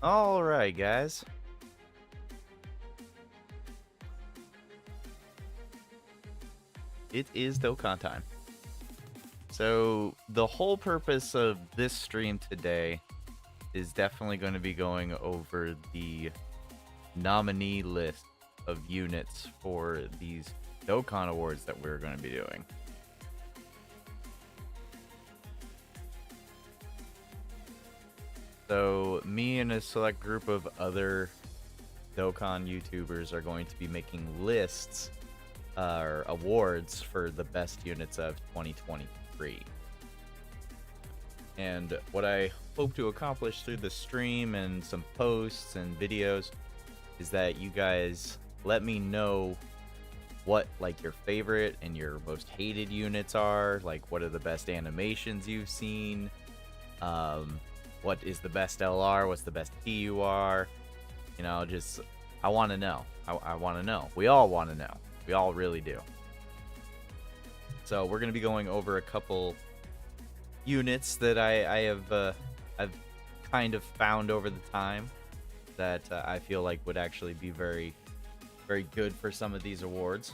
Alright, guys. It is Dokkan time. So, the whole purpose of this stream today is definitely going to be going over the nominee list of units for these Dokkan Awards that we're going to be doing. So, me and a select group of other Dokkan YouTubers are going to be making lists or awards for the best units of 2023. And what I hope to accomplish through the stream and some posts and videos is that you guys let me know what like your favorite and your most hated units are, like what are the best animations you've seen, what is the best LR, what's the best PUR, you know, just I want to know. I want to know. We all want to know. We all really do. So we're going to be going over a couple units that I've kind of found over the time that I feel like would actually be very, very good for some of these awards.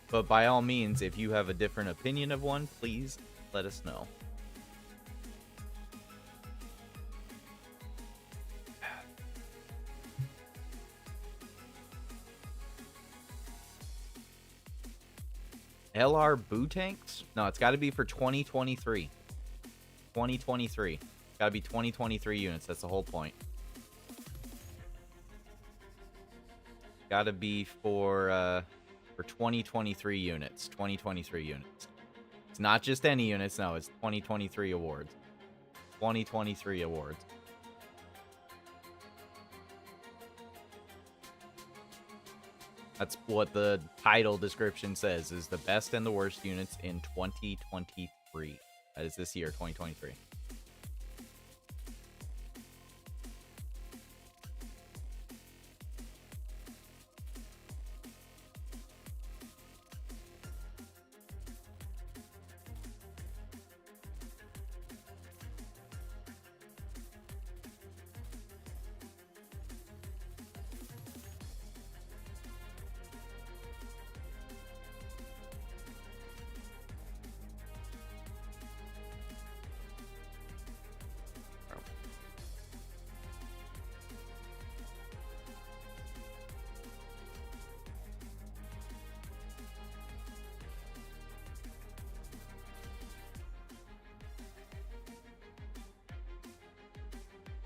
But by all means, if you have a different opinion of one, please let us know. LR Boo Tanks? No, it's got to be for 2023. 2023. Got to be 2023 units. That's the whole point. Got to be for 2023 units. 2023 units. It's not just any units. No, it's 2023 awards. 2023 awards. That's what the title description says, is the best and the worst units in 2023. That is this year, 2023.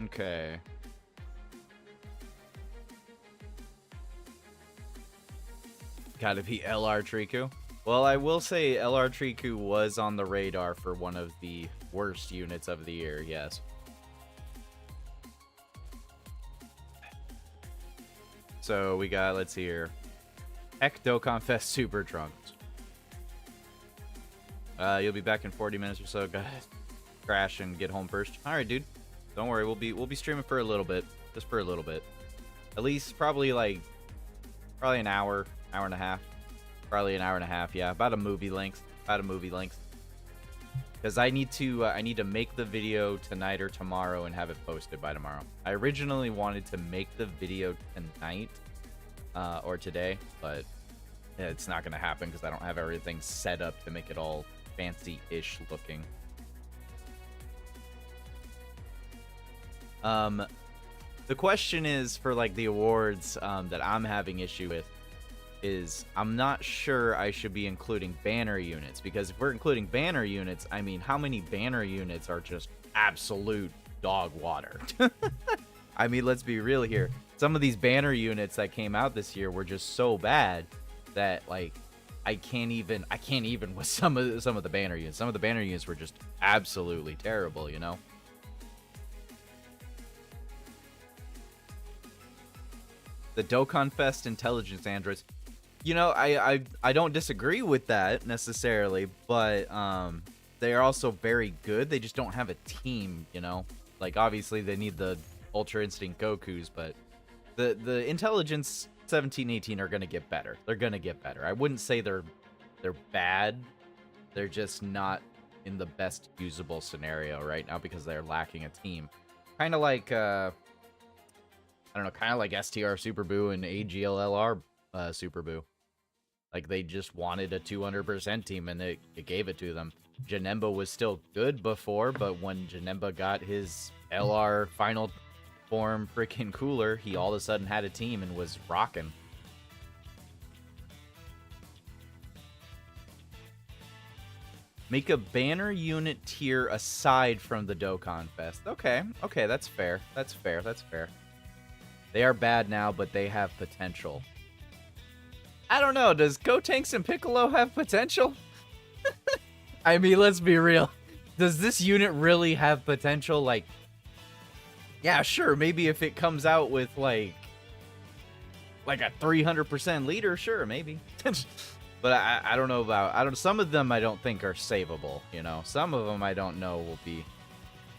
Okay. Gotta be LR Triku. Well, I will say LR Triku was on the radar for one of the worst units of the year, yes. So we got, let's see here. Heck Dokkan Fest Super Trunks. You'll be back in 40 minutes or so. Go ahead. Crash and get home first. Alright, dude. Don't worry, we'll be streaming for a little bit. Just for a little bit. At least probably an hour, hour and a half. Probably an hour and a half, yeah. About a movie length. Because I need to make the video tonight or tomorrow and have it posted by tomorrow. I originally wanted to make the video tonight or today, but it's not gonna happen because I don't have everything set up to make it all fancy-ish looking. The question is for like the awards that I'm having issue with is I'm not sure I should be including banner units, because if we're including banner units, I mean, how many banner units are just absolute dog water? I mean, let's be real here. Some of these banner units that came out this year were just so bad that, like, I can't even with some of the banner units. Some of the banner units were just absolutely terrible, you know? The Dokkan Fest intelligence androids. You know, I don't disagree with that necessarily, but they are also very good. They just don't have a team, you know? Like, obviously they need the Ultra Instinct Gokus, but the intelligence 17, 18 are going to get better. They're going to get better. I wouldn't say they're bad. They're just not in the best usable scenario right now because they're lacking a team. Kind of like I don't know, kind of like STR Super Boo and AGLLR Super Boo. Like, they just wanted a 200% team, and it gave it to them. Janemba was still good before, but when Janemba got his LR final form freaking cooler, he all of a sudden had a team and was rocking. Make a banner unit tier aside from the Dokkan Fest. Okay, that's fair. That's fair. They are bad now, but they have potential. I don't know, does Gotenks and Piccolo have potential? I mean, let's be real. Does this unit really have potential? Like, yeah, sure, maybe if it comes out with, like a 300% leader, sure, maybe. But I don't know about... some of them I don't think are savable, you know? Some of them I don't know will be...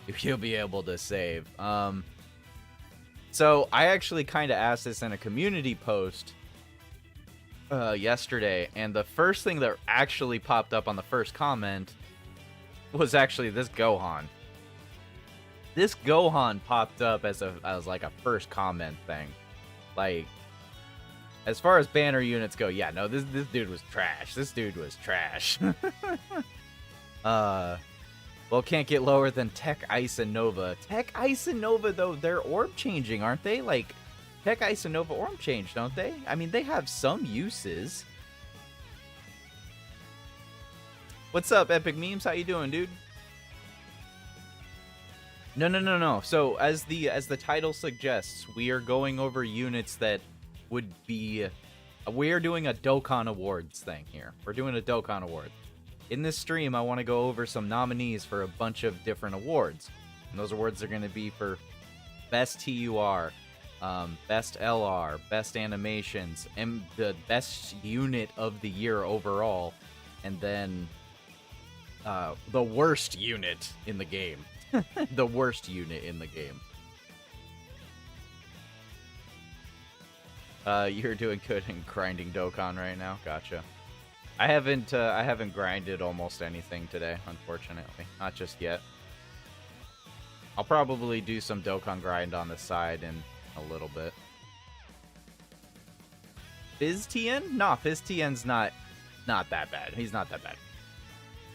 if you'll be able to save. So, I actually kind of asked this in a community post yesterday, and the first thing that actually popped up on the first comment was actually this Gohan. This Gohan popped up as like a first comment thing. Like, as far as banner units go, yeah, no, this dude was trash. This dude was trash. Well, can't get lower than Tech Ice and Nova. Tech Ice and Nova, though, they're orb changing, aren't they? Like, Tech Ice and Nova orb change, don't they? I mean, they have some uses. What's up, Epic Memes? How you doing, dude? No. So, as the title suggests, we are going over units that would be... we are doing a Dokkan Awards thing here. We're doing a Dokkan Award. In this stream, I want to go over some nominees for a bunch of different awards. And those awards are going to be for Best TUR, Best LR, Best Animations, and the Best Unit of the Year overall, and then the worst unit in the game. The worst unit in the game. You're doing good in grinding Dokkan right now. Gotcha. I haven't grinded almost anything today, unfortunately. Not just yet. I'll probably do some Dokkan grind on the side in a little bit. FizzTN? Nah, FizzTN's not that bad. He's not that bad.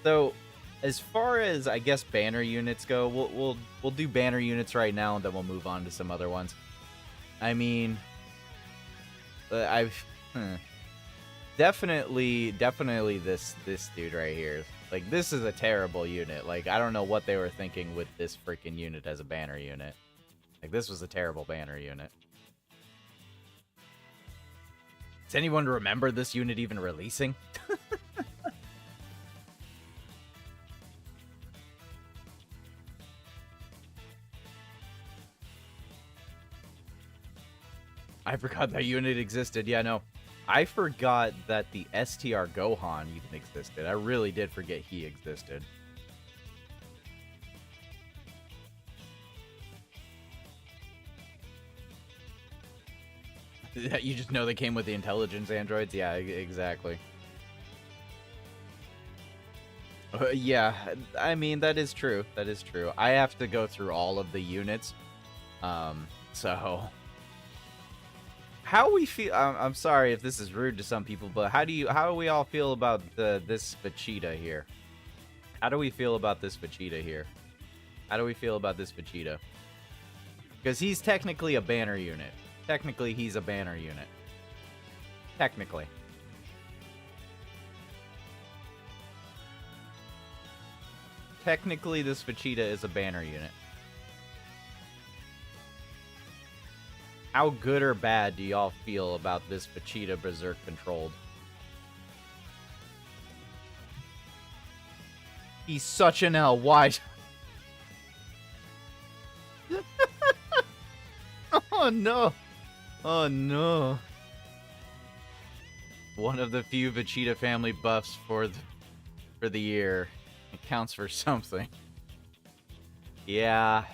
So, as far as, I guess, banner units go, we'll do banner units right now, and then we'll move on to some other ones. I mean, Definitely this dude right here. Like, this is a terrible unit. Like, I don't know what they were thinking with this freaking unit as a banner unit. Like, this was a terrible banner unit. Does anyone remember this unit even releasing? I forgot that unit existed. Yeah, no. I forgot that the STR Gohan even existed. I really did forget he existed. You just know they came with the intelligence androids? Yeah, exactly. Yeah, I mean, that is true. That is true. I have to go through all of the units. So... how we feel... I'm sorry if this is rude to some people, but how do we all feel about this Vegeta here? How do we feel about this Vegeta here? How do we feel about this Vegeta? Because he's technically a banner unit. Technically, he's a banner unit. Technically. technically this Vegeta is a banner unit. How good or bad do y'all feel about this Vegeta Berserk controlled? He's such an L. Why? Oh no. Oh no. One of the few Vegeta family buffs for the year. It counts for something. Yeah.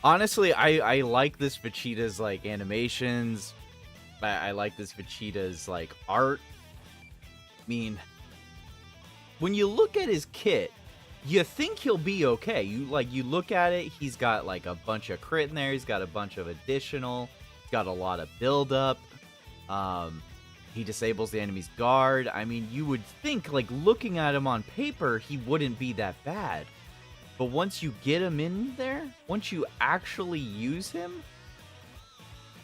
Honestly, I like this Vegeta's, like, animations. I like this Vegeta's, like, art. I mean, when you look at his kit, you think he'll be okay. You look at it, he's got, like, a bunch of crit in there. He's got a bunch of additional. He's got a lot of build-up. He disables the enemy's guard. I mean, you would think, like, looking at him on paper, he wouldn't be that bad. But once you get him in there, once you actually use him,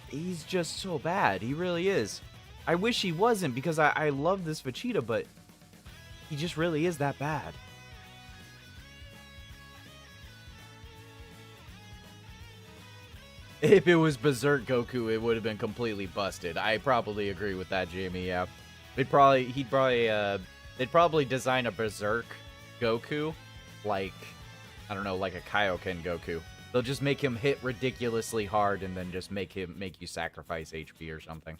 he's just so bad. He really is. I wish he wasn't, because I love this Vegeta, but he just really is that bad. If it was Berserk Goku, it would have been completely busted. I probably agree with that, Jamie. Yeah, they'd probably design a Berserk Goku, like, I don't know, like a Kaioken Goku. They'll just make him hit ridiculously hard and then just make you sacrifice HP or something.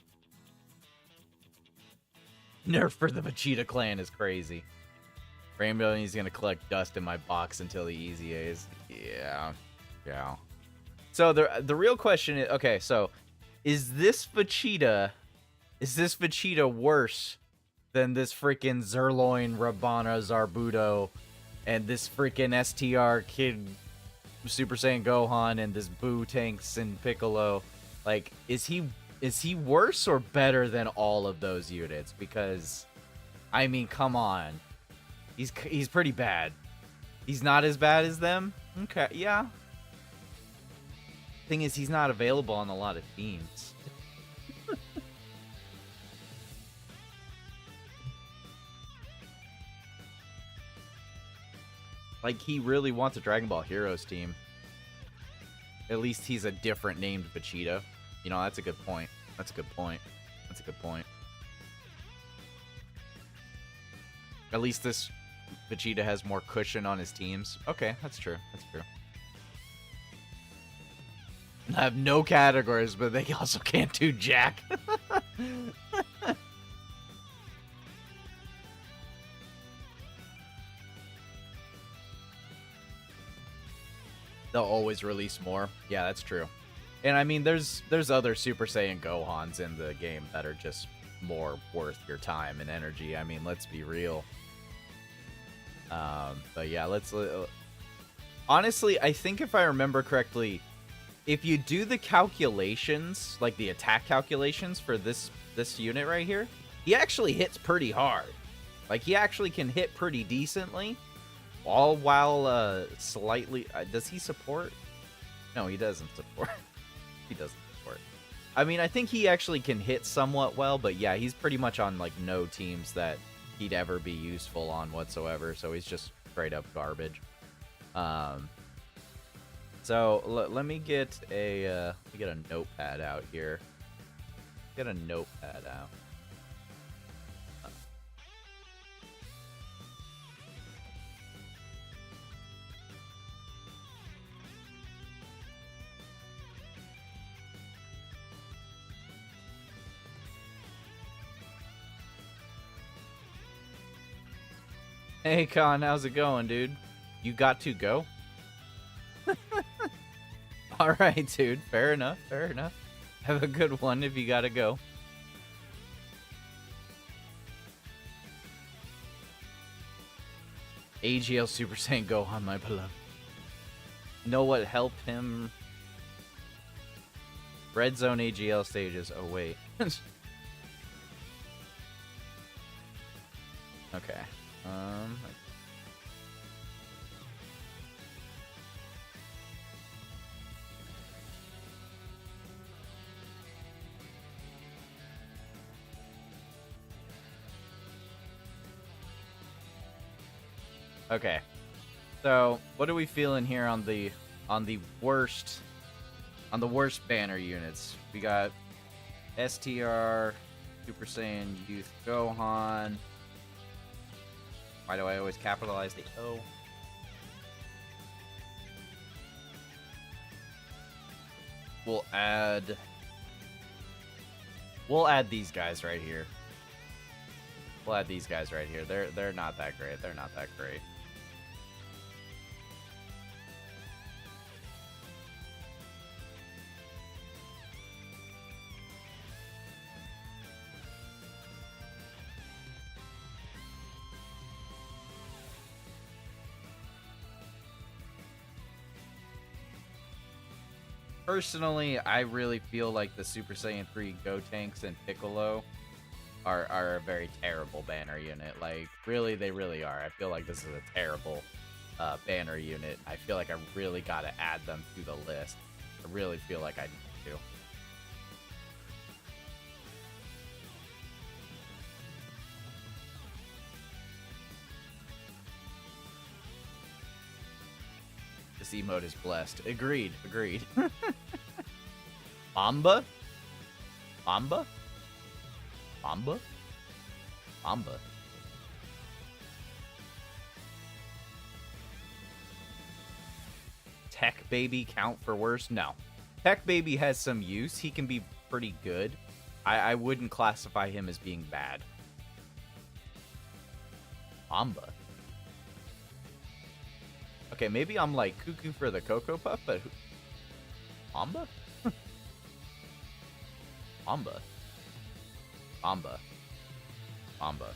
Nerf for the Vegeta clan is crazy. Rainbow, he's gonna collect dust in my box until he easy A's. Yeah. So the real question is, okay, so is this Vegeta worse than this freaking Zerloin, Rabana, Zarbuto, and this freaking STR Kid Super Saiyan Gohan and this Boo Tanks and Piccolo? Like, is he worse or better than all of those units? Because, I mean, come on. He's pretty bad. He's not as bad as them? Okay, yeah. Thing is, he's not available on a lot of themes. Like, he really wants a Dragon Ball Heroes team. At least he's a different named Vegeta. You know, that's a good point. That's a good point. At least this Vegeta has more cushion on his teams. Okay, that's true. I have no categories, but they also can't do jack. They'll always release more. Yeah, that's true. And I mean, there's other Super Saiyan Gohans in the game that are just more worth your time and energy. I mean, let's be real. But yeah, honestly, I think if I remember correctly, if you do the calculations, like the attack calculations for this unit right here, he actually hits pretty hard. Like, he actually can hit pretty decently, all while slightly... does he support? No, he doesn't support. He doesn't support. I mean, I think he actually can hit somewhat well, but yeah, he's pretty much on, like, no teams that he'd ever be useful on whatsoever, so he's just straight up garbage. So let me get a notepad out here. Get a notepad out. Hey Con, how's it going, dude? You got to go? Alright, dude. Fair enough. Have a good one if you gotta go. AGL Super Saiyan Gohan, my beloved. Know what helped him? Red Zone AGL stages. Oh, wait. Okay. Okay. So, what are we feeling here on the worst banner units? We got STR, Super Saiyan Youth Gohan. Why do I always capitalize the O? We'll add these guys right here. We'll add these guys right here. They're not that great. They're not that great. Personally, I really feel like the Super Saiyan 3 Gotenks and Piccolo are a very terrible banner unit. Like, really, they really are. I feel like this is a terrible banner unit. I feel like I really got to add them to the list. I really feel like I need to. This emote is blessed. Agreed. Agreed. Mamba? Mamba? Mamba? Mamba. Tech Baby count for worse? No. Tech Baby has some use. He can be pretty good. I wouldn't classify him as being bad. Mamba. Okay, maybe I'm like cuckoo for the Cocoa Puff, but Mamba? Mamba. Mamba. Mamba.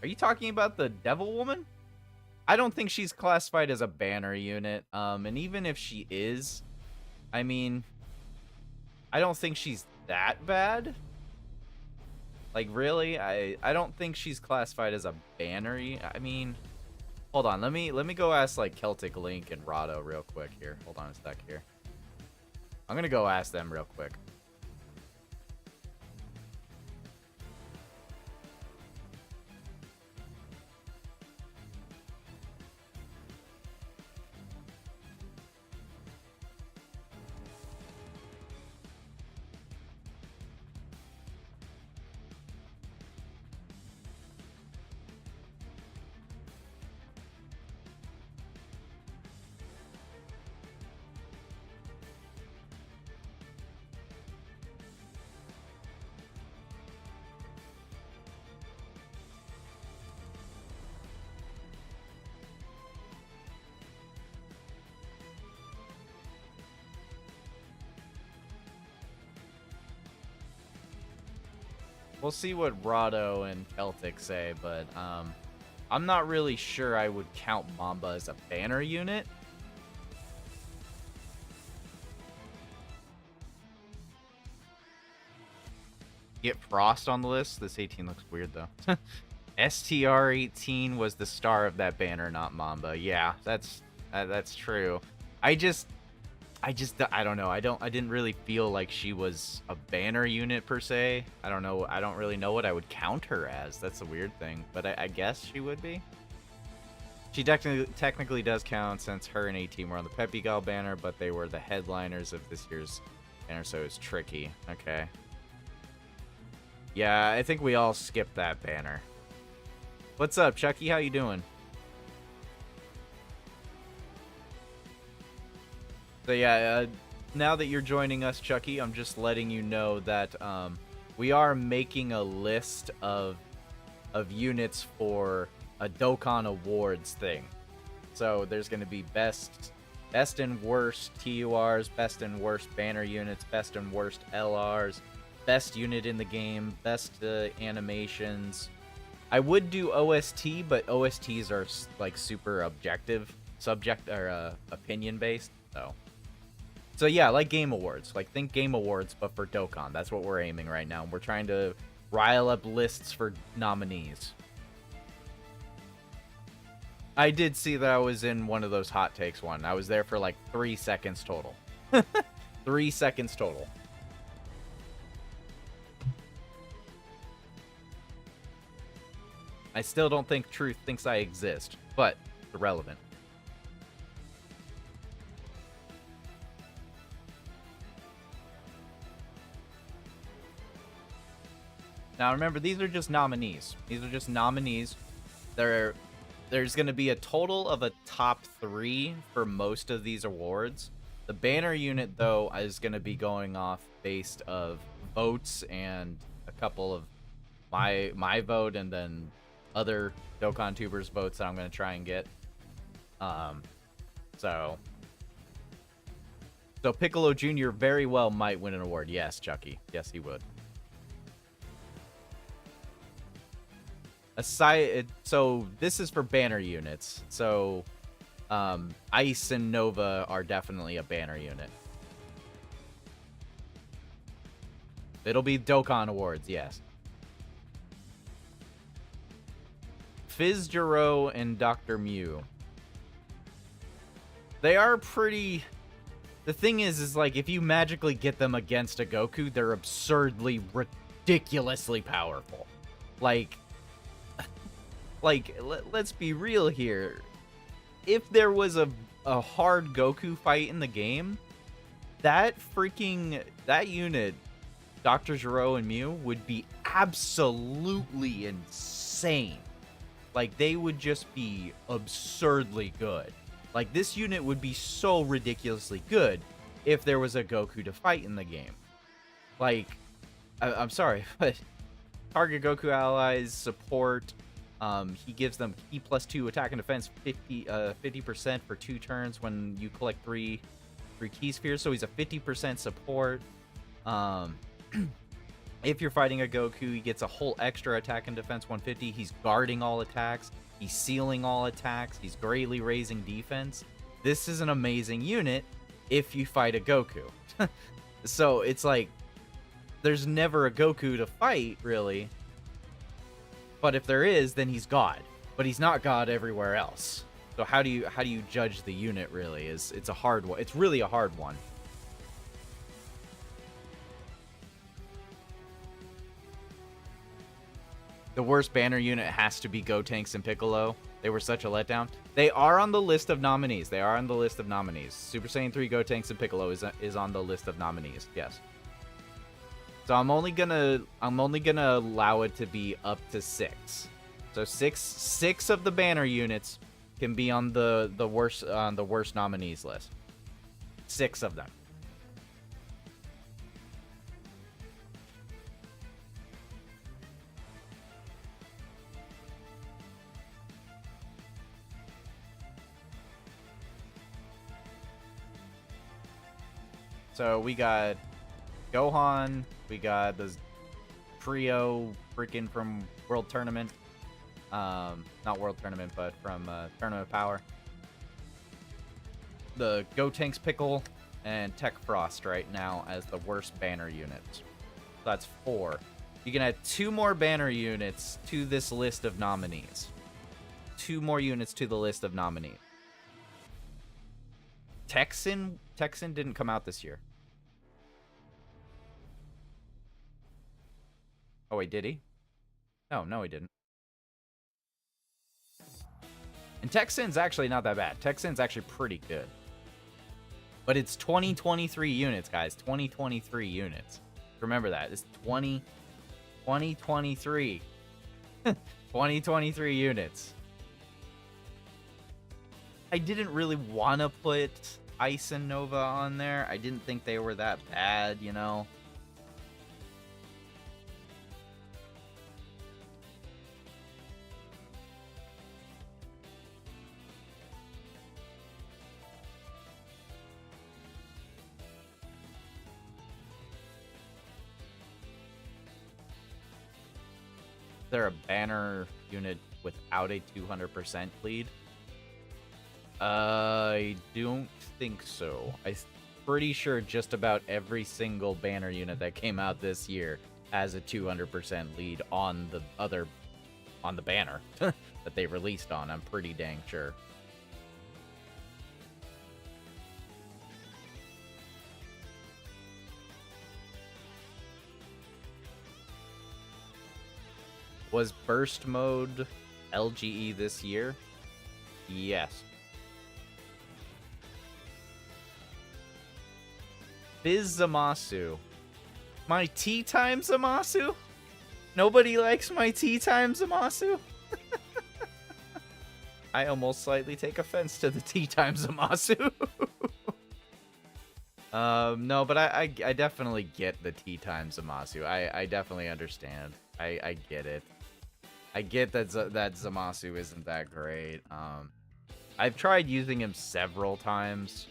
Are you talking about the Devil Woman? I don't think she's classified as a banner unit. And even if she is, I mean, I don't think she's that bad. Like, really? I don't think she's classified as a banner. I mean, hold on. Let me go ask like Celtic Link and Rado real quick here. Hold on a sec here. I'm gonna go ask them real quick. We'll see what Rado and Celtic say, but I'm not really sure I would count Mamba as a banner unit. Get Frost on the list. This 18 looks weird, though. STR18 was the star of that banner, not Mamba. Yeah, that's true. I don't know. I didn't really feel like she was a banner unit per se. I don't know. I don't really know what I would count her as. That's a weird thing, but I guess she would be. She technically does count since her and 18 were on the Peppy Gal banner, but they were the headliners of this year's banner, so it's tricky. Okay. Yeah, I think we all skipped that banner. What's up, Chucky? How you doing? So yeah, now that you're joining us, Chucky, I'm just letting you know that we are making a list of units for a Dokkan Awards thing. So there's going to be best and worst TURs, best and worst banner units, best and worst LRs, best unit in the game, best animations. I would do OST, but OSTs are like super objective, opinion based. So yeah, like Game Awards. Like, think Game Awards, but for Dokkan. That's what we're aiming right now. We're trying to rile up lists for nominees. I did see that I was in one of those hot takes one. I was there for like 3 seconds total. 3 seconds total. I still don't think Truth thinks I exist, but it's irrelevant. Now remember, these are just nominees. These are just nominees. There's going to be a total of a top 3 for most of these awards. The banner unit, though, is going to be going off based of votes and a couple of my vote and then other Dokkan tubers' votes that I'm going to try and get. So Piccolo Jr. very well might win an award. Yes, Chucky. Yes, he would. So this is for banner units. So Ice and Nova are definitely a banner unit. It'll be Dokkan Awards, yes. Fizz Jiro and Dr. Mew. They are pretty... The thing is like, if you magically get them against a Goku, they're absurdly, ridiculously powerful. Like, let's be real here. If there was a hard Goku fight in the game, that unit, Dr. Gero and Mew, would be absolutely insane. Like, they would just be absurdly good. Like, this unit would be so ridiculously good if there was a Goku to fight in the game. Like, I'm sorry, but target Goku allies, support, he gives them E+2 attack and defense 50% for 2 turns when you collect 3 key spheres, so he's a 50% support. If you're fighting a Goku, he gets a whole extra attack and defense 150. He's guarding all attacks. He's sealing all attacks. He's greatly raising defense. This is an amazing unit if you fight a Goku. So it's like, there's never a Goku to fight, really. But if there is, then he's God. But he's not God everywhere else. So how do you judge the unit, really? It's a hard one. It's really a hard one. The worst banner unit has to be Gotenks and Piccolo. They were such a letdown. They are on the list of nominees. They are on the list of nominees. Super Saiyan 3 Gotenks and Piccolo is on the list of nominees. Yes. So I'm only gonna allow it to be up to 6. So six of the banner units can be on the worst nominees list. 6 of them. So we got Gohan, we got the trio freaking from World Tournament. Not World Tournament, but from Tournament of Power. The Gotenks Pickle and Tech Frost right now as the worst banner units. So that's 4. You can add 2 more banner units to this list of nominees. 2 more units to the list of nominees. Texan didn't come out this year. Oh wait, did he? No, he didn't. And Texan's actually not that bad. Texan's actually pretty good. But it's 2023 units, guys. 2023 units. Remember that. It's 2023. 2023 units. I didn't really want to put Ice and Nova on there. I didn't think they were that bad, you know. They're a banner unit without a 200% lead? I don't think so. I'm pretty sure just about every single banner unit that came out this year has a 200% lead on the banner that they released on. I'm pretty dang sure. Was burst mode LGE this year? Yes. Fizz Zamasu. My tea time Zamasu? Nobody likes my tea time Zamasu? I almost slightly take offense to the tea time Zamasu. No, but I definitely get the tea time Zamasu. I definitely understand. I get it. I get that that Zamasu isn't that great. I've tried using him several times,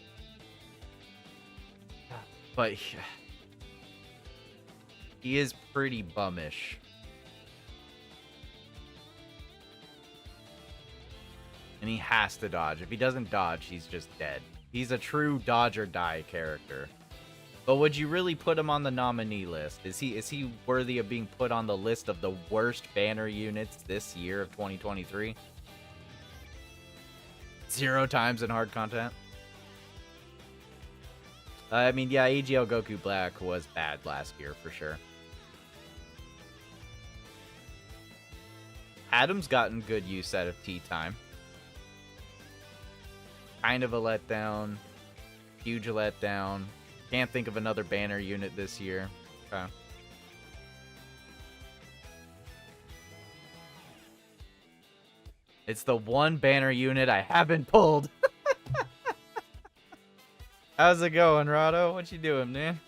but he is pretty bummish. And he has to dodge. If he doesn't dodge, he's just dead. He's a true dodge or die character. But would you really put him on the nominee list? Is he worthy of being put on the list of the worst banner units this year of 2023? 0 times in hard content? I mean, yeah, AGL Goku Black was bad last year for sure. Adam's gotten good use out of tea time. Kind of a letdown. Huge letdown. Can't think of another banner unit this year. Okay. It's the one banner unit I haven't pulled. How's it going, Rado? What you doing, man?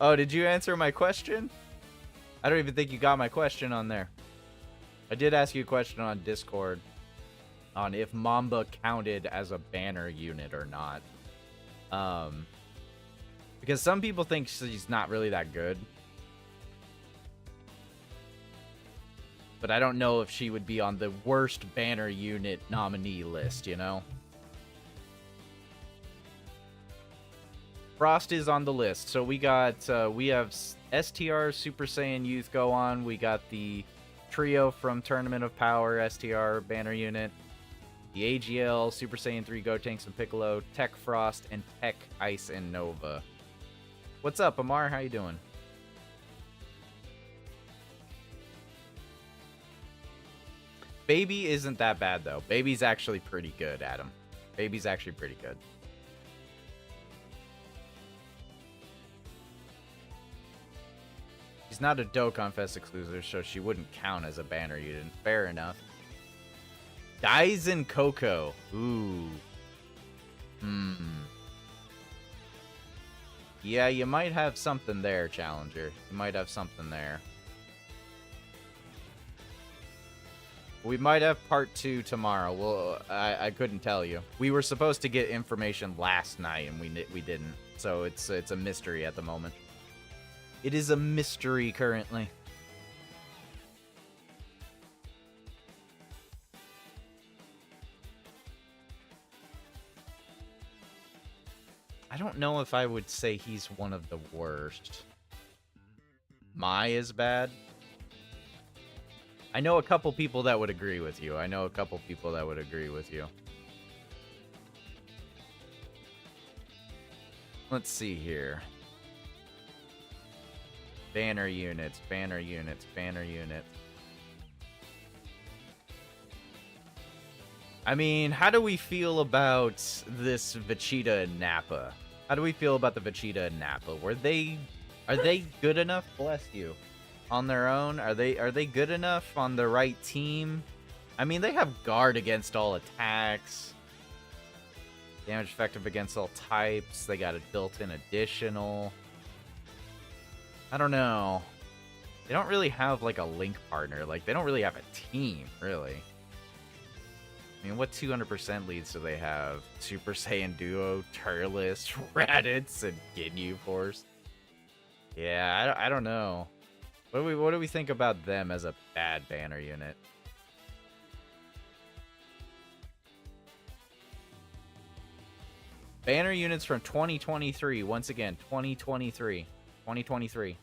Oh, did you answer my question? I don't even think you got my question on there. I did ask you a question on Discord on if Mamba counted as a banner unit or not. Because some people think she's not really that good. But I don't know if she would be on the worst banner unit nominee list, you know? Frost is on the list. So we got, we have STR Super Saiyan Youth go on. We got the trio from Tournament of Power STR banner unit. The AGL, Super Saiyan 3 Gotenks and Piccolo, Tech Frost, and Tech Ice and Nova. What's up, Amar? How you doing? Baby isn't that bad, though. Baby's actually pretty good, Adam. Baby's actually pretty good. She's not a Dokkan Fest exclusive, so she wouldn't count as a banner unit. Fair enough. Daisen Coco. Ooh. Yeah, you might have something there, Challenger. You might have something there. We might have part 2 tomorrow. Well, I couldn't tell you. We were supposed to get information last night, and we didn't. So it's a mystery at the moment. It is a mystery currently. I don't know if I would say he's one of the worst. Mai is bad. I know a couple people that would agree with you. Let's see here. Banner units. I mean, how do we feel about this Vegeta and Nappa? How do we feel about the Vegeta and Nappa? Are they good enough? Bless you. On their own? Are they good enough on the right team? I mean, they have guard against all attacks. Damage effective against all types. They got a built-in additional. I don't know. They don't really have, like, a link partner. Like, they don't really have a team, really. I mean, what 200% leads do they have? Super Saiyan Duo, Turles, Raditz, and Ginyu Force. Yeah, I don't know. What do we think about them as a bad banner unit? Banner units from 2023. Once again, 2023. 2023.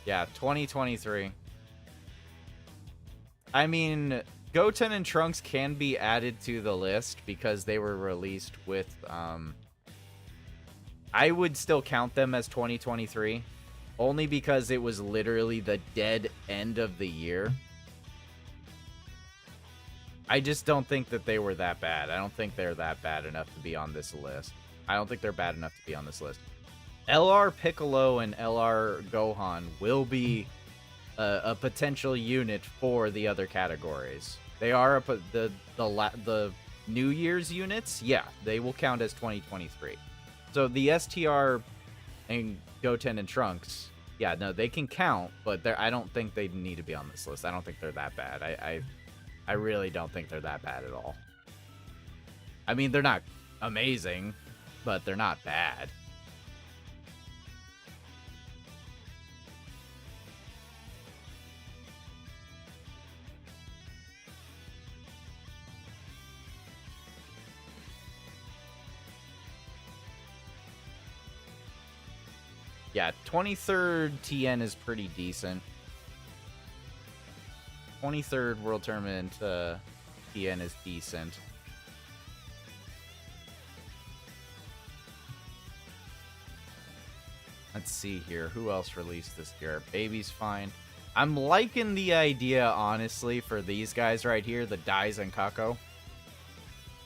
Yeah, 2023. I mean, Goten and Trunks can be added to the list because they were released with, I would still count them as 2023, only because it was literally the dead end of the year. I just don't think that they were that bad. I don't think they're that bad enough to be on this list. I don't think they're bad enough to be on this list. LR Piccolo and LR Gohan will be a potential unit for the other categories. They are the New Year's units. Yeah, they will count as 2023. So the STR and Goten and Trunks, yeah, no, they can count, but I don't think they need to be on this list. I don't think they're that bad. I really don't think they're that bad at all. I mean, they're not amazing, but they're not bad. Yeah, 23rd TN is pretty decent. 23rd World Tournament TN is decent. Let's see here. Who else released this year? Baby's fine. I'm liking the idea, honestly, for these guys right here, the Dais and Kako.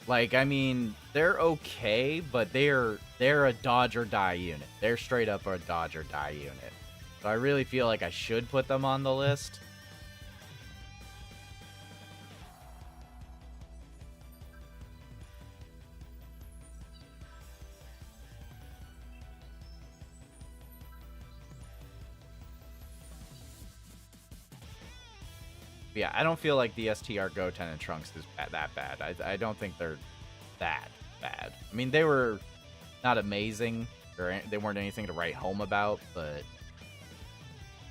Like, I mean, they're okay, but they're a dodge or die unit. They're straight up a dodge or die unit. So I really feel like I should put them on the list. Yeah, I don't feel like the STR Goten and Trunks is that bad. I don't think they're that bad. I mean, they were not amazing, or they weren't anything to write home about, but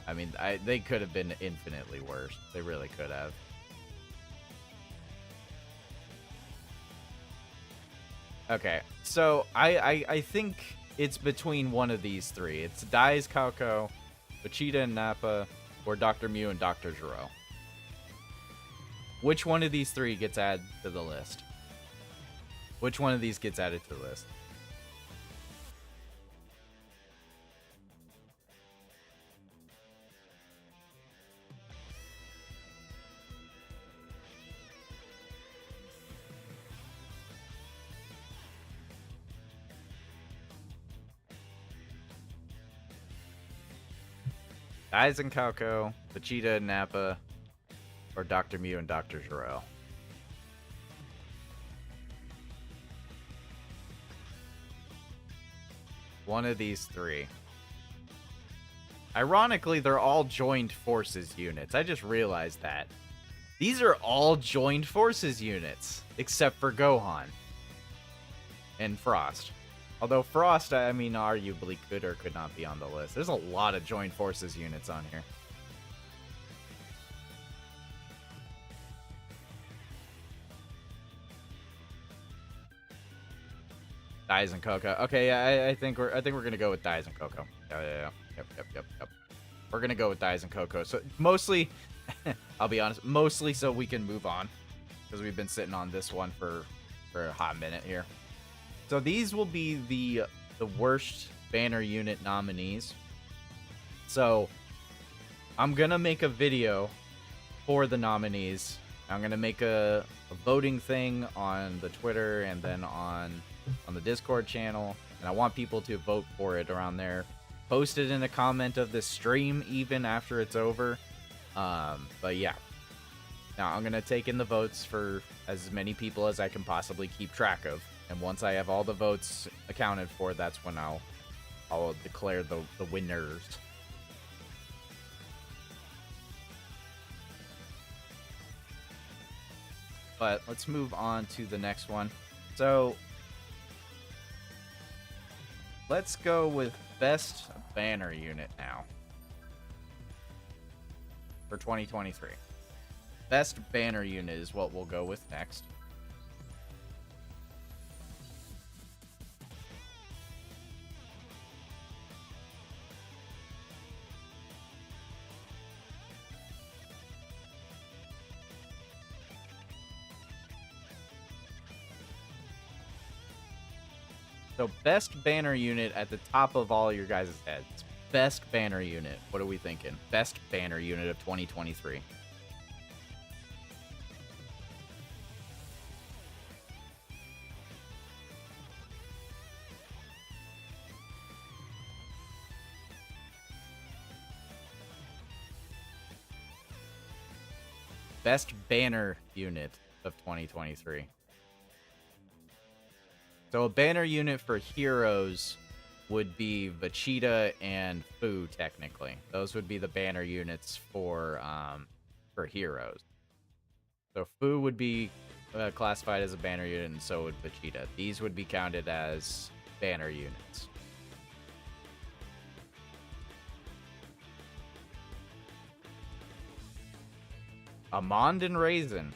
I mean, they could have been infinitely worse. They really could have. Okay, so I think it's between one of these three. It's Dais, Kako, Vegeta and Nappa, or Dr. Mew and Dr. Gero. Which one of these three gets added to the list? Which one of these gets added to the list? Dais and Kako, Vegeta and Nappa, or Dr. Mew and Dr. Gero. One of these three. Ironically, they're all joined forces units. I just realized that. These are all joined forces units, except for Gohan and Frost. Although Frost, I mean, arguably could or could not be on the list. There's a lot of joined forces units on here. Dais and Coco. Okay, yeah, I think we're gonna go with Dais and Coco. Yeah. Yep. We're gonna go with Dais and Coco. So mostly, I'll be honest, mostly so we can move on, because we've been sitting on this one for a hot minute here. So these will be the worst banner unit nominees. So I'm gonna make a video for the nominees. I'm gonna make a voting thing on the Twitter and then on the Discord channel, and I want people to vote for it around there. Post it in a comment of the stream even after it's over. But yeah, now I'm gonna take in the votes for as many people as I can possibly keep track of, and once I have all the votes accounted for, that's when I'll declare the winners. But let's move on to the next one. So let's go with best banner unit now for 2023. Best banner unit is what we'll go with next. So best banner unit at the top of all your guys' heads. Best banner unit. What are we thinking? Best banner unit of 2023. Best banner unit of 2023. So a banner unit for heroes would be Vegeta and Fu, technically. Those would be the banner units for heroes. So Fu would be classified as a banner unit, and so would Vegeta. These would be counted as banner units. Amond and Raisin.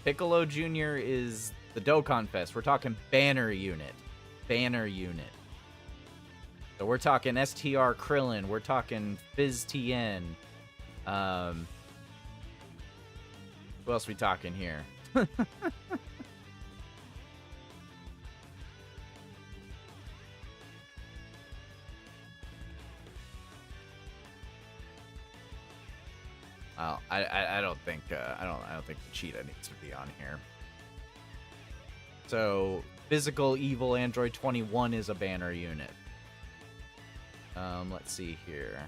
Piccolo Jr. is the Dokkan Fest. We're talking banner unit. Banner unit. So we're talking STR Krillin. We're talking Fizz TN. Who else we talking here? Well, I don't think I don't think Vegeta needs to be on here. So Physical Evil Android 21 is a banner unit. Let's see here.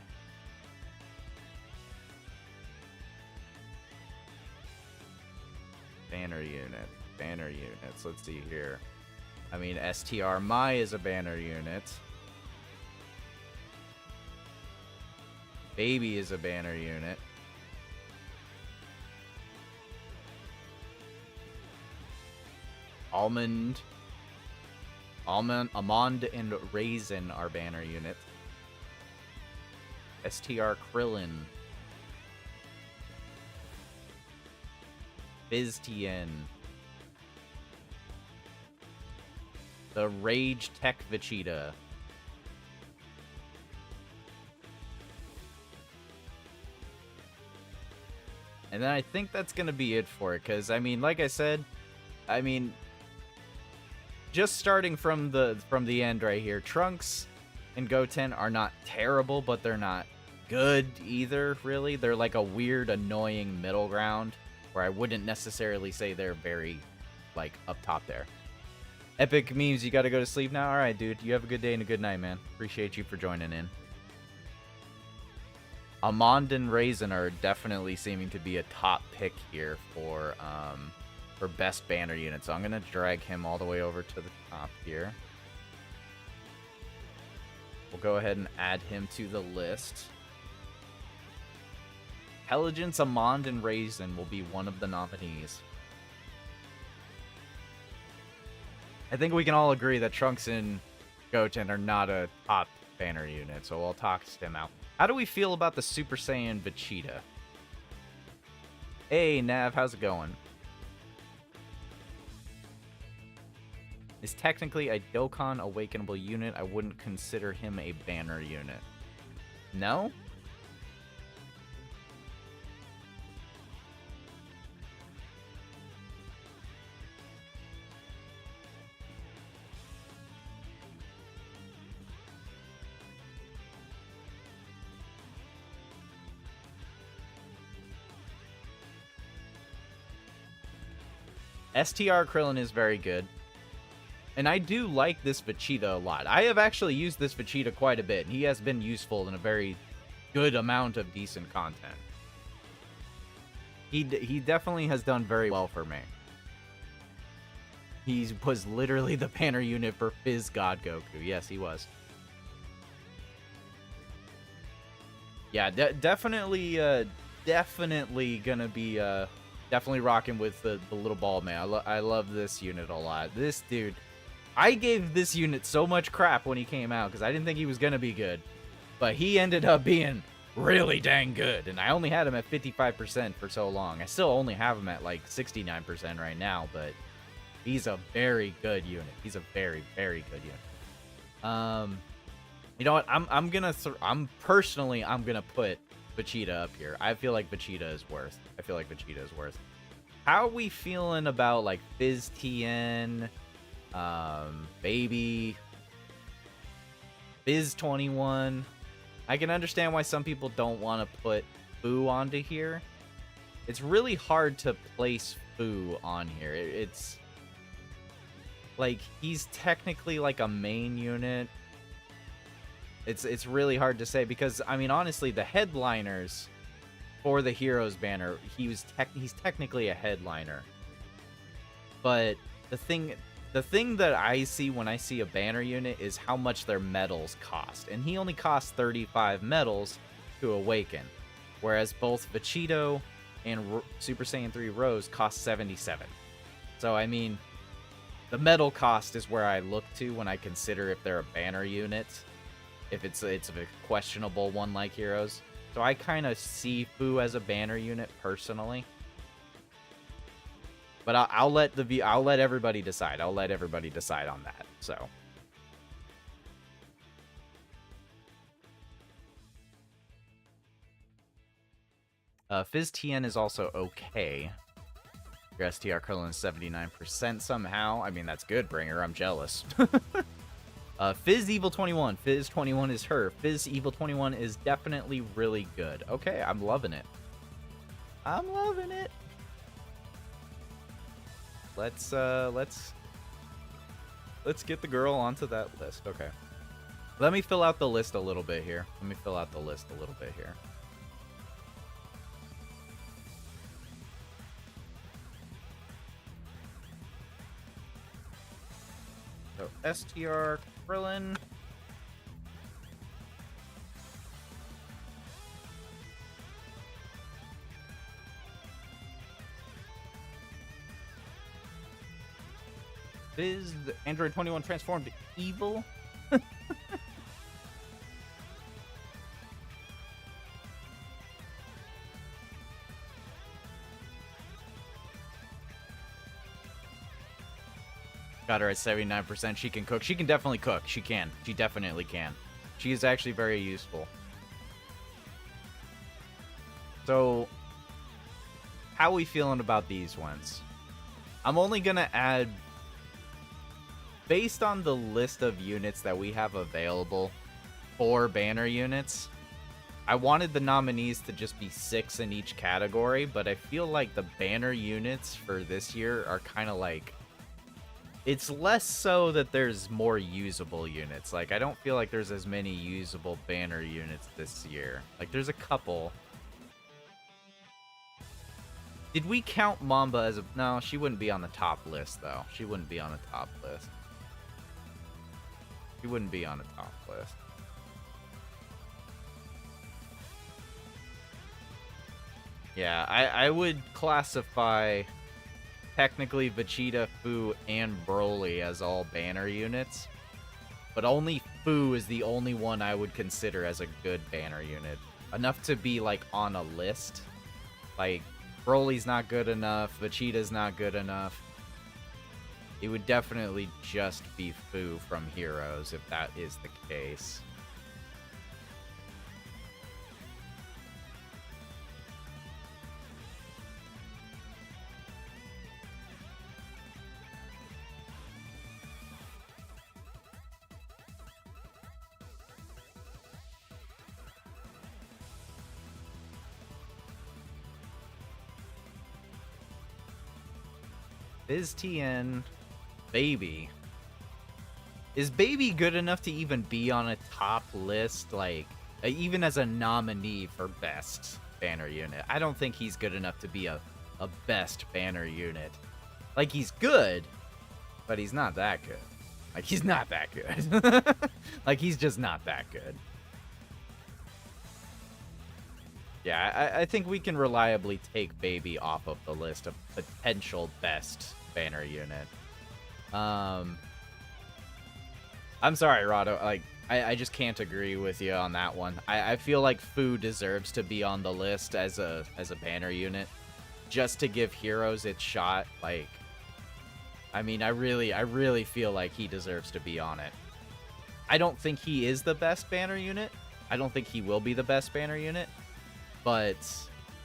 Banner units. Let's see here. I mean, STR Mai is a banner unit. Baby is a banner unit. Amond, and Raisin are banner units. STR Krillin. Fizz TN. The Rage Tech Vegeta. And then I think that's going to be it for it, because, I mean, like I said, I mean, just starting from the end right here, Trunks and Goten are not terrible, but they're not good either, really. They're like a weird, annoying middle ground, where I wouldn't necessarily say they're very, like, up top there. Epic Memes, you gotta go to sleep now? Alright, dude. You have a good day and a good night, man. Appreciate you for joining in. Amond and Raisin are definitely seeming to be a top pick here for best banner unit. So I'm gonna drag him all the way over to the top here. We'll go ahead and add him to the list. Intelligence, Amond, and Raisin will be one of the nominees. I think we can all agree that Trunks and Goten are not a top banner unit, so I'll toss him out. How do we feel about the Super Saiyan Vegeta? Hey, Nav, how's it going? Is technically a Dokkan Awakenable unit. I wouldn't consider him a banner unit. No? STR Krillin is very good. And I do like this Vegeta a lot. I have actually used this Vegeta quite a bit. He has been useful in a very good amount of decent content. He definitely has done very well for me. He was literally the banner unit for Fizz God Goku. Yes, he was. Yeah, definitely gonna be definitely rocking with the little ball man. I love this unit a lot. This dude, I gave this unit so much crap when he came out because I didn't think he was gonna be good, but he ended up being really dang good. And I only had him at 55% for so long. I still only have him at like 69% right now, but he's a very good unit. He's a very, very good unit. You know what? I'm gonna put Vegeta up here. I feel like Vegeta is worth. How are we feeling about like Fizz TN, Baby, Fizz 21? I can understand why some people don't want to put Foo onto here. It's really hard to place Foo on here. It's like he's technically like a main unit. It's really hard to say because I mean honestly the headliners for the Heroes banner, he's technically a headliner. But the thing that I see when I see a banner unit is how much their medals cost. And he only costs 35 medals to awaken, whereas both Vegito and Super Saiyan 3 Rose cost 77. So I mean, the medal cost is where I look to when I consider if they're a banner unit, if it's a questionable one like Heroes. So I kind of see Fu as a banner unit personally. But I'll let everybody decide. I'll let everybody decide on that. So Fizz TN is also okay. Your STR Krillin is 79% somehow. I mean, that's good, Bringer. I'm jealous. Fizz Evil 21. Fizz 21 is her. Fizz Evil 21 is definitely really good. Okay, I'm loving it. I'm loving it. Let's get the girl onto that list. Okay. Let me fill out the list a little bit here. So STR Krillin. Fizz, the Android 21 transformed evil. Got her at 79%. She can cook. She can definitely cook. She can. She definitely can. She is actually very useful. So, how are we feeling about these ones? I'm only going to add, based on the list of units that we have available for banner units, I wanted the nominees to just be 6 in each category, but I feel like the banner units for this year are kind of like, it's less so that there's more usable units. Like, I don't feel like there's as many usable banner units this year. Like, there's a couple. Did we count Mamba as a... No, she wouldn't be on the top list, though. She wouldn't be on the top list. She wouldn't be on the top list. Yeah, I would classify... technically Vegeta, Fu, and Broly as all banner units. But only Fu is the only one I would consider as a good banner unit. Enough to be, like, on a list. Like, Broly's not good enough, Vegeta's not good enough. It would definitely just be Fu from Heroes if that is the case. Fizz TN, Baby. Is Baby good enough to even be on a top list? Like, even as a nominee for best banner unit. I don't think he's good enough to be a best banner unit. Like, he's good, but he's not that good. Like, he's not that good. Like, he's just not that good. Yeah, I think we can reliably take Baby off of the list of potential best banner unit. I'm sorry, Rado. Like, I just can't agree with you on that one. I feel like Fu deserves to be on the list as a banner unit, just to give Heroes its shot. Like, I mean, I really feel like he deserves to be on it. I don't think he is the best banner unit. I don't think he will be the best banner unit. But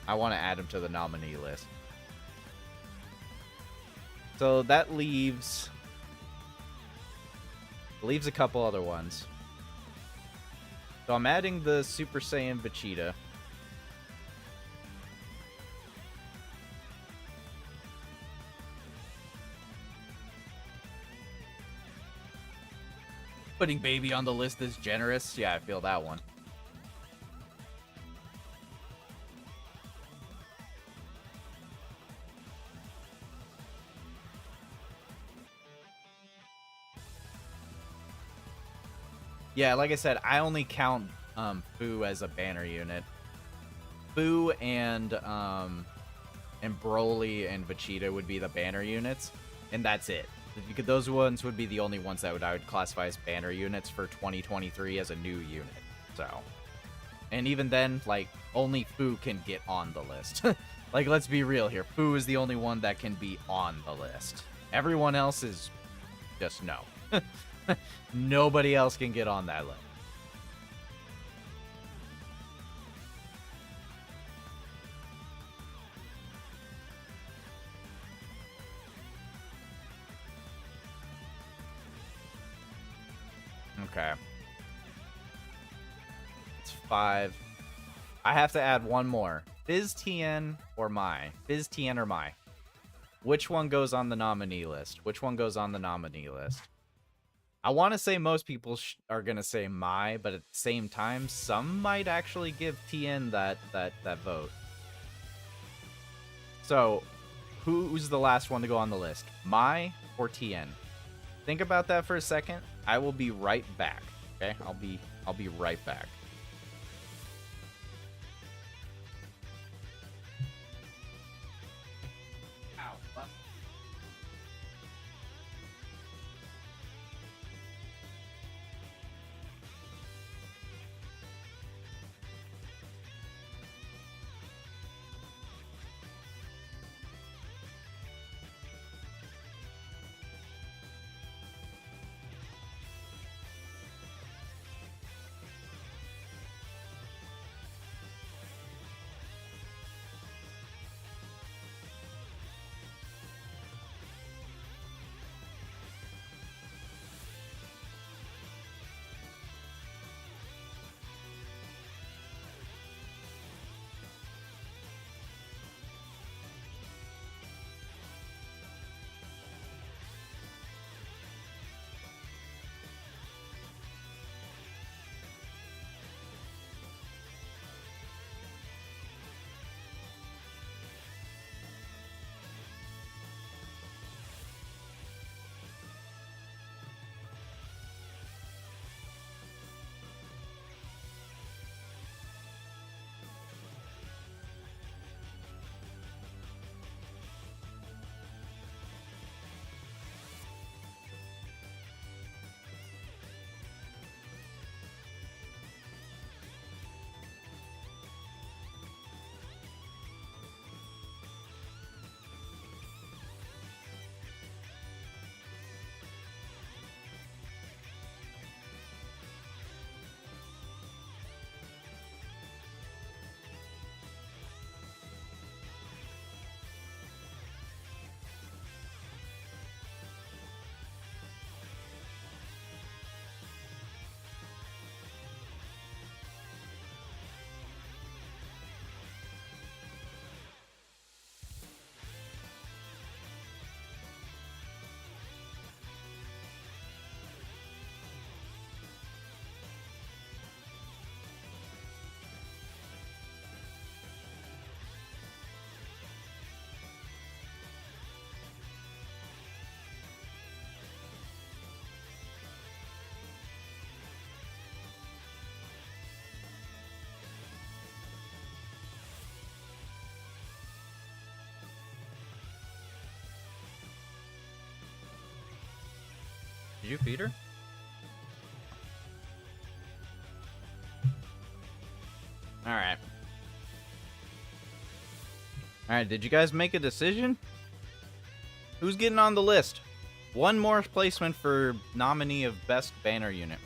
I want to add him to the nominee list. So that leaves a couple other ones. So I'm adding the Super Saiyan Vegeta. Putting Baby on the list is generous. Yeah, I feel that one. Yeah, like I said, I only count Boo as a banner unit. Boo and Broly and Vegeta would be the banner units, and that's it. Those ones would be the only ones that I would classify as banner units for 2023 as a new unit. So, and even then, like, only Fu can get on the list. Like, let's be real here. Fu is the only one that can be on the list. Everyone else is just no. Nobody else can get on that list. Okay. It's 5. I have to add one more. Fizz Tien or Mai? Fizz Tien or Mai? Which one goes on the nominee list? Which one goes on the nominee list? I want to say most people are going to say Mai, but at the same time, some might actually give Tien that vote. So, who's the last one to go on the list? Mai or Tien? Think about that for a second. I will be right back. Okay? I'll be right back. Did you feed her? Alright. Alright, did you guys make a decision? Who's getting on the list? One more placement for nominee of Best Banner Unit.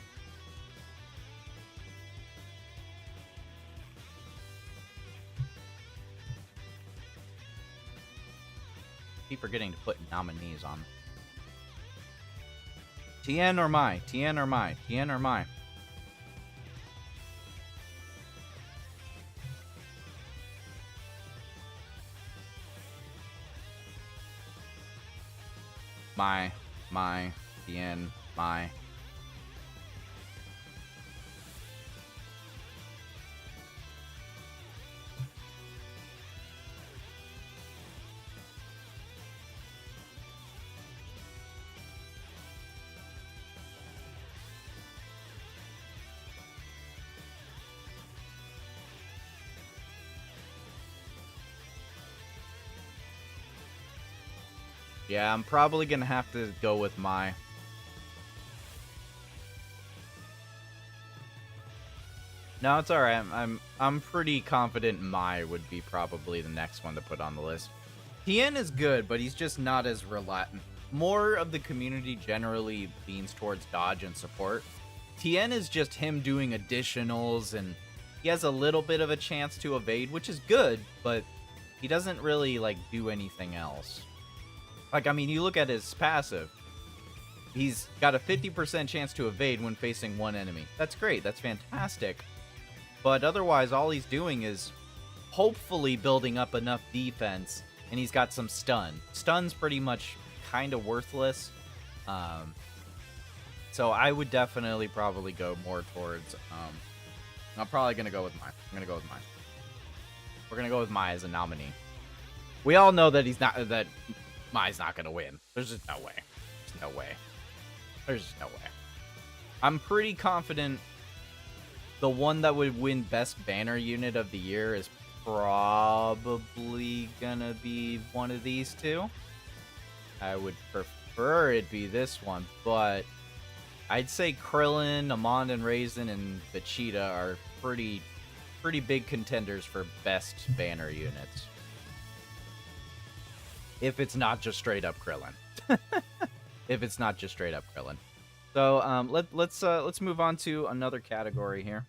keep forgetting to put nominees on. Tien or Mai? Tien or Mai? Tien or Mai? Mai, Tien, Mai. Yeah, I'm probably gonna have to go with Mai. No, it's alright. I'm pretty confident Mai would be probably the next one to put on the list. Tien is good, but he's just not as reliant. More of the community generally leans towards dodge and support. Tien is just him doing additionals, and he has a little bit of a chance to evade, which is good, but he doesn't really, like, do anything else. Like, I mean, you look at his passive. He's got a 50% chance to evade when facing one enemy. That's great. That's fantastic. But otherwise, all he's doing is hopefully building up enough defense, and he's got some stun. Stun's pretty much kind of worthless. So I would definitely probably go more towards... I'm probably going to go with Mai. I'm going to go with Mai. We're going to go with Mai as a nominee. We all know that that Mai's not going to win. There's just no way. There's no way. There's just no way. I'm pretty confident the one that would win Best Banner Unit of the Year is probably gonna be one of these two. I would prefer it be this one, but I'd say Krillin, Amon and Raisin, and Vegeta are pretty big contenders for Best Banner Units. If it's not just straight up Krillin. If it's not just straight up Krillin. So let's move on to another category here.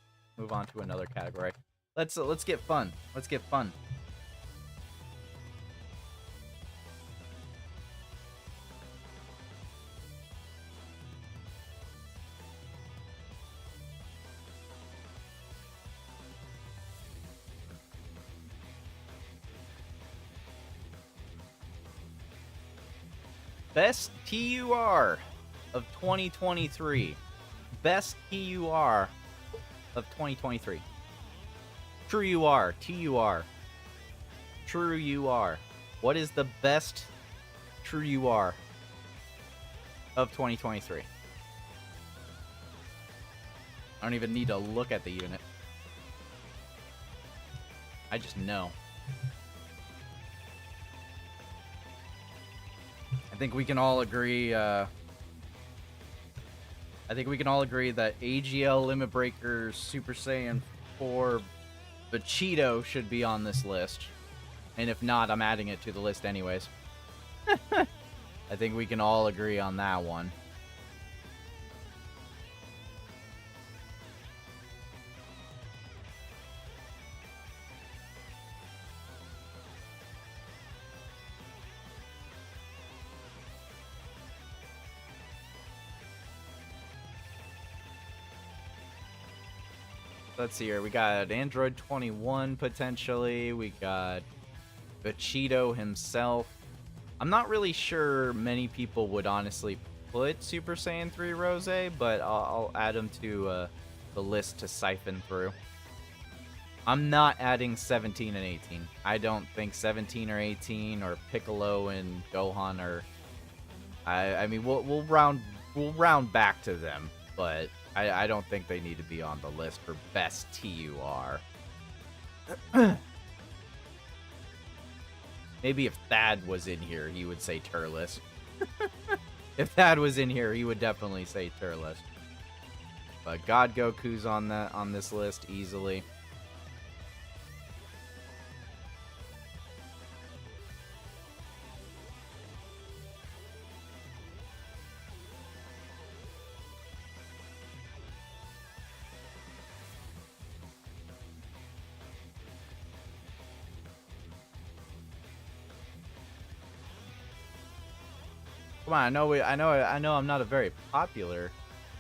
Let's get fun. Let's get fun. Best TUR of 2023. Best TUR of 2023. True UR. TUR. True UR. What is the best True UR of 2023? I don't even need to look at the unit. I just know. I think we can all agree. I think we can all agree that AGL Limit Breaker Super Saiyan 4 Vegito should be on this list. And if not, I'm adding it to the list anyways. I think we can all agree on that one. Let's see here. We got Android 21 potentially. We got Vegito himself. I'm not really sure many people would honestly put Super Saiyan 3 Rose, but I'll add him to the list to siphon through. I'm not adding 17 and 18. I don't think 17 or 18 or Piccolo and Gohan are. I mean, we'll round back to them, but I don't think they need to be on the list for best TUR. Maybe if Thad was in here, he would say Turles. If Thad was in here, he would definitely say Turles. But God Goku's on this list easily. Come on, I know I'm not a very popular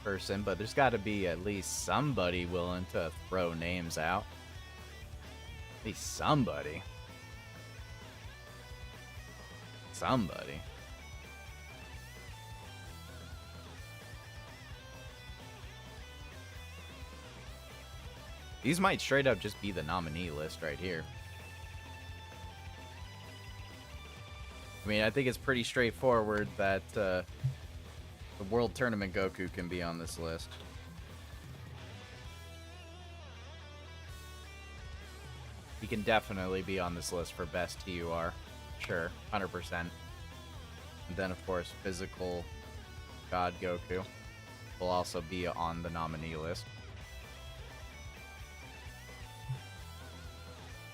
person, but there's got to be at least somebody willing to throw names out. At least somebody. Somebody. These might straight up just be the nominee list right here. I mean, I think it's pretty straightforward that the World Tournament Goku can be on this list. He can definitely be on this list for best TUR. Sure, 100%. And then, of course, Physical God Goku will also be on the nominee list.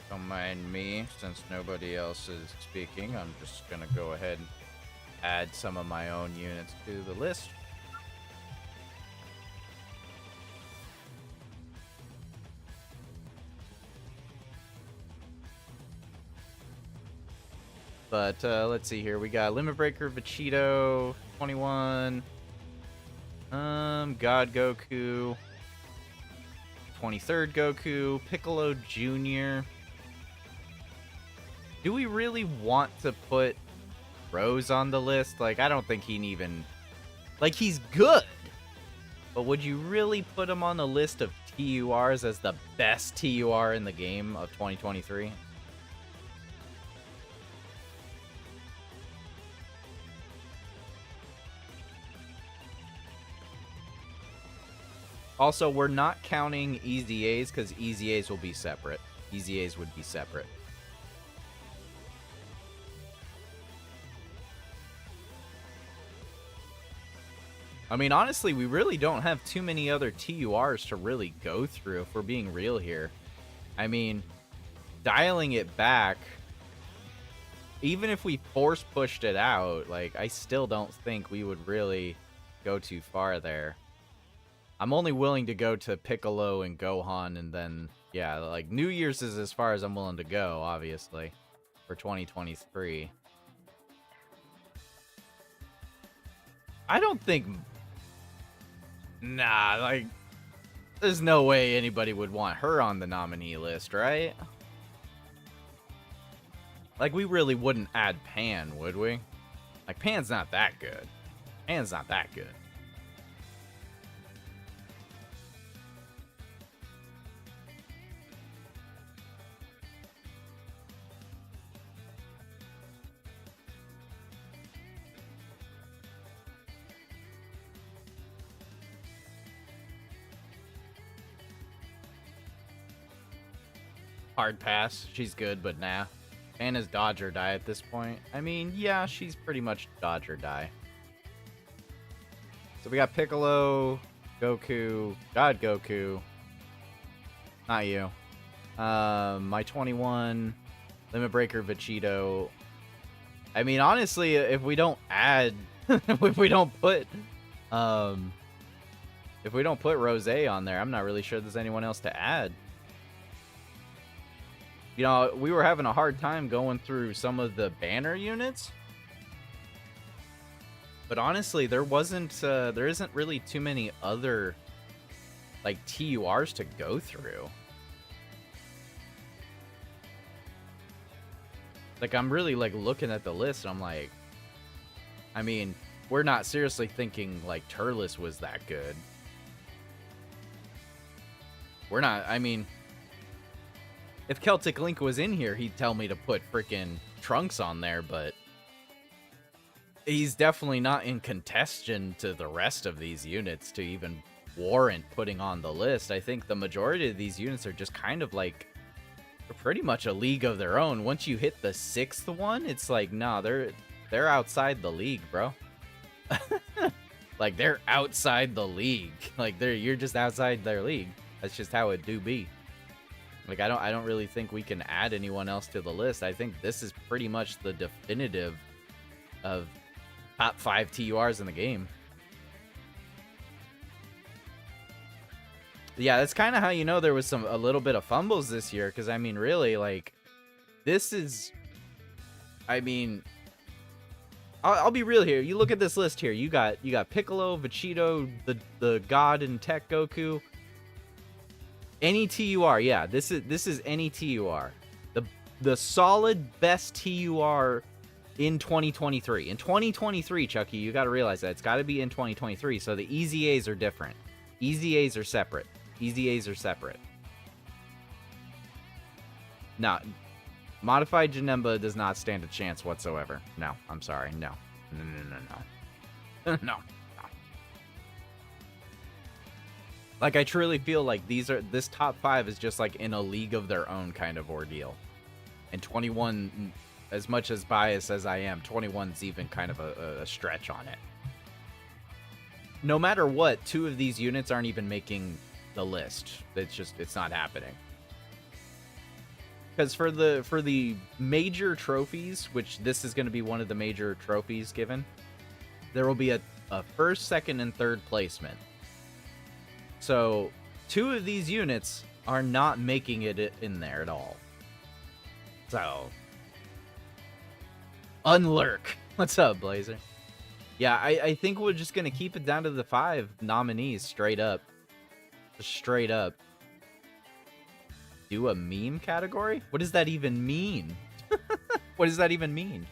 Don't mind me, since nobody else is speaking, I'm just gonna go ahead and add some of my own units to the list. But let's see here. We got Limit Breaker, Vegito, 21. God Goku, 23rd Goku, Piccolo Jr. Do we really want to put Rose on the list? Like, I don't think he'd even... Like, he's good. But would you really put him on the list of TURs as the best TUR in the game of 2023? Also, we're not counting EZAs because EZAs will be separate. EZAs would be separate. I mean, honestly, we really don't have too many other TURs to really go through if we're being real here. I mean, dialing it back, even if we force pushed it out, like, I still don't think we would really go too far there. I'm only willing to go to Piccolo and Gohan, and then, yeah, like, New Year's is as far as I'm willing to go, obviously, for 2023. I don't think... Nah, like, there's no way anybody would want her on the nominee list, right? Like, we really wouldn't add Pan, would we? Like, Pan's not that good. Pan's not that good. Hard pass. She's good, but nah. Pan is dodge or die at this point. I mean, yeah, she's pretty much dodge or die. So we got Piccolo, Goku, God Goku. Not you. My 21, Limit Breaker, Vegito. I mean, honestly, if we don't add, if we don't put Rose on there, I'm not really sure there's anyone else to add. You know, we were having a hard time going through some of the banner units. But honestly, there isn't really too many other, like, TURs to go through. Like, I'm really, like, looking at the list, and I'm like, I mean, we're not seriously thinking, like, Turles was that good. We're not, I mean... If Celtic Link was in here, he'd tell me to put frickin' Trunks on there, but he's definitely not in contention to the rest of these units to even warrant putting on the list. I think the majority of these units are just kind of like pretty much a league of their own. Once you hit the 6th one, it's like, nah, they're outside the league, bro. Like, they're outside the league. Like, you're just outside their league. That's just how it do be. Like, I don't really think we can add anyone else to the list. I think this is pretty much the definitive of top 5 TURs in the game. Yeah, that's kind of how you know there was a little bit of fumbles this year. Because, I mean, really, like, this is... I mean... I'll be real here. You look at this list here. You got Piccolo, Vegito, the God and Tech Goku. Any TUR, yeah. This is any TUR. The solid best TUR in 2023. In 2023, Chucky, you got to realize that it's got to be in 2023. So the Easy A's are different. Easy A's are separate. Easy A's are separate. No, Modified Janemba does not stand a chance whatsoever. No, I'm sorry. No. No. No. Like, I truly feel like this top 5 is just like in a league of their own kind of ordeal. And 21, as much as biased as I am, 21's even kind of a stretch on it. No matter what, 2 of these units aren't even making the list. It's not happening. Because for the major trophies, which this is going to be one of the major trophies given, there will be a first, second, and third placement. So 2 of these units are not making it in there at all. So, unlurk. What's up, Blazer? Yeah, I think we're just going to keep it down to the 5 nominees straight up. Just straight up. Do a meme category? What does that even mean? What does that even mean?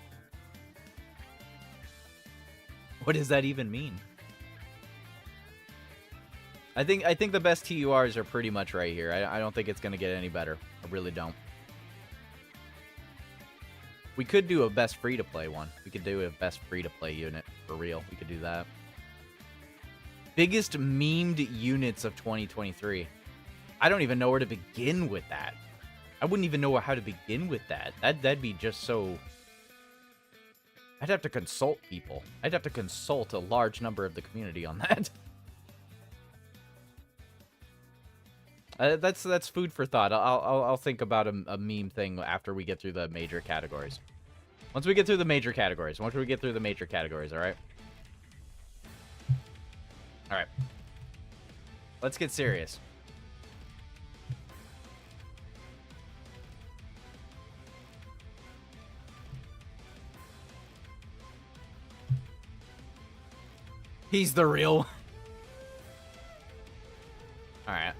What does that even mean? I think the best TURs are pretty much right here. I don't think it's going to get any better. I really don't. We could do a best free-to-play one. We could do a best free-to-play unit. For real. We could do that. Biggest memed units of 2023. I don't even know where to begin with that. I wouldn't even know how to begin with that. That'd be just so... I'd have to consult people. I'd have to consult a large number of the community on that. That's food for thought. I'll think about a meme thing after we get through the major categories. Once we get through the major categories. All right? All right. Let's get serious. He's the real one. All right.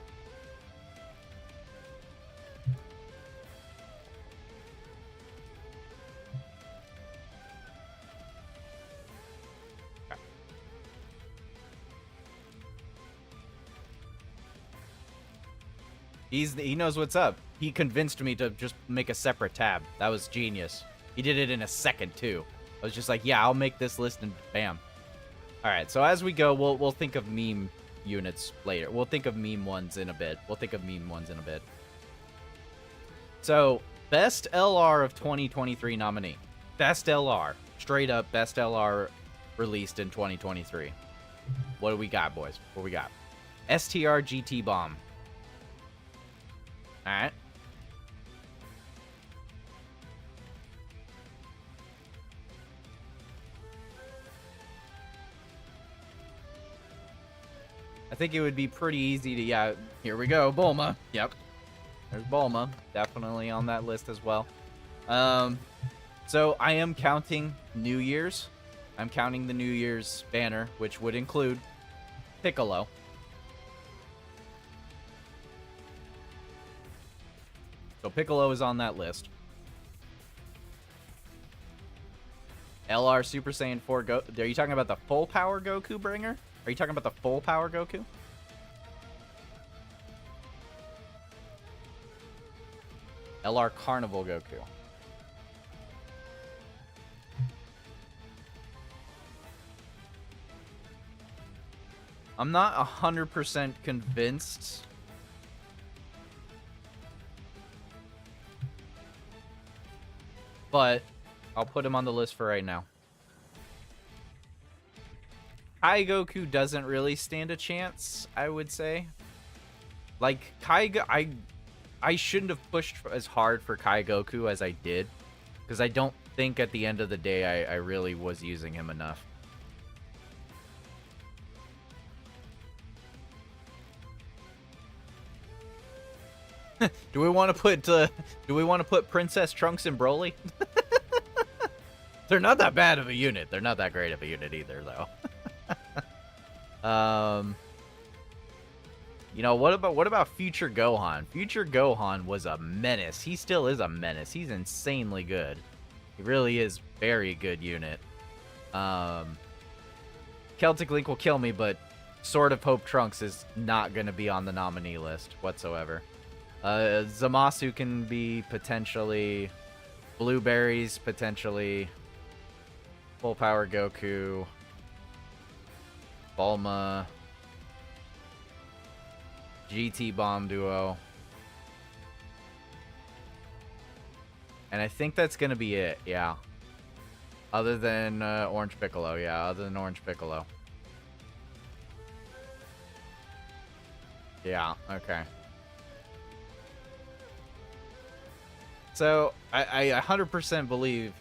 He knows what's up. He convinced me to just make a separate tab. That was genius. He did it in a second too. I was just like, yeah, I'll make this list and bam. All right, so as we go, we'll think of meme units later. We'll think of meme ones in a bit. So, best LR of 2023 nominee. Best LR. Straight up best LR released in 2023. What do we got, boys? What we got? STR GT Bomb. All right. I think it would be pretty easy to, yeah, here we go, Bulma. Yep. There's Bulma. Definitely on that list as well. So I am counting New Year's. I'm counting the New Year's banner, which would include Piccolo. So Piccolo is on that list. LR Super Saiyan 4 Go. Are you talking about the full power Goku bringer? Are you talking about the full power Goku? LR Carnival Goku. I'm not 100% convinced. But I'll put him on the list for right now. Kai Goku doesn't really stand a chance, I would say. Like, I shouldn't have pushed as hard for Kai Goku as I did. Because I don't think at the end of the day I really was using him enough. Do we want to put Princess Trunks and Broly? They're not that bad of a unit. They're not that great of a unit either, though. You know, what about Future Gohan? Future Gohan was a menace. He still is a menace. He's insanely good. He really is very good unit. Celtic Link will kill me, but Sword of Hope Trunks is not going to be on the nominee list whatsoever. Zamasu can be potentially. Blueberries, potentially. Full Power Goku. Bulma. GT Bomb Duo. And I think that's going to be it, yeah. Other than Orange Piccolo, yeah, other than Orange Piccolo. Yeah, okay. So, I 100% believe...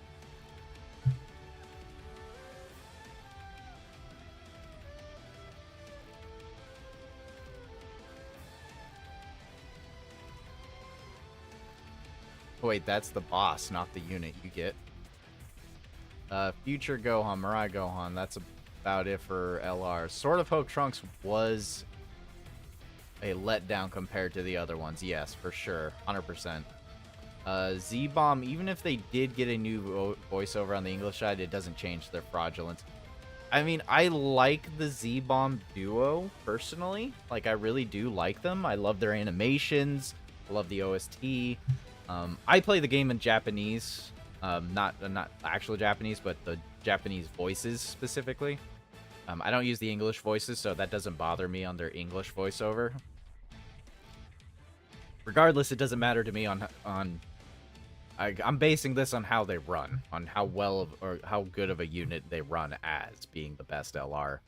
Wait, that's the boss, not the unit you get. Future Gohan, Mirai Gohan, that's about it for LR. Sword of Hope Trunks was a letdown compared to the other ones, yes, for sure, 100%. Z-Bomb, even if they did get a new voiceover on the English side, it doesn't change their fraudulence. I mean, I like the Z-Bomb duo, personally. Like, I really do like them. I love their animations. I love the OST. I play the game in Japanese. Not actual Japanese, but the Japanese voices, specifically. I don't use the English voices, so that doesn't bother me on their English voiceover. Regardless, it doesn't matter to me I'm basing this on how they run, on how well or how good of a unit they run as being the best LR.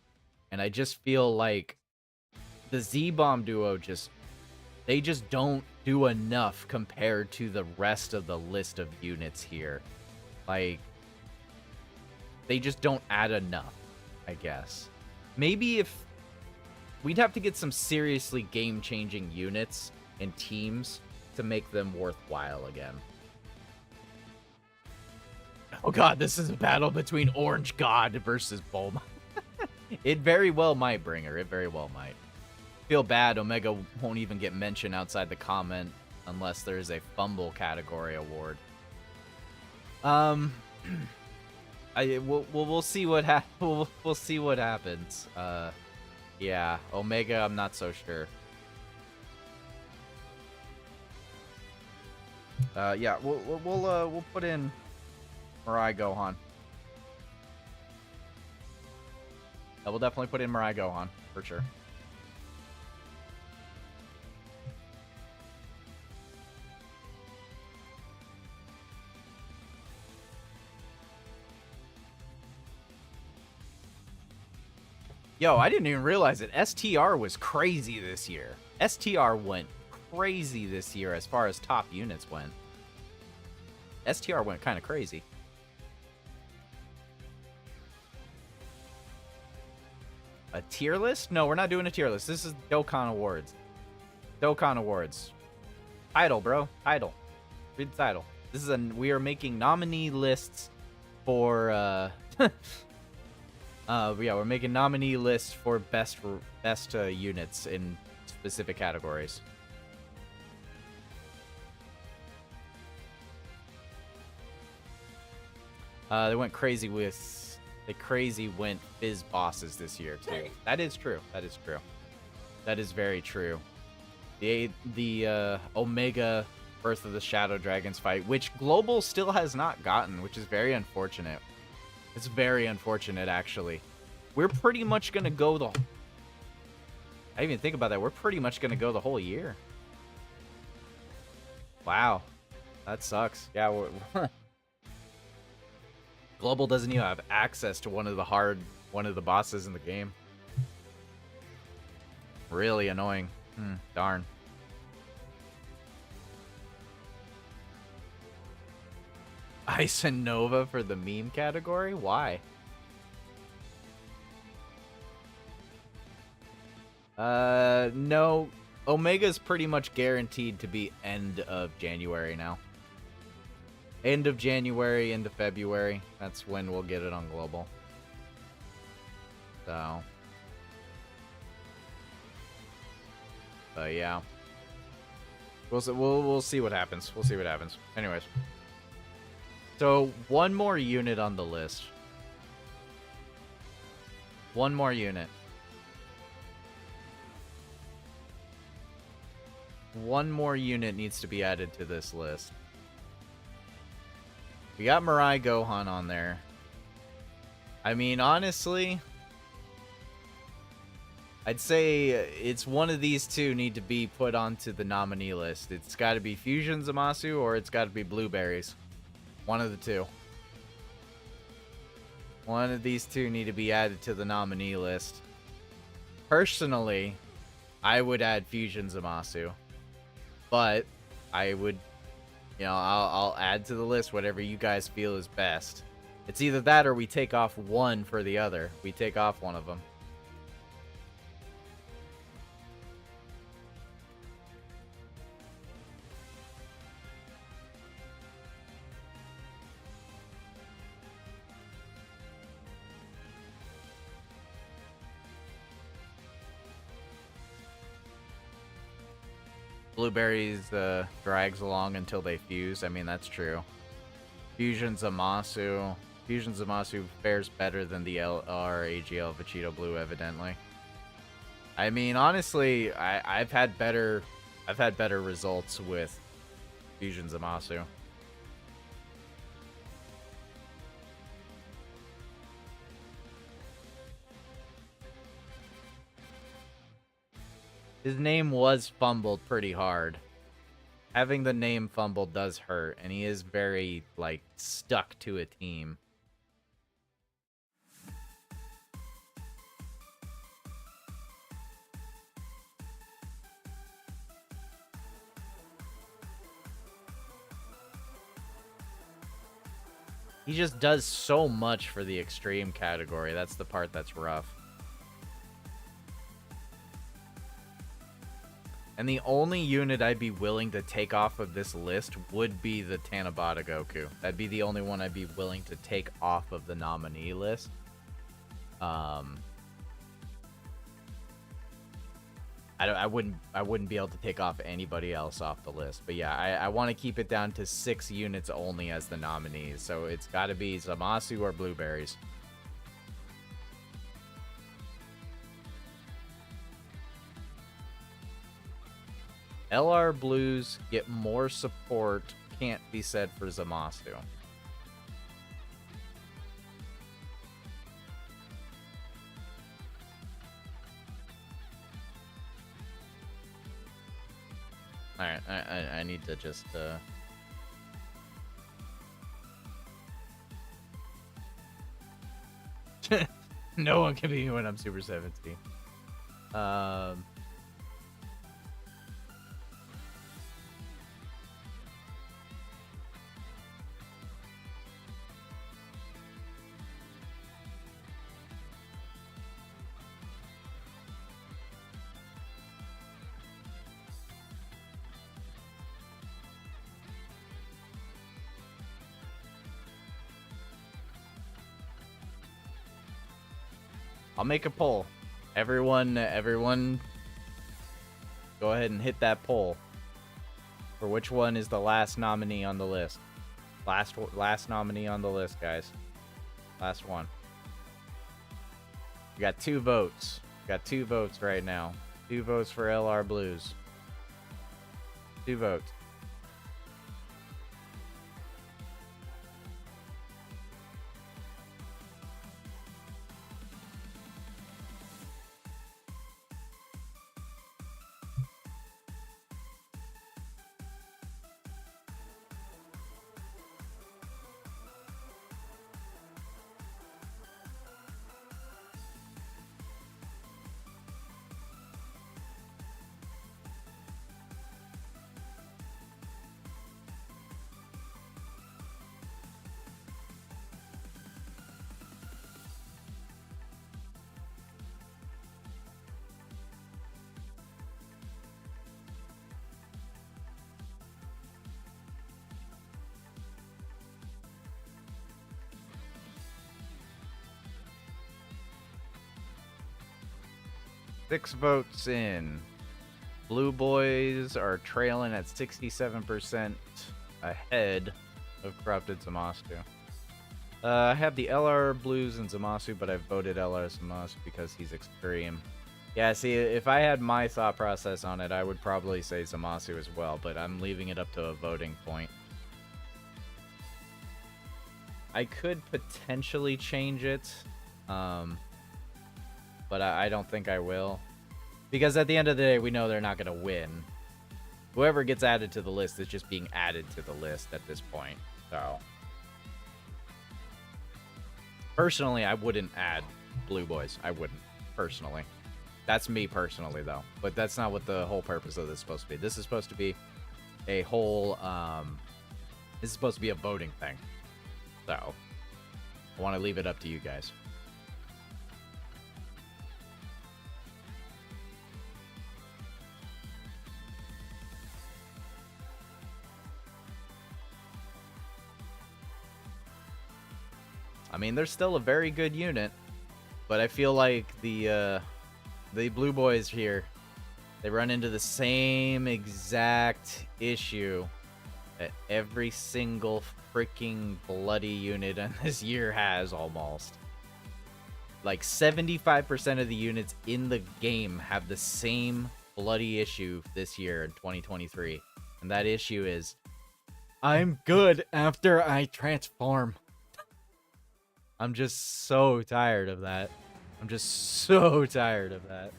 And I just feel like the Z-Bomb duo they just don't do enough compared to the rest of the list of units here. Like, they just don't add enough, I guess. Maybe if we'd have to get some seriously game-changing units and teams to make them worthwhile again. Oh god, this is a battle between Orange God versus Bulma. It very well might, Bringer. It very well might. Feel bad Omega won't even get mentioned outside the comment unless there's a fumble category award. We'll see what we'll see what happens. Yeah, Omega, I'm not so sure. Yeah, we'll put in Mirai Gohan. I will definitely put in Mirai Gohan for sure. Yo, I didn't even realize it. STR was crazy this year. STR went crazy this year as far as top units went. STR went kind of crazy. A tier list? No, we're not doing a tier list. This is Dokkan Awards. Dokkan Awards. Title, bro. Title. Read the title. This is we are making nominee lists for yeah, we're making nominee lists for best units in specific categories. They went crazy with... They crazy went Fizz bosses this year, too. That is true. That is true. That is very true. The Omega Birth of the Shadow Dragons fight, which Global still has not gotten, which is very unfortunate. It's very unfortunate, actually. We're pretty much going to go the... I didn't even think about that. We're pretty much going to go the whole year. Wow. That sucks. Yeah, we're... Global doesn't even have access to one of the bosses in the game. Really annoying. Darn. Ice and Nova for the meme category? Why? No. Omega's pretty much guaranteed to be end of January now. End of January, end of February. That's when we'll get it on global. So, but yeah, we'll see what happens. We'll see what happens. Anyways, so one more unit on the list. One more unit. One more unit needs to be added to this list. We got Mirai Gohan on there. I mean, honestly, I'd say it's one of these two need to be put onto the nominee list. It's got to be Fusion Zamasu or it's got to be Blueberries. One of the two. One of these two need to be added to the nominee list. Personally, I would add Fusion Zamasu. But I would, you know, I'll add to the list whatever you guys feel is best. It's either that or we take off one for the other. We take off one of them. Blueberries drags along until they fuse. I mean, that's true. Fusion Zamasu. Fusion Zamasu fares better than the LR AGL Vegito Blue, evidently. I mean, honestly, I've had better results with Fusion Zamasu. His name was fumbled pretty hard. Having the name fumbled does hurt, and he is very, like, stuck to a team. He just does so much for the extreme category. That's the part that's rough. And the only unit I'd be willing to take off of this list would be the Tanabata Goku. That'd be the only one I'd be willing to take off of the nominee list. I wouldn't be able to take off anybody else off the list. But yeah, I want to keep it down to 6 units only as the nominees. So it's got to be Zamasu or Blueberries. LR Blues get more support, can't be said for Zamasu. Alright, I need to just, No one can beat me when I'm Super 17. I'll make a poll. Everyone, go ahead and hit that poll for which one is the last nominee on the list. Last nominee on the list, guys. Last one. We got 2 votes. We got 2 votes right now. 2 votes for LR Blues. 2 votes. 6 votes in. Blue Boys are trailing at 67% ahead of Corrupted Zamasu. I have the LR Blues and Zamasu, but I voted LR Zamasu because he's extreme. Yeah, see, if I had my thought process on it, I would probably say Zamasu as well, but I'm leaving it up to a voting point. I could potentially change it, but I don't think I will. Because at the end of the day, we know they're not going to win. Whoever gets added to the list is just being added to the list at this point, so... Personally, I wouldn't add Blue Boys. I wouldn't, personally. That's me personally, though. But that's not what the whole purpose of this is supposed to be. This is supposed to be a whole, this is supposed to be a voting thing. So, I want to leave it up to you guys. I mean, they're still a very good unit, but I feel like the Blue Boys here, they run into the same exact issue that every single freaking bloody unit in this year has, almost. Like, 75% of the units in the game have the same bloody issue this year in 2023. And that issue is, I'm good after I transform. I'm just so tired of that. I'm just so tired of that.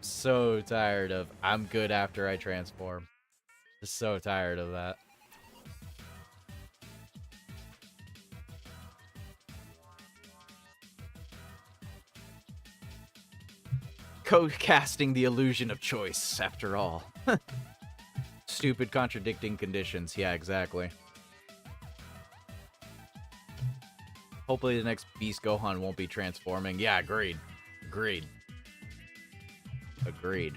So tired of I'm good after I transform. Just so tired of that. Co-casting the illusion of choice, after all. Stupid contradicting conditions. Yeah, exactly. Hopefully the next Beast Gohan won't be transforming. Yeah, agreed. Agreed. Agreed.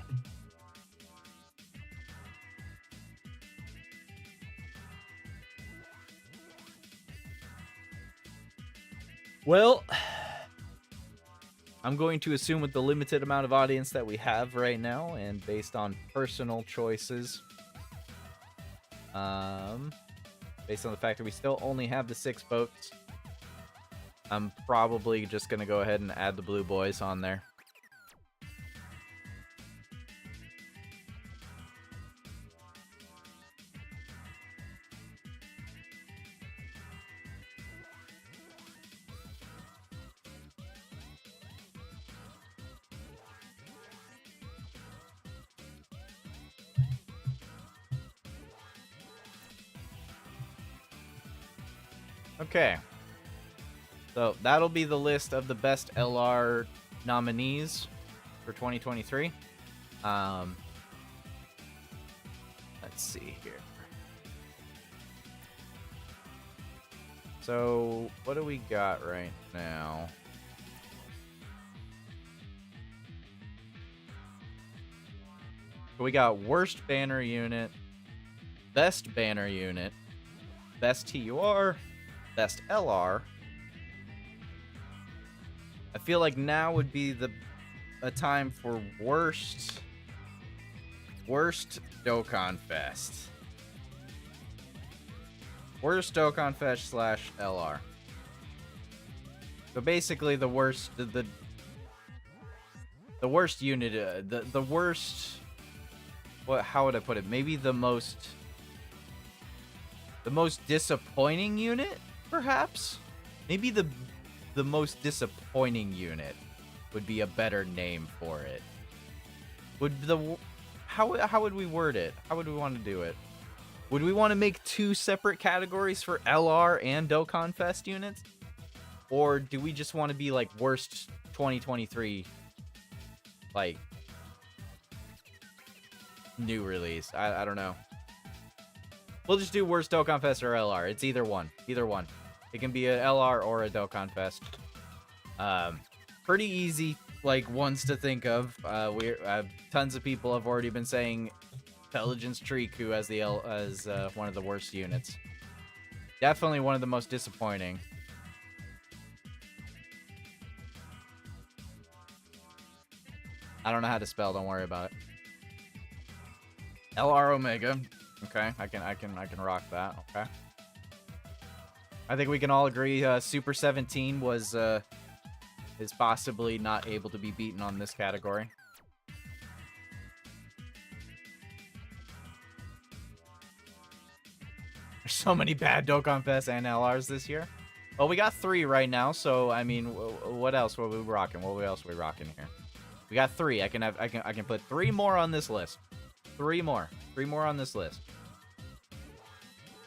Well, I'm going to assume with the limited amount of audience that we have right now, and based on personal choices, based on the fact that we still only have the 6 votes, I'm probably just going to go ahead and add the Blue Boys on there. Okay. So that'll be the list of the best LR nominees for 2023. Let's see here. So what do we got right now? We got worst banner unit, best banner unit, best TUR, best LR. I feel like now would be a time for worst Dokkan Fest. Worst Dokkan Fest / LR. So basically the worst the worst unit, the worst, how would I put it? Maybe the most disappointing unit, perhaps? Maybe the most disappointing unit would be a better name for it. How would we word it? How would we want to do it? Would we want to make 2 separate categories for LR and Dokkan Fest units? Or do we just want to be like worst 2023, like, new release? I don't know. We'll just do worst Dokkan Fest or LR. It's either one. Either one. It can be a LR or a Dokkan Fest. Pretty easy, like, ones to think of. Tons of people have already been saying Intelligence Triku as one of the worst units. Definitely one of the most disappointing. I don't know how to spell. Don't worry about it. LR Omega. Okay, I can rock that. Okay. I think we can all agree Super 17 was is possibly not able to be beaten on this category. There's so many bad Dokkan Fest and LRs this year. Well, we got 3 right now, so I mean, what else were we rocking? What else are we rocking here? We got 3. I can put 3 more on this list. 3 more. 3 more on this list.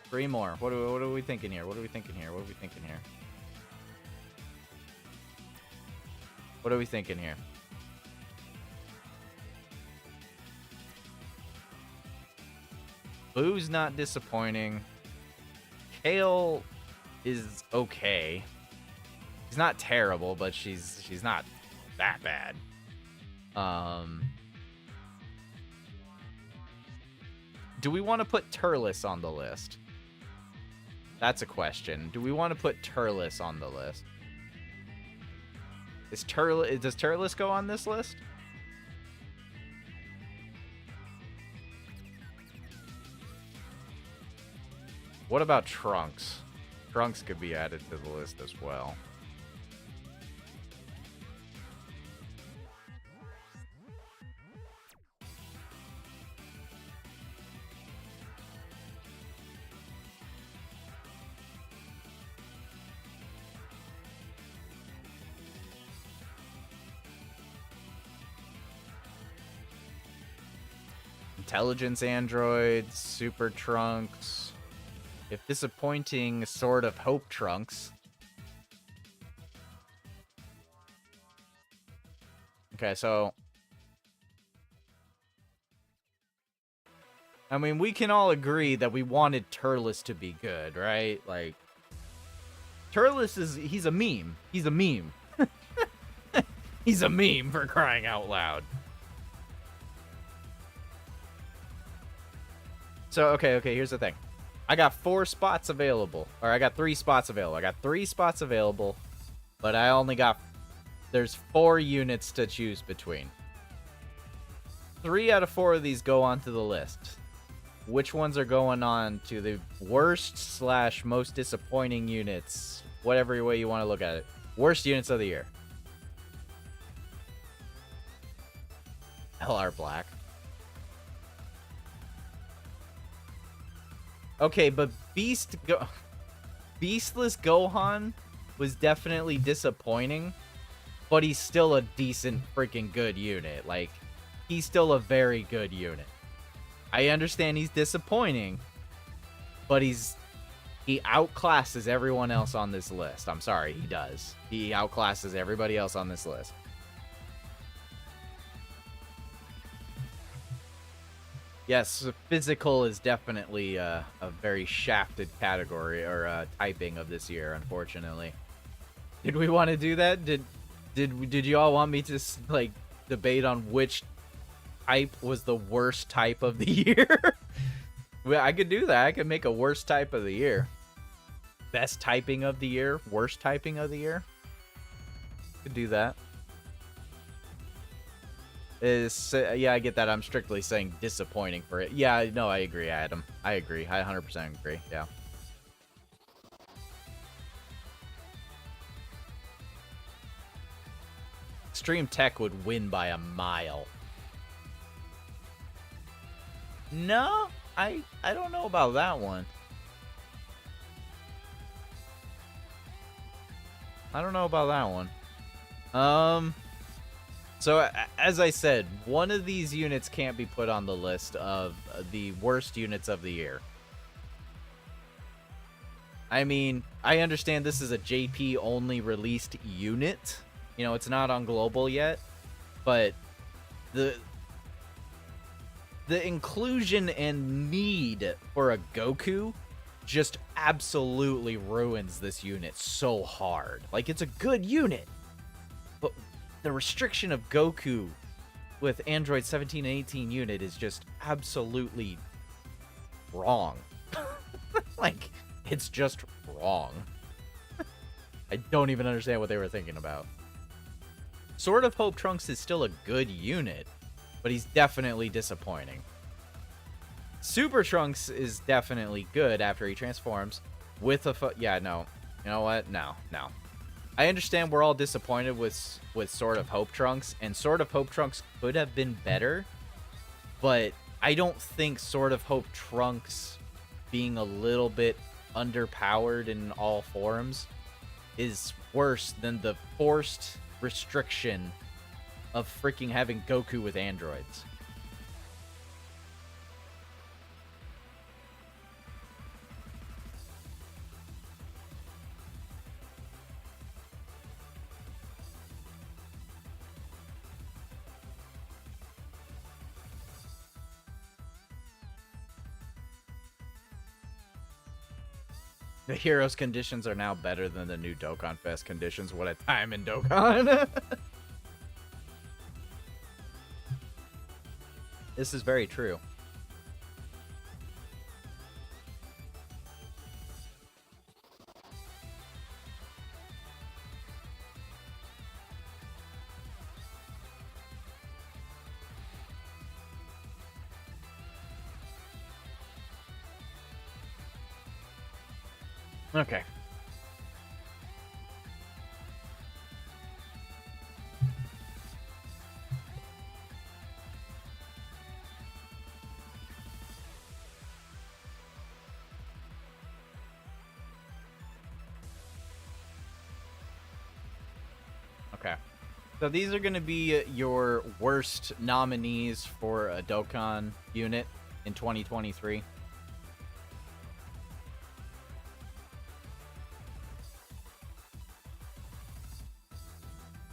3 more. What are we thinking here? What are we thinking here? What are we thinking here? What are we thinking here? Boo's not disappointing. Kale is okay. She's not terrible, but she's not that bad. Do we want to put Turles on the list? That's a question. Do we want to put Turles on the list? Does Turles go on this list? What about Trunks? Trunks could be added to the list as well. Intelligence androids, Super Trunks. If disappointing, sort of Hope Trunks. Okay, so I mean, we can all agree that we wanted Turles to be good, right? Like, Turles he's a meme. He's a meme. He's a meme, for crying out loud. So, okay, here's the thing. I got 4 spots available. Or I got 3 spots available. I got 3 spots available, but I only got... There's 4 units to choose between. 3 out of 4 of these go onto the list. Which ones are going on to the worst / most disappointing units? Whatever way you want to look at it. Worst units of the year. LR Black. Okay, but Beastless Gohan was definitely disappointing, but he's still a decent freaking good unit. Like, he's still a very good unit. I understand he's disappointing, but he outclasses everyone else on this list. I'm sorry, he does. He outclasses everybody else on this list. Yes, physical is definitely a very shafted category or typing of this year, unfortunately. Did we want to do that? Did you all want me to like debate on which type was the worst type of the year? Well, I could do that. I could make a worst type of the year. Best typing of the year, worst typing of the year. Could do that. Yeah, I get that. I'm strictly saying disappointing for it. Yeah, no, I agree, Adam. I agree. I 100% agree. Yeah. Extreme Tech would win by a mile. No, I don't know about that one. I don't know about that one. So, as I said, one of these units can't be put on the list of the worst units of the year. I mean, I understand this is a JP-only released unit. You know, it's not on global yet. But the inclusion and need for a Goku just absolutely ruins this unit so hard. Like, it's a good unit, but the restriction of Goku with Android 17 and 18 unit is just absolutely wrong. Like, it's just wrong. I don't even understand what they were thinking about. Sword of Hope Trunks is still a good unit, but he's definitely disappointing. Super Trunks is definitely good after he transforms with a yeah, no. You know what? No. I understand we're all disappointed with Sword of Hope Trunks, and Sword of Hope Trunks could have been better, but I don't think Sword of Hope Trunks being a little bit underpowered in all forms is worse than the forced restriction of freaking having Goku with androids. The heroes conditions are now better than the new Dokkan Fest conditions. What a time in Dokkan. This is very true. Okay. Okay. So these are going to be your worst nominees for a Dokkan unit in 2023.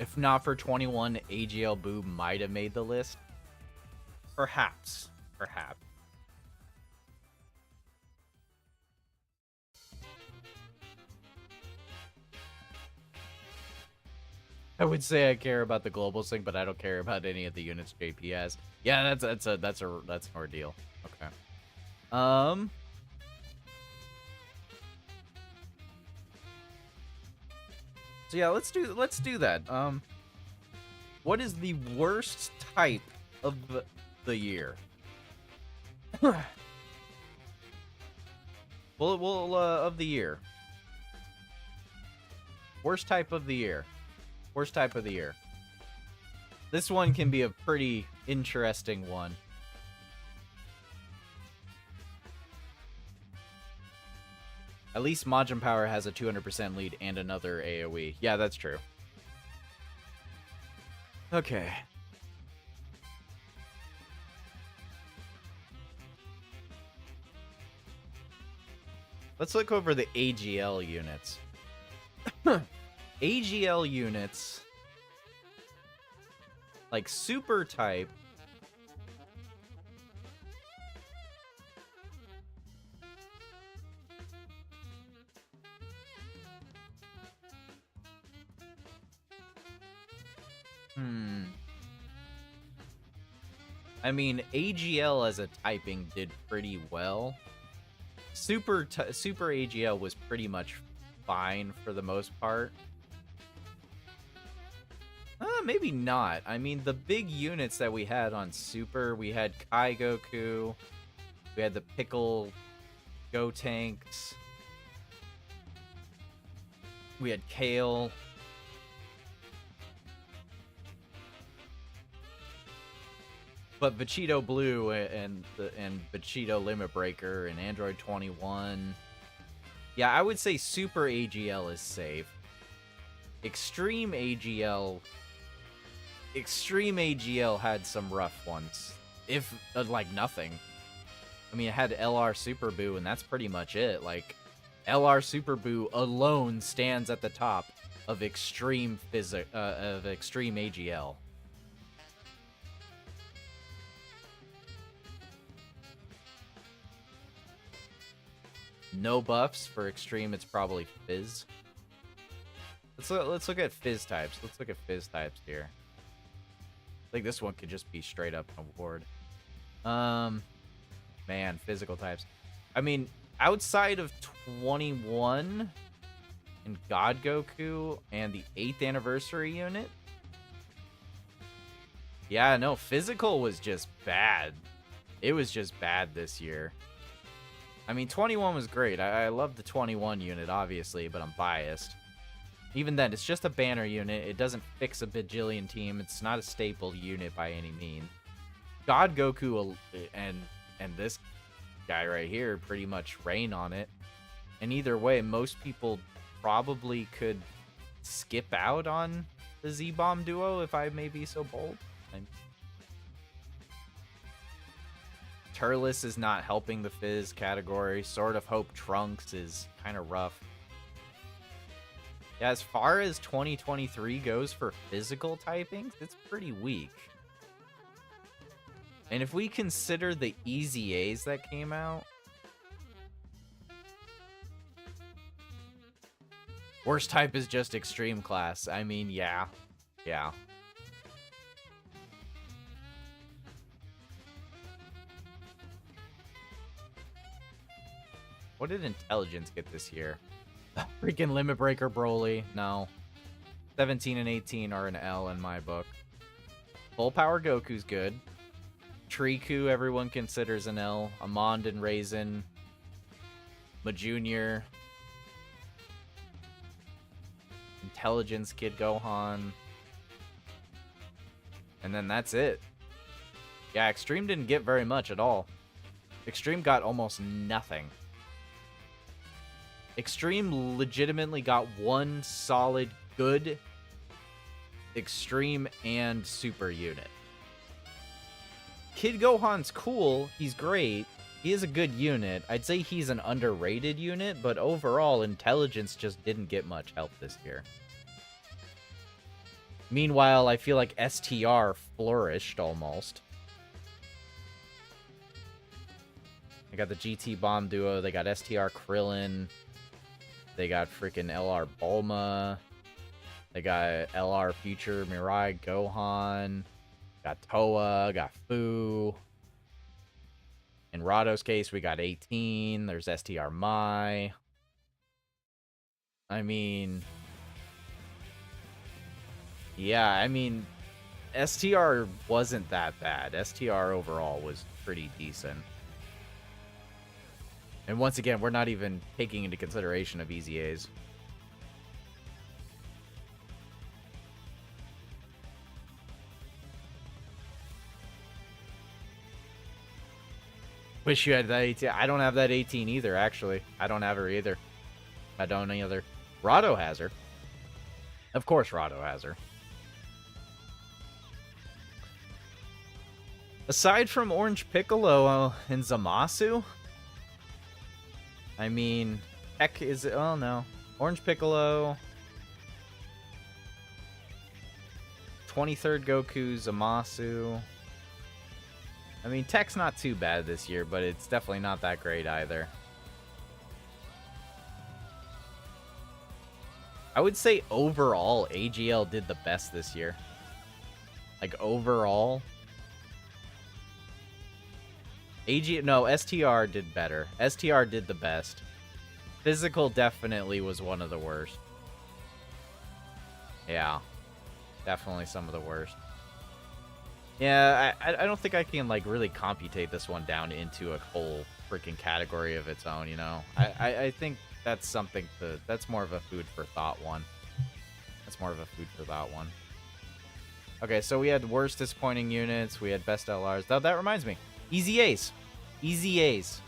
If not for 21, AGL Boo might have made the list. Perhaps. I would say I care about the global thing, but I don't care about any of the units JPS. Yeah, that's an ordeal. Okay. So yeah, let's do that. What is the worst type of the year? Well, of the year. Worst type of the year. Worst type of the year. This one can be a pretty interesting one. At least Majin Power has a 200% lead and another AoE. Yeah, that's true. Okay. Let's look over the AGL units. AGL units, like super type, I mean, AGL as a typing did pretty well. Super AGL was pretty much fine for the most part. Maybe not. I mean, the big units that we had on Super, we had Kai Goku, we had the Pickle Go Tanks, we had Kale. But Vegito Blue and Vegito Limit Breaker and Android 21. Yeah, I would say Super AGL is safe. Extreme AGL had some rough ones. If like nothing. I mean, it had LR Super Boo, and that's pretty much it. Like, LR Super Boo alone stands at the top of extreme AGL. No buffs for extreme. It's probably Fizz. Let's look at Fizz types. Let's look at Fizz types here. I think this one could just be straight up an award. Man, physical types. I mean, outside of 21 and God Goku and the 8th anniversary unit, Yeah, no, physical was just bad. It was just bad this year. I mean, 21 was great. I love the 21 unit, obviously, but I'm biased. Even then, it's just a banner unit. It doesn't fix a bajillion team. It's not a staple unit by any means. God Goku and this guy right here pretty much reign on it. And either way, most people probably could skip out on the Z-Bomb duo, if I may be so bold. Turles is not helping the Fizz category. Sword of Hope Trunks is kind of rough. Yeah, as far as 2023 goes for physical typings, it's pretty weak. And if we consider the Easy A's that came out, worst type is just Extreme Class. I mean, yeah. Yeah. What did Intelligence get this year? Freaking Limit Breaker Broly. No. 17 and 18 are an L in my book. Full Power Goku's good. Triku, everyone considers an L. Amond and Raisin. Majunior. Intelligence Kid Gohan. And then that's it. Yeah, Extreme didn't get very much at all. Extreme got almost nothing. Extreme legitimately got one solid, good Extreme and Super unit. Kid Gohan's cool. He's great. He is a good unit. I'd say he's an underrated unit, but overall, Intelligence just didn't get much help this year. Meanwhile, I feel like STR flourished almost. They got the GT Bomb duo. They got STR Krillin. They got freaking LR Bulma. They got LR Future Mirai Gohan. Got Toa. Got Fu. In Rado's case, we got 18. There's STR Mai. I mean... yeah, I mean... STR wasn't that bad. STR overall was pretty decent. And once again, we're not even taking into consideration of Easy A's. Wish you had that 18. I don't have that 18 either, actually. I don't have her either. I don't either. Rado has her. Of course Rado has her. Aside from Orange Piccolo and Zamasu... I mean, Tech is... oh, no. Orange Piccolo. 23rd Goku, Zamasu. I mean, Tech's not too bad this year, but it's definitely not that great either. I would say overall, AGL did the best this year. Like, overall... no, STR did better. STR did the best. Physical definitely was one of the worst. Yeah. Definitely some of the worst. Yeah, I don't think I can, like, really computate this one down into a whole freaking category of its own, you know? I think that's something to... that's more of a food for thought one. That's more of a food for thought one. Okay, so we had worst disappointing units. We had best LRs. That reminds me. Easy A's. Easy A's.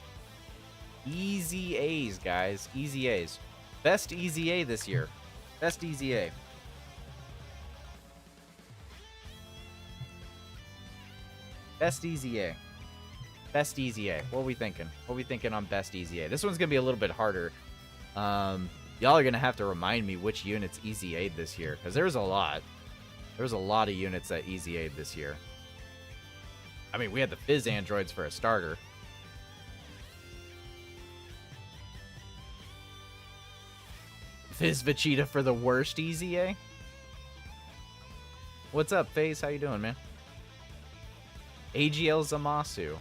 Easy A's, guys. Easy A's. Best Easy A this year. Best Easy A. Best Easy A. Best Easy A. What are we thinking? What are we thinking on Best Easy A? This one's going to be a little bit harder. Y'all are going to have to remind me which units Easy A'd this year, because there's a lot. There's a lot of units that Easy A'd this year. I mean, we had the Fizz androids for a starter. Fizz Vegeta for the worst Easy A? What's up, FaZe? How you doing, man? AGL Zamasu.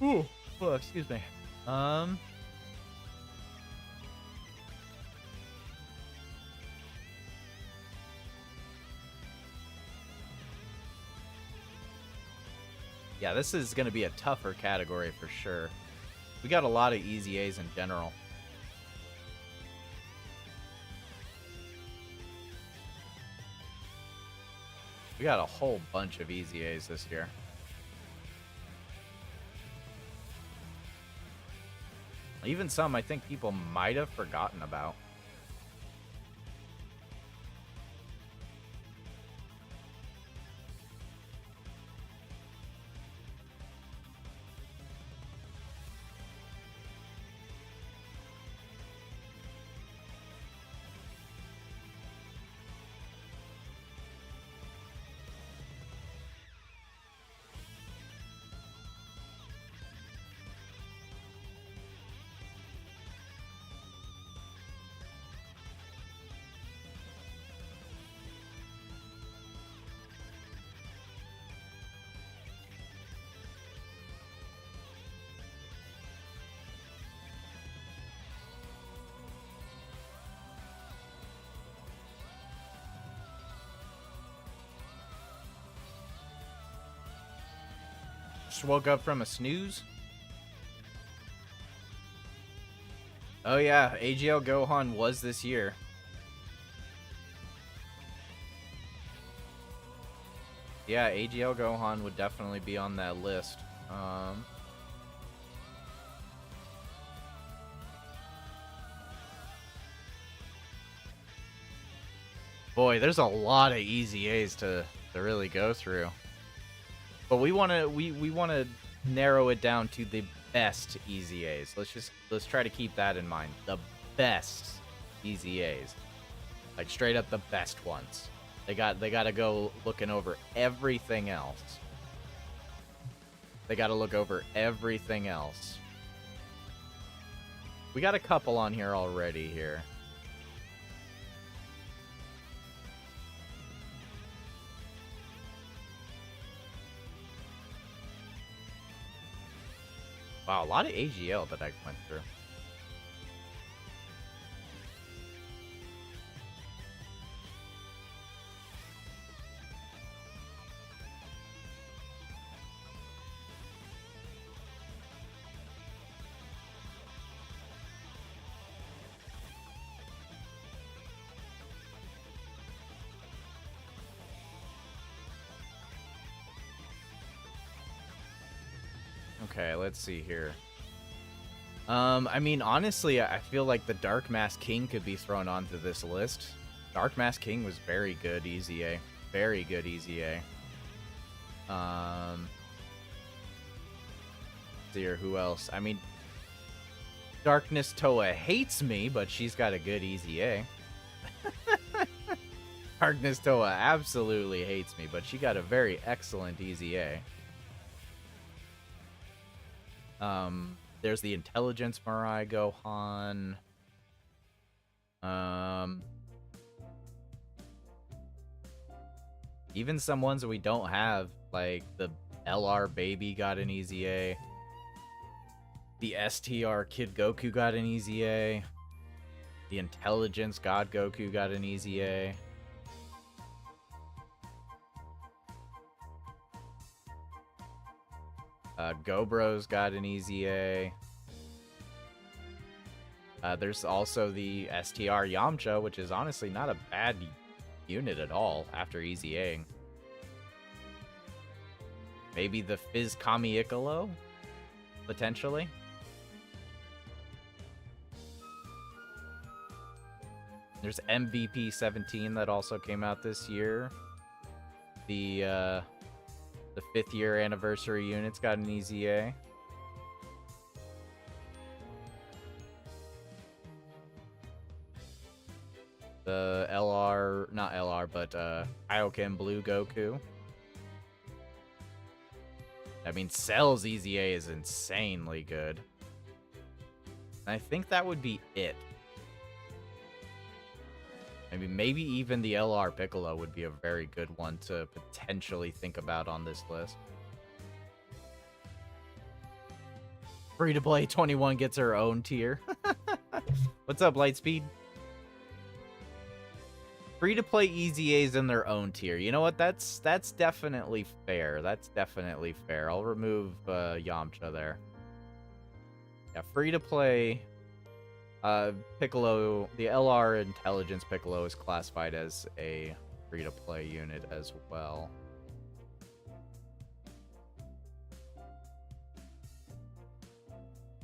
Ooh. excuse me. Um. Yeah, this is going to be a tougher category for sure. We got a lot of easy A's in general. We got a whole bunch of easy A's this year. Even some I think people might have forgotten about. Just woke up from a snooze. Oh yeah, AGL Gohan was this year. Yeah, AGL Gohan would definitely be on that list. Boy, there's a lot of easy A's to really go through. But we want to narrow it down to the best easy A's. Let's try to keep that in mind. The best easy A's. Like straight up the best ones. They got to go looking over everything else. They got to look over everything else. We got a couple on here already here. Wow, a lot of AGL that I went through. Okay, let's see here. I mean, honestly, I feel like the Dark Mask King could be thrown onto this list. Dark Mask King was very good easy A. Very good easy A. See here, who else? I mean, Darkness Toa hates me, but she's got a good easy A. Darkness Toa absolutely hates me, but she got a very excellent easy A. There's the Intelligence Mirai Gohan. Even some ones that we don't have, like the LR Baby got an easy A. The STR Kid Goku got an easy A. The Intelligence God Goku got an easy A. Gobro's got an easy A. There's also the STR Yamcha, which is honestly not a bad unit at all after easy A. Maybe the Fizz Kami Icolo, potentially. There's MVP 17 that also came out this year. The 5th year anniversary units got an easy A. The LR, not LR, but Kaioken Blue Goku. I mean, Cell's easy A is insanely good. And I think that would be it. I mean, maybe even the LR Piccolo would be a very good one to potentially think about on this list. Free to play 21 gets her own tier. What's up, Lightspeed? Free to play EZA's in their own tier. You know what? That's definitely fair. That's definitely fair. I'll remove Yamcha there. Yeah, free to play. Piccolo, the LR Intelligence Piccolo is classified as a free to play unit as well.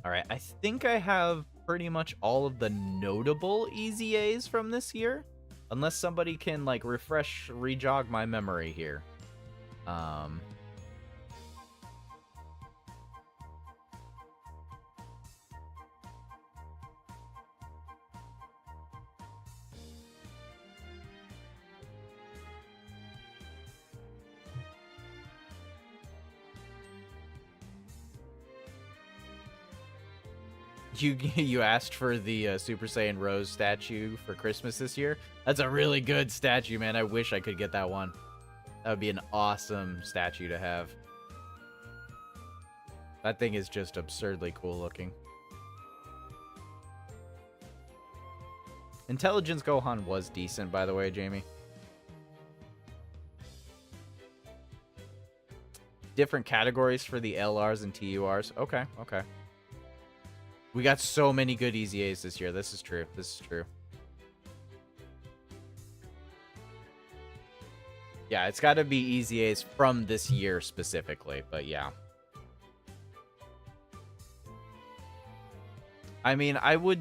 All right, I think I have pretty much all of the notable EZAs from this year. Unless somebody can, like, rejog my memory here. You asked for the Super Saiyan Rose statue for Christmas this year? That's a really good statue, man. I wish I could get that one. That would be an awesome statue to have. That thing is just absurdly cool looking. Intelligence Gohan was decent, by the way, Jamie. Different categories for the LRs and TURs. Okay, okay. We got so many good EZAs this year. This is true. This is true. Yeah, it's got to be EZAs from this year specifically, but yeah. I mean, I would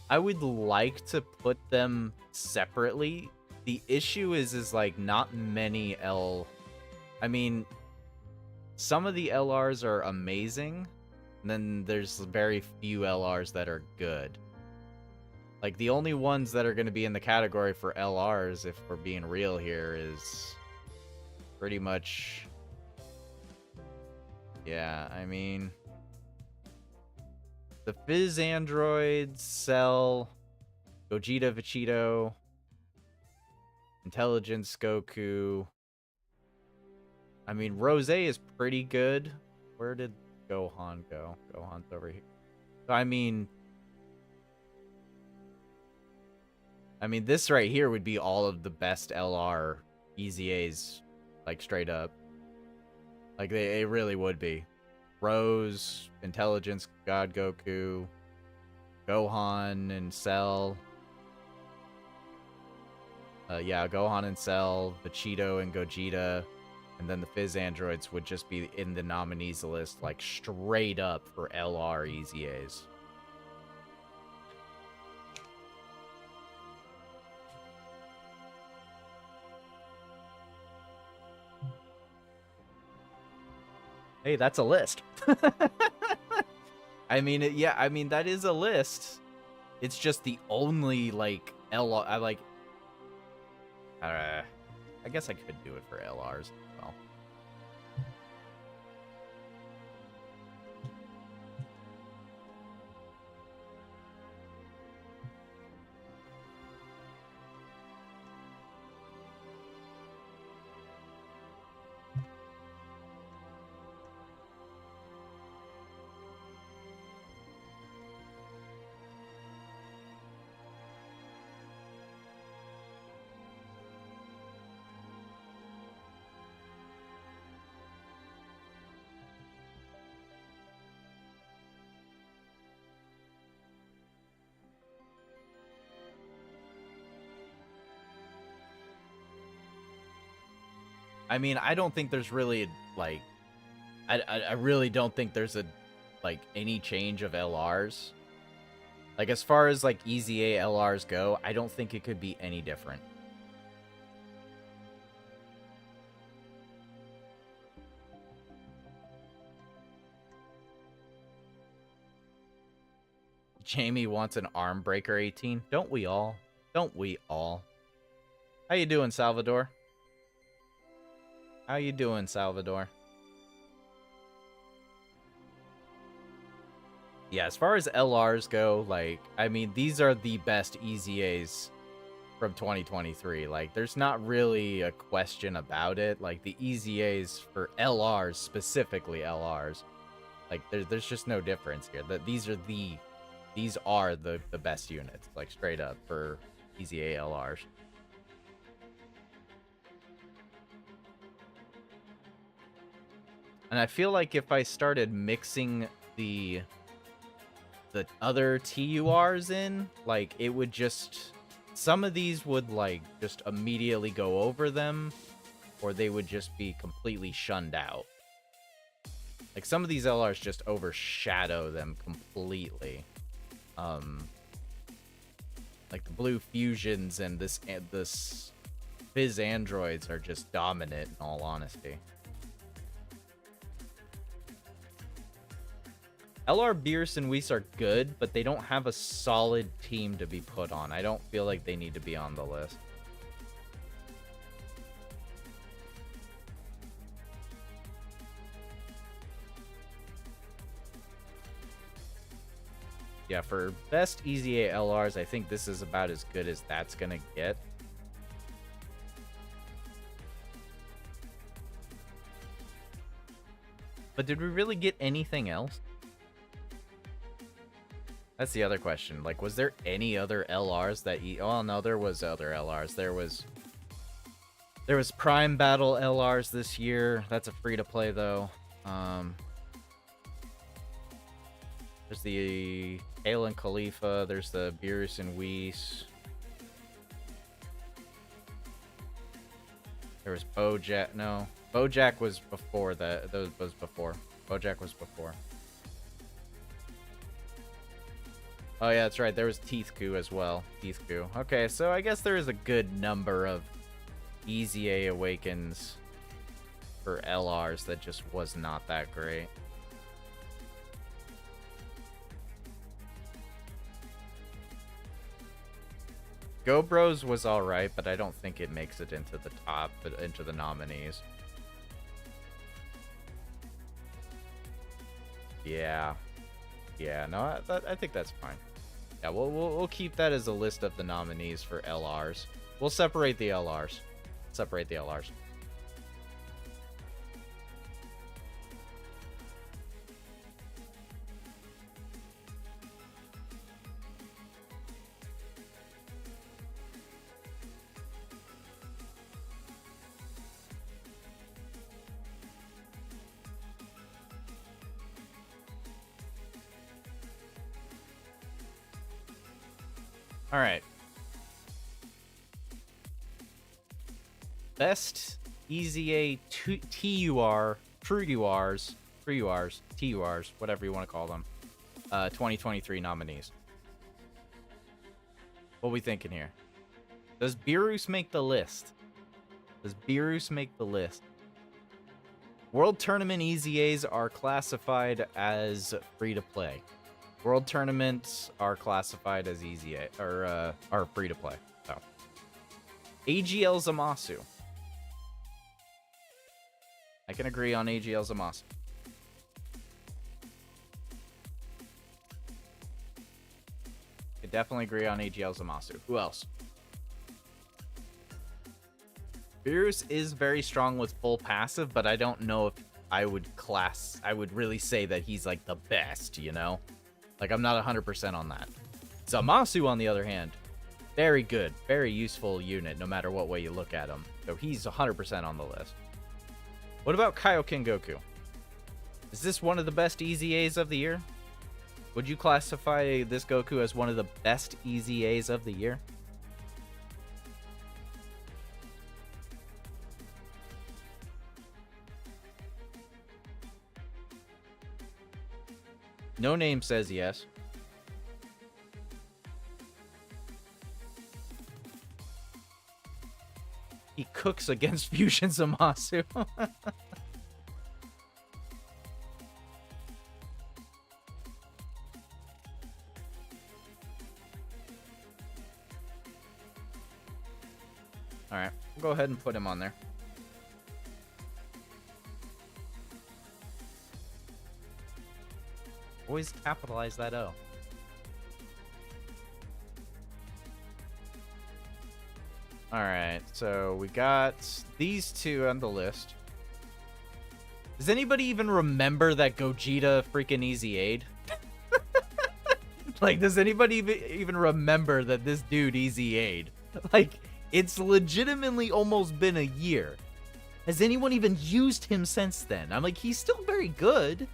like to put them separately. The issue is like not many I mean, some of the LRs are amazing. And then there's very few LRs that are good. Like, the only ones that are going to be in the category for LRs, if we're being real here, is pretty much... Yeah, I mean... The Fizz androids, Cell, Gogeta Vegito, Intelligence Goku. I mean, Rose is pretty good. Where did Gohan go? Gohan's over here. So, I mean, this right here would be all of the best LR EZAs, like, straight up. Like, it really would be. Rose, Intelligence, God Goku, Gohan and Cell. Yeah, Gohan and Cell, Vegito and Gogeta. And then the Fizz androids would just be in the nominees list, like, straight up for LR EZAs. Hey, that's a list. I mean, yeah, I mean, that is a list. It's just the only, like, LR... I guess I could do it for LRs as well. I mean, I don't think there's really, like... I really don't think there's any change of LRs. Like, as far as, like, EZA LRs go, I don't think it could be any different. Jamie wants an Arm Breaker 18. Don't we all? Don't we all? How you doing, Salvador? How you doing, Salvador? Yeah, as far as LRs go, like, I mean, these are the best EZAs from 2023. Like, there's not really a question about it. Like, the EZAs for LRs, specifically LRs, Like there's just no difference here. That these are the best units, like straight up for EZA LRs. And I feel like if I started mixing the other TURs in, like it would just, some of these would like just immediately go over them, or they would just be completely shunned out. Like some of these LRs just overshadow them completely. Like the blue fusions and this Fizz androids are just dominant in all honesty. LR Beerus and Whis are good, but they don't have a solid team to be put on. I don't feel like they need to be on the list. Yeah, for best EZA LRs, I think this is about as good as that's gonna get. But did we really get anything else? That's the other question. Like, was there any other LRs that... Oh, no, there was other LRs. There was Prime Battle LRs this year. That's a free-to-play, though. There's the Hale and Khalifa. There's the Beerus and Whis. There was Bojack. No, Bojack was before that. Those was before. Bojack was before. Oh, yeah, that's right. There was Teethku as well. Teethku. Okay, so I guess there is a good number of EZA Awakens for LRs that just was not that great. Go Bros was alright, but I don't think it makes it into the top, but into the nominees. Yeah. Yeah, no, I think that's fine. Yeah, we'll keep that as a list of the nominees for LRs. We'll separate the LRs. Separate the LRs. All right. Best EZA TUR, True URs, TURs, whatever you want to call them. 2023 nominees. What are we thinking here? Does Beerus make the list? Does Beerus make the list? World Tournament EZAs are classified as free to play. World tournaments are classified as EZA or are free to play. So AGL Zamasu. I can agree on AGL Zamasu. I definitely agree on AGL Zamasu. Who else? Beerus is very strong with full passive, but I don't know if I would really say that he's like the best, you know? Like, I'm not 100% on that. Zamasu, on the other hand, very good, very useful unit, no matter what way you look at him. So he's 100% on the list. What about Kaioken Goku? Is this one of the best EZAs of the year? Would you classify this Goku as one of the best EZAs of the year? No Name says yes. He cooks against Fusion Zamasu. Alright, we'll go ahead and put him on there. Always capitalize that O. Alright, so we got these two on the list. Does anybody even remember that Gogeta freaking Easy Aid? Like, does anybody even remember that this dude Easy Aid? Like, it's legitimately almost been a year. Has anyone even used him since then? I'm like, he's still very good.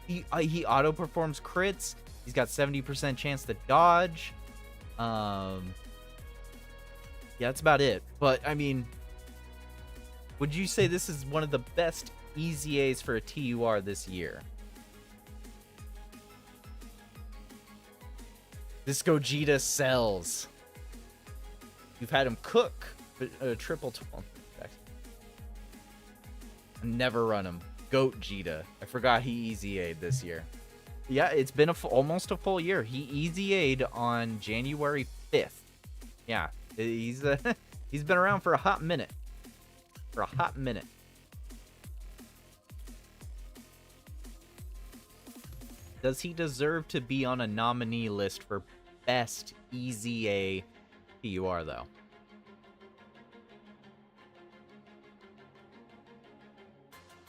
He auto-performs crits. He's got 70% chance to dodge. Yeah, that's about it. But, I mean, would you say this is one of the best Easy A's for a TUR this year? This Gogeta sells. You've had him cook triple 12. Never run him. Goat Gita. I forgot he Easy A'd this year. Yeah, it's been almost a full year. He Easy A'd on January 5th. Yeah, he's been around for a hot minute. Does he deserve to be on a nominee list for best Easy A TUR though?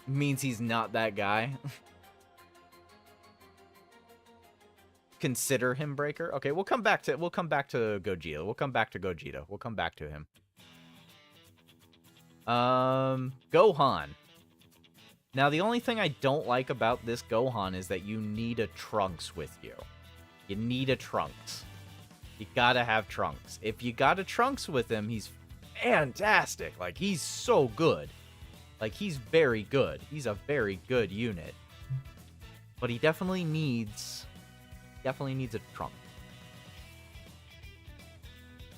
Means he's not that guy. Consider him breaker. Okay, we'll come back to Gogeta. We'll come back to him. Gohan. Now the only thing I don't like about this Gohan is that you need a Trunks with you. You need a Trunks. You gotta have Trunks. If you got a Trunks with him, he's fantastic. Like, he's so good. Like, he's very good. He's a very good unit. But he definitely needs a Trunk.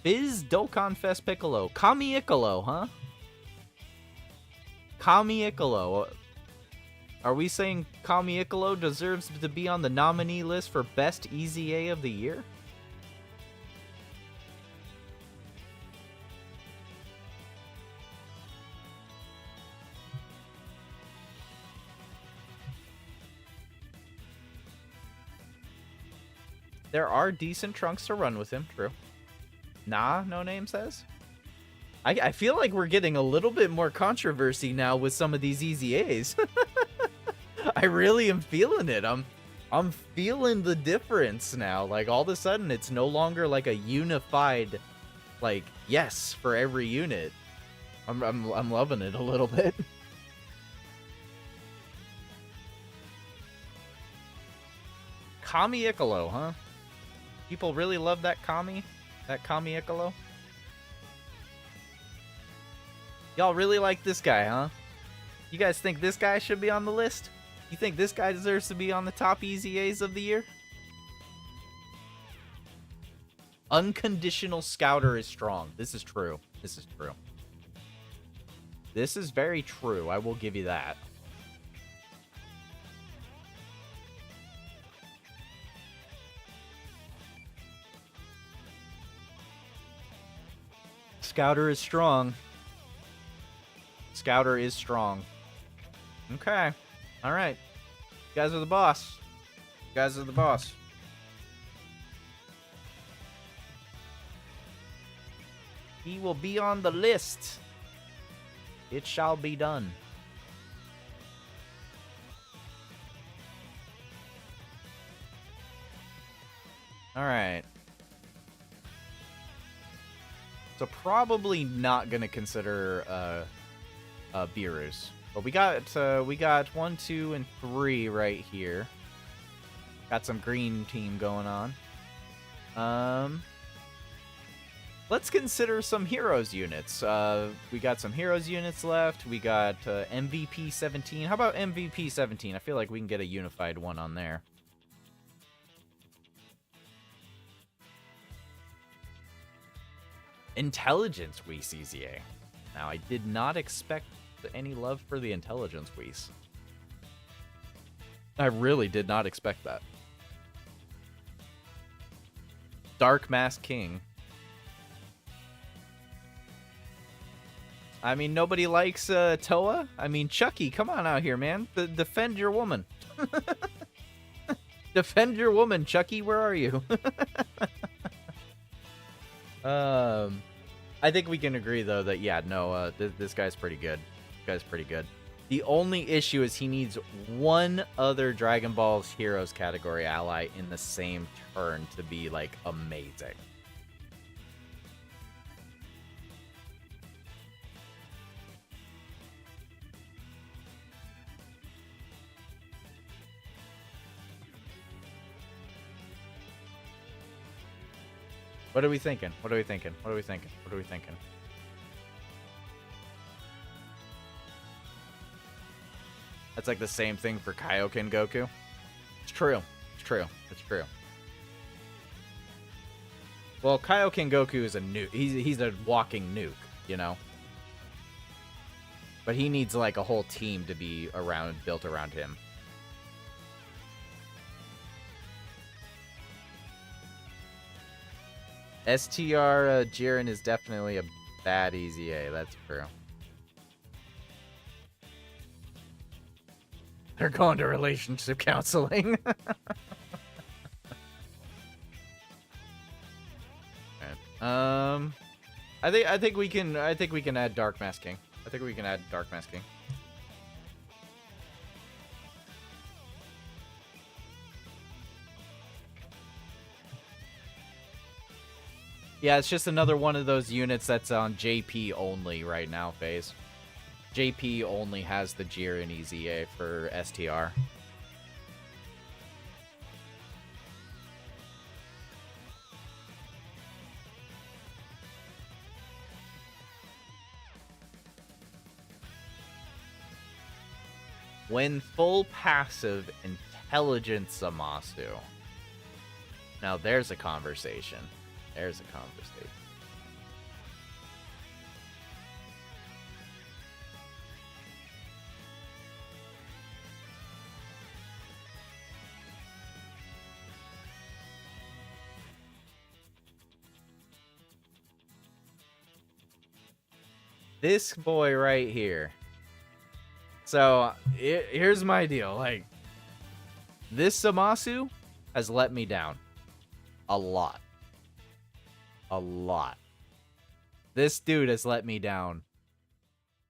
Biz Dokkan Fest Piccolo. Kami Piccolo, huh? Kami Piccolo. Are we saying Kami Piccolo deserves to be on the nominee list for best Easy A of the year? There are decent Trunks to run with him, true. Nah, No Name says. I feel like we're getting a little bit more controversy now with some of these Easy A's. I really am feeling it. I'm feeling the difference now. Like, all of a sudden, it's no longer like a unified, like, yes for every unit. I'm loving it a little bit. Kami Piccolo, huh? People really love that Kami Piccolo. Y'all really like this guy, huh? You guys think this guy should be on the list? You think this guy deserves to be on the top Easy A's of the year? Unconditional Scouter is strong. This is true. This is true. This is very true. I will give you that. Scouter is strong. Scouter is strong. Okay. All right. You guys are the boss. You guys are the boss. He will be on the list. It shall be done. All right. So probably not gonna consider Beerus, but we got 1, 2, and 3 right here. Got some green team going on. Let's consider some Heroes units. We got some Heroes units left. We got MVP 17. How about MVP 17? I feel like we can get a unified one on there. Intelligence Whis EZA. Now, I did not expect any love for the Intelligence Whis. I really did not expect that. Dark Mask King. I mean, nobody likes Toa. I mean, Chucky, come on out here, man. Defend your woman. Defend your woman, Chucky. Where are you? I think we can agree though that yeah, no, this guy's pretty good. This guy's pretty good. The only issue is he needs one other Dragon Ball's Heroes category ally in the same turn to be, like, amazing. What are we thinking? What are we thinking? What are we thinking? What are we thinking? That's like the same thing for Kaioken Goku. It's true. It's true. It's true. Well, Kaioken Goku is a nuke. He's a walking nuke, you know? But he needs, like, a whole team to be built around him. STR Jiren is definitely a bad EZA. That's true. They're going to relationship counseling. I think we can add Dark Masking. I think we can add Dark Masking. Yeah, it's just another one of those units that's on JP only right now, FaZe. JP only has the Jiren EZA for STR. When full passive, Intelligence Zamasu. Now there's a conversation. There's a conversation. This boy right here. So, here's my deal. Like, this Zamasu has let me down. A lot. A lot. This dude has let me down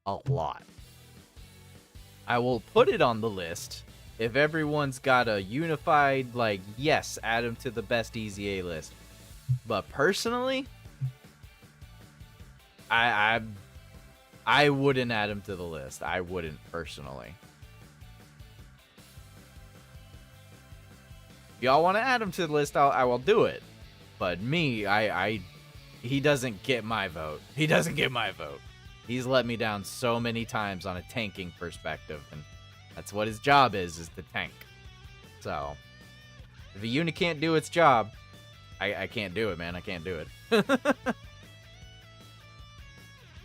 a lot. I will put it on the list if everyone's got a unified, like, yes, add him to the best EZA list. But personally, I wouldn't add him to the list. I wouldn't, personally. If y'all want to add him to the list, I will do it. But me, he doesn't get my vote. He doesn't get my vote. He's let me down so many times on a tanking perspective, and that's what his job is to tank. So, if a unit can't do its job, I can't do it, man. I can't do it.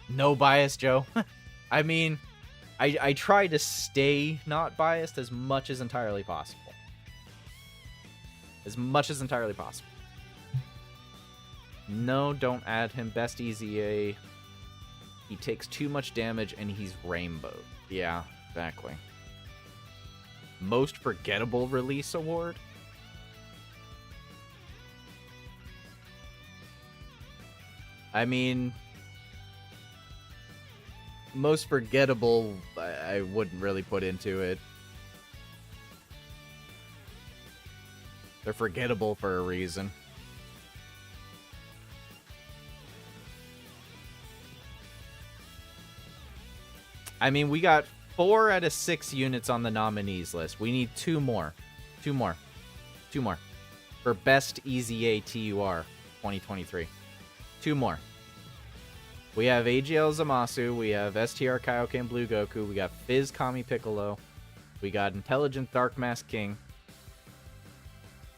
No bias, Joe. I mean, I try to stay not biased as much as entirely possible. As much as entirely possible. No, don't add him. Best EZA. He takes too much damage and he's rainbowed. Yeah, exactly. Most forgettable release award? I mean, most forgettable, I wouldn't really put into it. They're forgettable for a reason. I mean, we got 4 out of 6 units on the nominees list. We need 2 more. 2 more. 2 more. For Best EZA TUR 2023. 2 more. We have AGL Zamasu. We have STR Kaioken Blue Goku. We got Fizz Kami Piccolo. We got Intelligent Dark Mask King.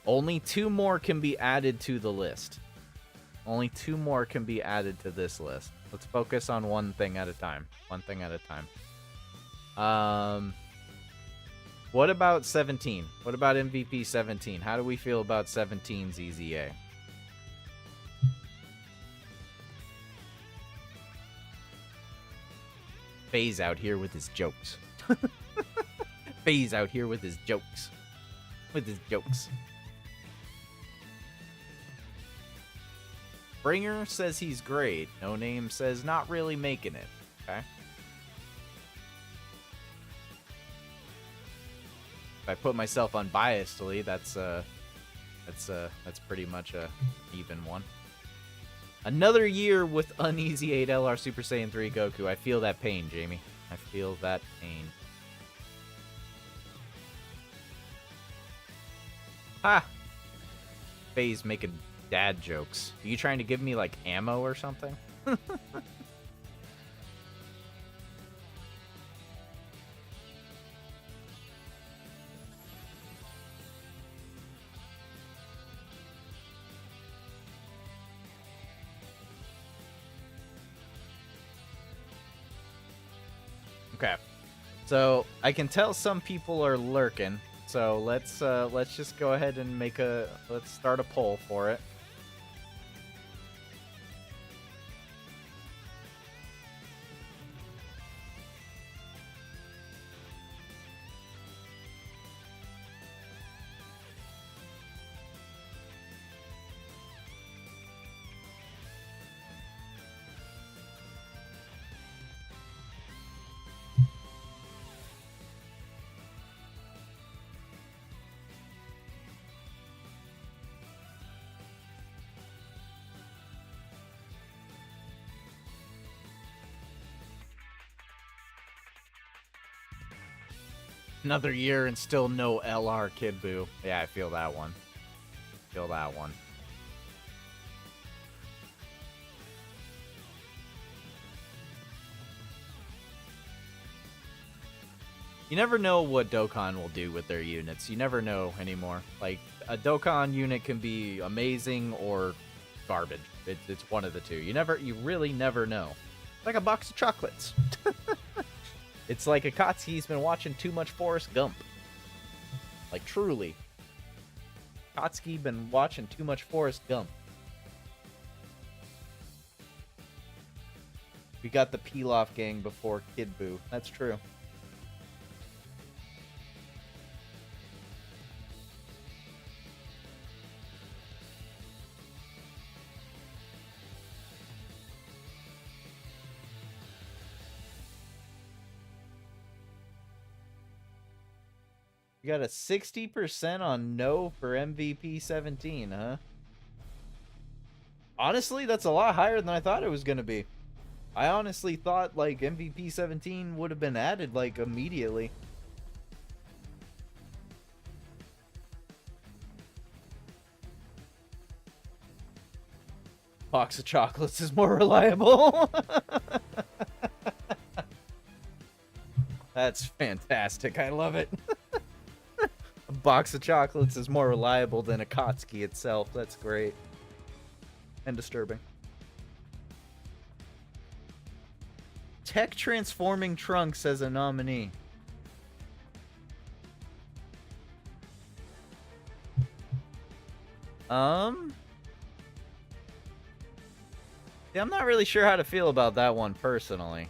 Only 2 more can be added to the list. Only 2 more can be added to this list. Let's focus on one thing at a time. One thing at a time. What about 17? What about MVP 17? How do we feel about 17's EZA? FaZe out here with his jokes. FaZe out here with his jokes. With his jokes. Bringer says he's great. No Name says not really making it. Okay. If I put myself unbiasedly, that's pretty much a even one. Another year with uneasy 8 LR Super Saiyan 3 Goku. I feel that pain, Jamie. I feel that pain. Ha! Faye's making dad jokes. Are you trying to give me, like, ammo or something? Okay. So, I can tell some people are lurking. So, let's just go ahead and let's start a poll for it. Another year and still no LR Kid Buu. Yeah, I feel that one. Feel that one. You never know what Dokkan will do with their units. You never know anymore. Like, a Dokkan unit can be amazing or garbage. It's one of the two. You really never know. Like a box of chocolates. It's like Akatsuki's been watching too much Forrest Gump. Like, truly. Akatsuki been watching too much Forrest Gump. We got the Pilaf gang before Kid Buu. That's true. You got a 60% on no for MVP 17, huh? Honestly, that's a lot higher than I thought it was going to be. I honestly thought, like, MVP 17 would have been added, like, immediately. Box of chocolates is more reliable. That's fantastic. I love it. A box of chocolates is more reliable than Akatsuki itself. That's great. And disturbing. Tech transforming Trunks as a nominee. Yeah, I'm not really sure how to feel about that one personally.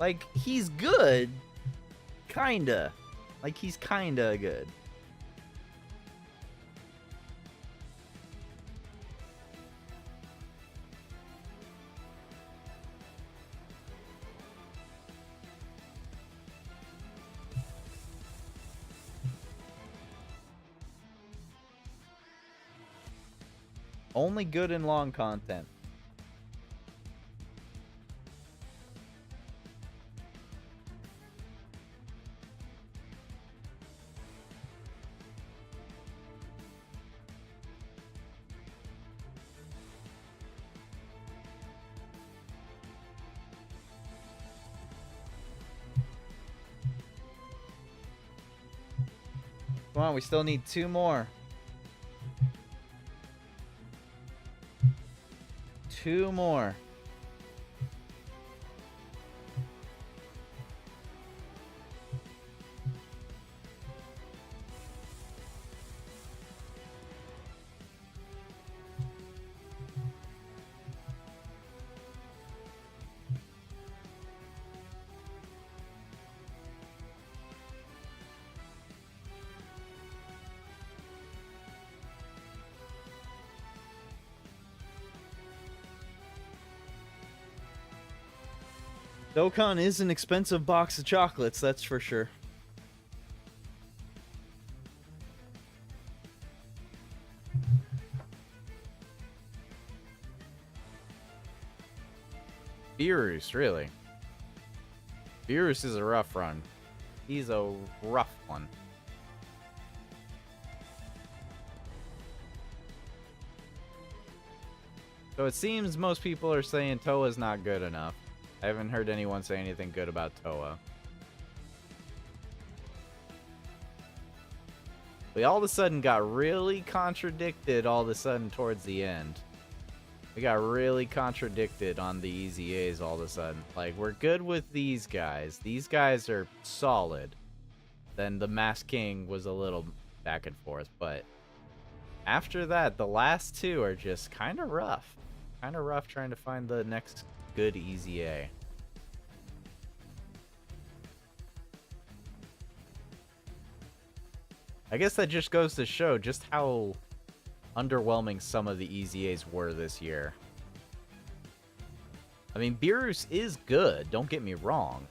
Like, he's good. Kinda. Like, he's kinda good. Only good in long content. Come on, we still need 2 more. 2 more. Dokkan is an expensive box of chocolates, that's for sure. Beerus, really? Beerus is a rough run. He's a rough one. So it seems most people are saying Toa's not good enough. I haven't heard anyone say anything good about Toa. We all of a sudden got really contradicted all of a sudden towards the end. We got really contradicted on the Easy A's all of a sudden. Like, we're good with these guys. These guys are solid. Then the Masked King was a little back and forth. But after that, the last two are just kind of rough. Kind of rough trying to find the next good Easy A. I guess that just goes to show just how underwhelming some of the Easy A's were this year. I mean, Beerus is good, don't get me wrong.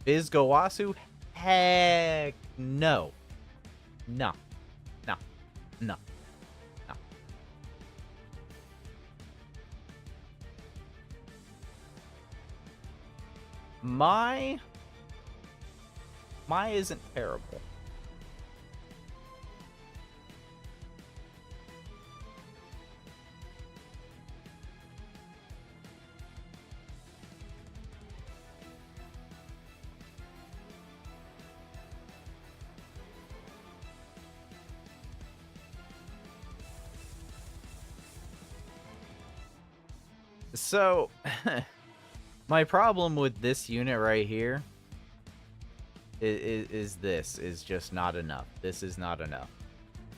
Is Gowasu? Heck no. No. No. No. No. My isn't terrible. So, my problem with this unit right here is just not enough. This is not enough.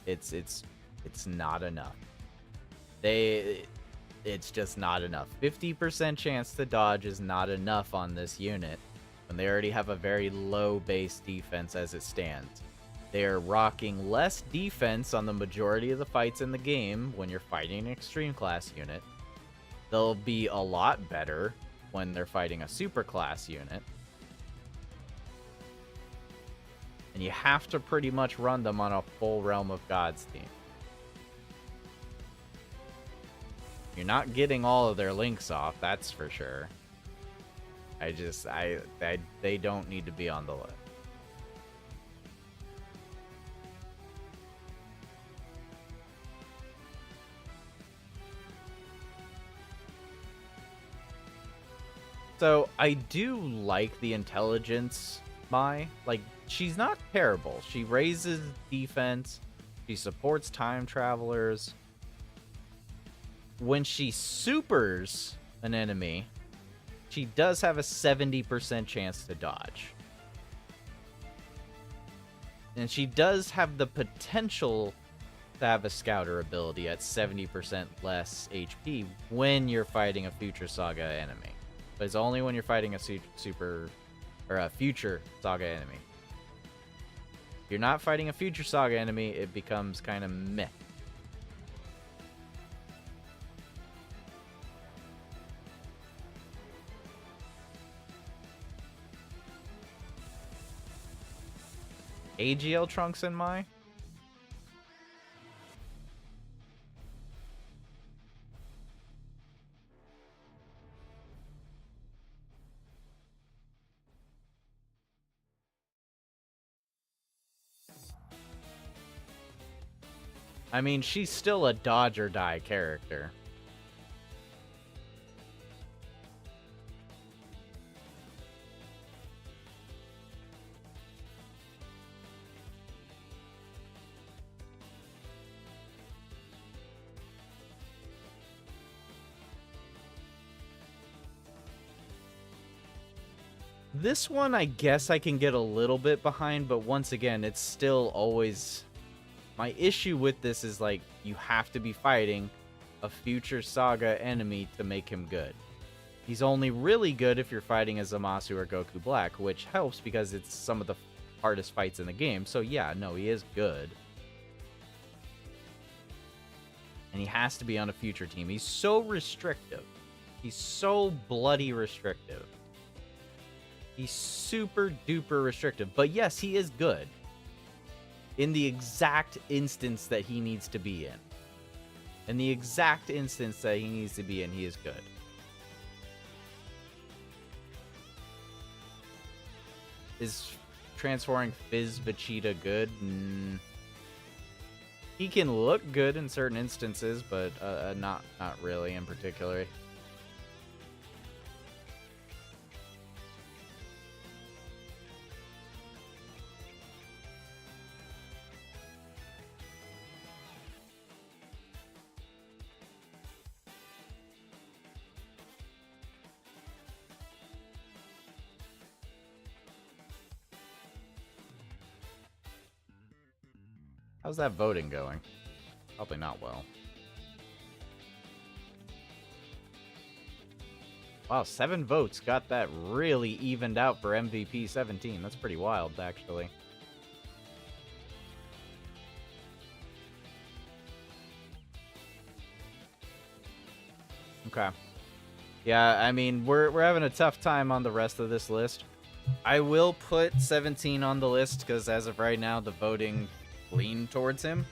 It's not enough. It's just not enough. 50% chance to dodge is not enough on this unit when they already have a very low base defense as it stands. They are rocking less defense on the majority of the fights in the game when you're fighting an extreme class unit. They'll be a lot better when they're fighting a super class unit. And you have to pretty much run them on a full Realm of Gods team. You're not getting all of their links off, that's for sure. They don't need to be on the list. So, I do like the intelligence Mai. Like, she's not terrible. She raises defense. She supports time travelers. When she supers an enemy, she does have a 70% chance to dodge. And she does have the potential to have a scouter ability at 70% less HP when you're fighting a Future Saga enemy. But it's only when you're fighting a super or a Future Saga enemy. If you're not fighting a Future Saga enemy, it becomes kind of meh. AGL Trunks in Mai? I mean, she's still a dodge or die character. This one, I guess I can get a little bit behind, but once again, it's still always... My issue with this is, like, you have to be fighting a Future Saga enemy to make him good. He's only really good if you're fighting a Zamasu or Goku Black, which helps because it's some of the hardest fights in the game. So yeah, no, he is good. And he has to be on a future team. He's so restrictive. He's so bloody restrictive. He's super duper restrictive. But yes, he is good. In the exact instance that he needs to be in. In the exact instance that he needs to be in, he is good. Is transforming Fizz Vegeta good? He can look good in certain instances, but not really in particular. How's that voting going? Probably not well. Wow, 7 votes got that really evened out for MVP 17. That's pretty wild, actually. Okay. Yeah, I mean, we're having a tough time on the rest of this list. I will put 17 on the list because as of right now, the voting lean towards him.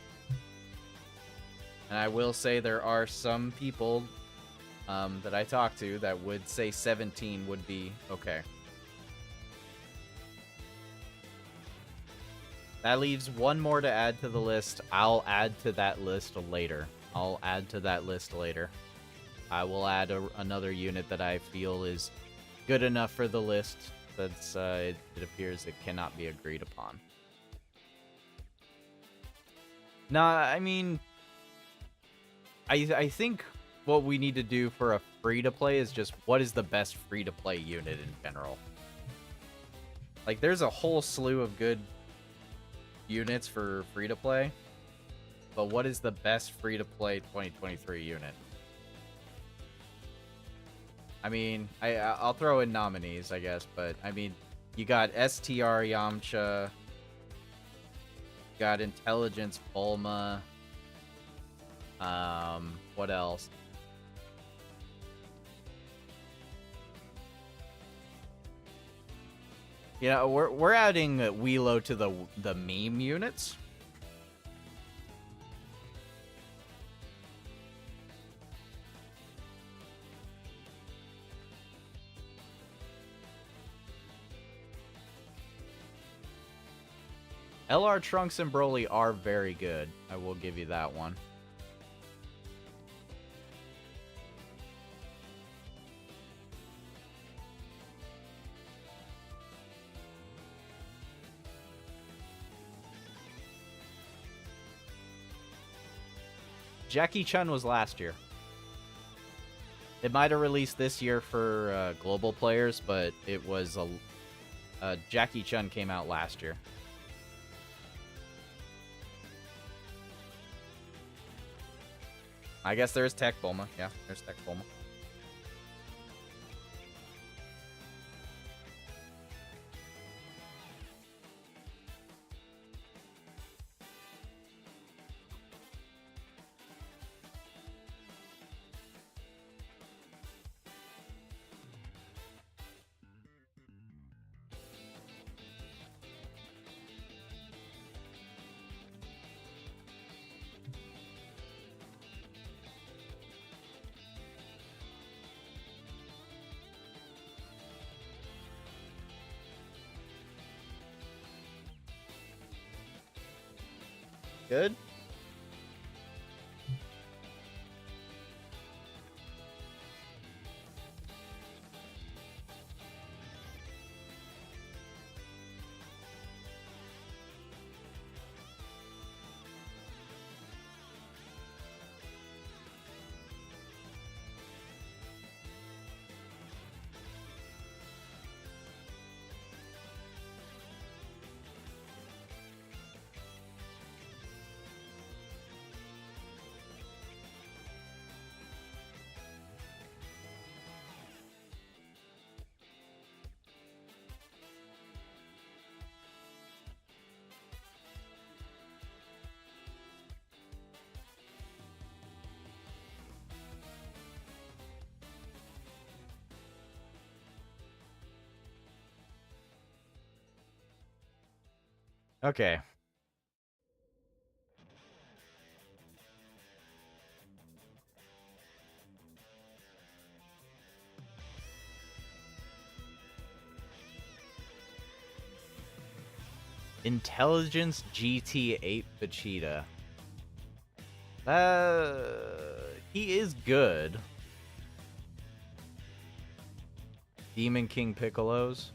And I will say there are some people that I talk to that would say 17 would be okay. That leaves one more to add to the list. I'll add to that list later. I will add another unit that I feel is good enough for the list. That's it appears it cannot be agreed upon. Nah, I mean, I think what we need to do for a free-to-play is just what is the best free-to-play unit in general. Like, there's a whole slew of good units for free-to-play, but what is the best free-to-play 2023 unit? I mean, I'll throw in nominees, I guess, but, I mean, you got STR Yamcha, you got Intelligence Bulma, what else? Yeah, we're adding Weelo to the meme units. LR Trunks and Broly are very good. I will give you that one. Jackie Chun was last year. It might have released this year for global players, but it was Jackie Chun came out last year. I guess there's Tech Bulma. Yeah, there's Tech Bulma. Good? Okay. Intelligence GT8 Vegeta. He is good. Demon King Piccolos.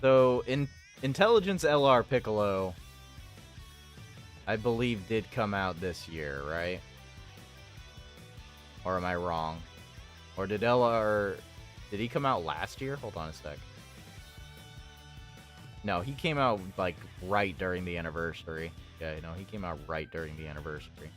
So, Intelligence LR Piccolo, I believe, did come out this year, right? Or am I wrong? Or did LR... Did he come out last year? Hold on a sec. No, he came out, like, right during the anniversary. Yeah, no, he came out right during the anniversary.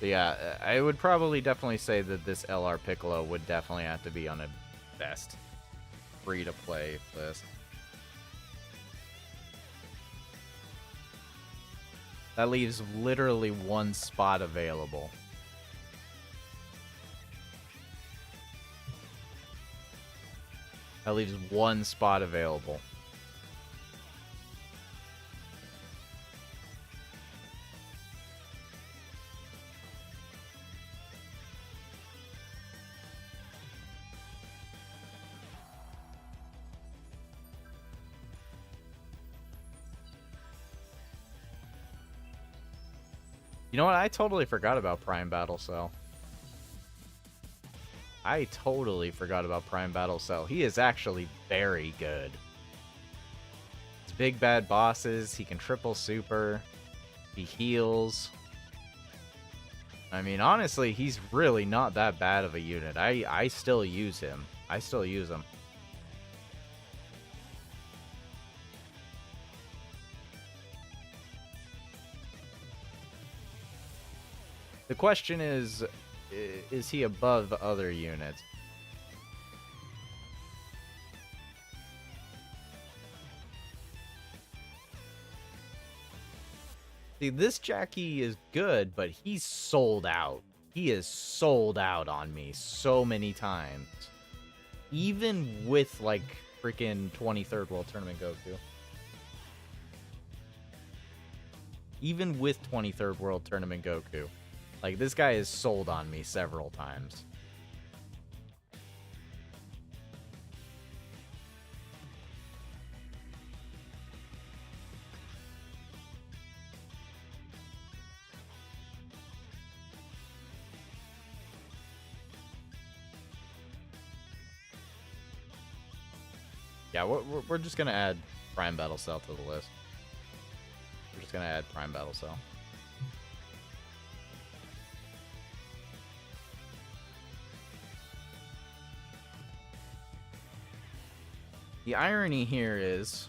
Yeah, I would probably definitely say that this LR Piccolo would definitely have to be on a best free-to-play list. That leaves literally one spot available. That leaves one spot available. You know what? I totally forgot about Prime Battle Cell. I totally forgot about Prime Battle Cell. He is actually very good. His big bad bosses, he can triple super, he heals. I mean, honestly, he's really not that bad of a unit. I still use him. I still use him. The question is he above other units? See, this Jackie is good, but he's sold out. He is sold out on me so many times. Even with, like, freaking 23rd World Tournament Goku. Even with 23rd World Tournament Goku. Like, this guy is sold on me several times. Yeah, we're just gonna add Prime Battle Cell to the list. We're just gonna add Prime Battle Cell. The irony here is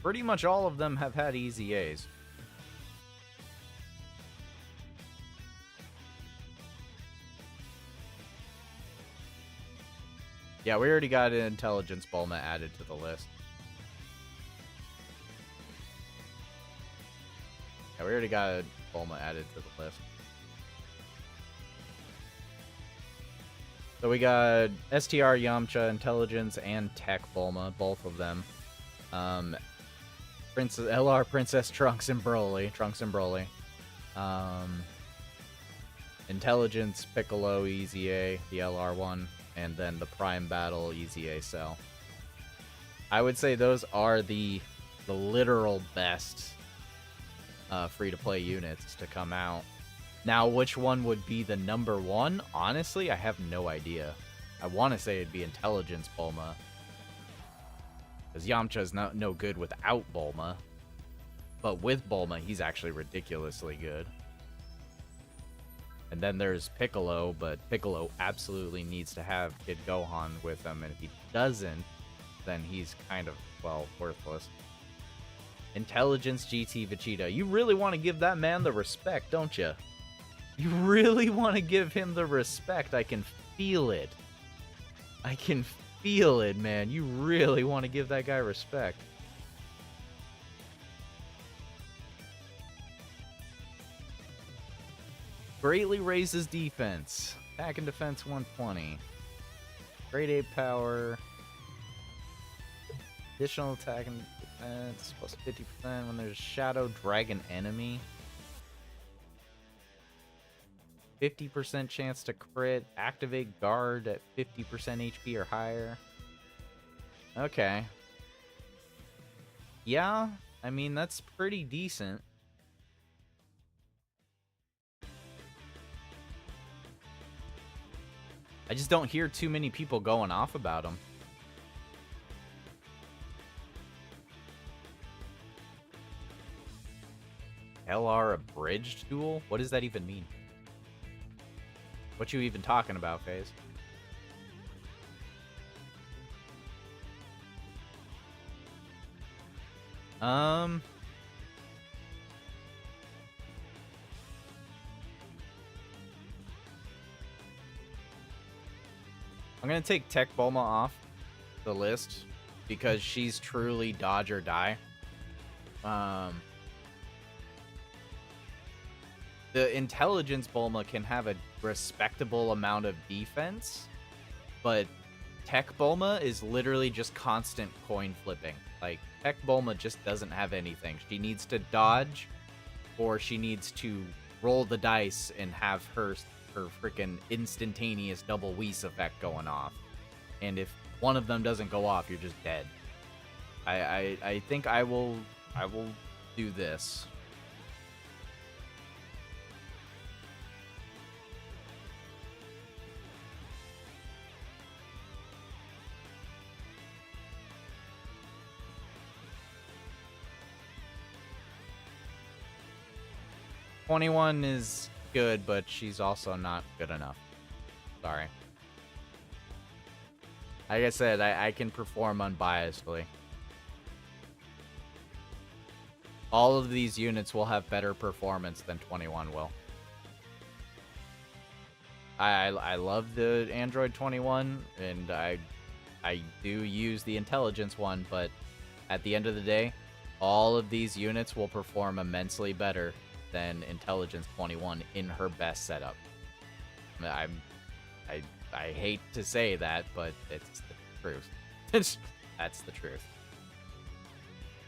pretty much all of them have had easy A's. Yeah, we already got an Intelligence Bulma added to the list. Yeah, we already got a Bulma added to the list. So we got STR, Yamcha, Intelligence, and Tech Bulma, both of them. Princess LR, Princess Trunks and Broly. Intelligence, Piccolo, Easy A, the LR one, and then the Prime Battle, Easy A Cell. I would say those are the literal best free-to-play units to come out. Now, which one would be the number one? Honestly, I have no idea. I want to say it'd be Intelligence Bulma. Because Yamcha's no good without Bulma. But with Bulma, he's actually ridiculously good. And then there's Piccolo, but Piccolo absolutely needs to have Kid Gohan with him. And if he doesn't, then he's kind of, well, worthless. Intelligence GT Vegeta. You really want to give that man the respect, don't you? You really want to give him the respect. I can feel it. I can feel it, man. You really want to give that guy respect. Greatly raises defense. Attack and defense 120. Grade 8 power. Additional attack and defense plus 50% when there's a Shadow Dragon enemy. 50% chance to crit. Activate guard at 50% HP or higher. Okay. Yeah, I mean, that's pretty decent. I just don't hear too many people going off about him. LR abridged duel? What does that even mean? What you even talking about, FaZe? I'm gonna take Tech Bulma off the list because she's truly dodge or die. The intelligence Bulma can have a respectable amount of defense, but Tech Bulma is literally just constant coin flipping. Like, Tech Bulma just doesn't have anything. She needs to dodge, or she needs to roll the dice and have her freaking instantaneous double Whis effect going off. And if one of them doesn't go off, you're just dead. I think I will do this. "21 is good, but she's also not good enough. Sorry. Like I said, I can perform unbiasedly. All of these units will have better performance than 21 will. I love the Android 21, and I do use the intelligence one, but at the end of the day, all of these units will perform immensely better than Intelligence 21 in her best setup. I hate to say that, but it's the truth. That's the truth.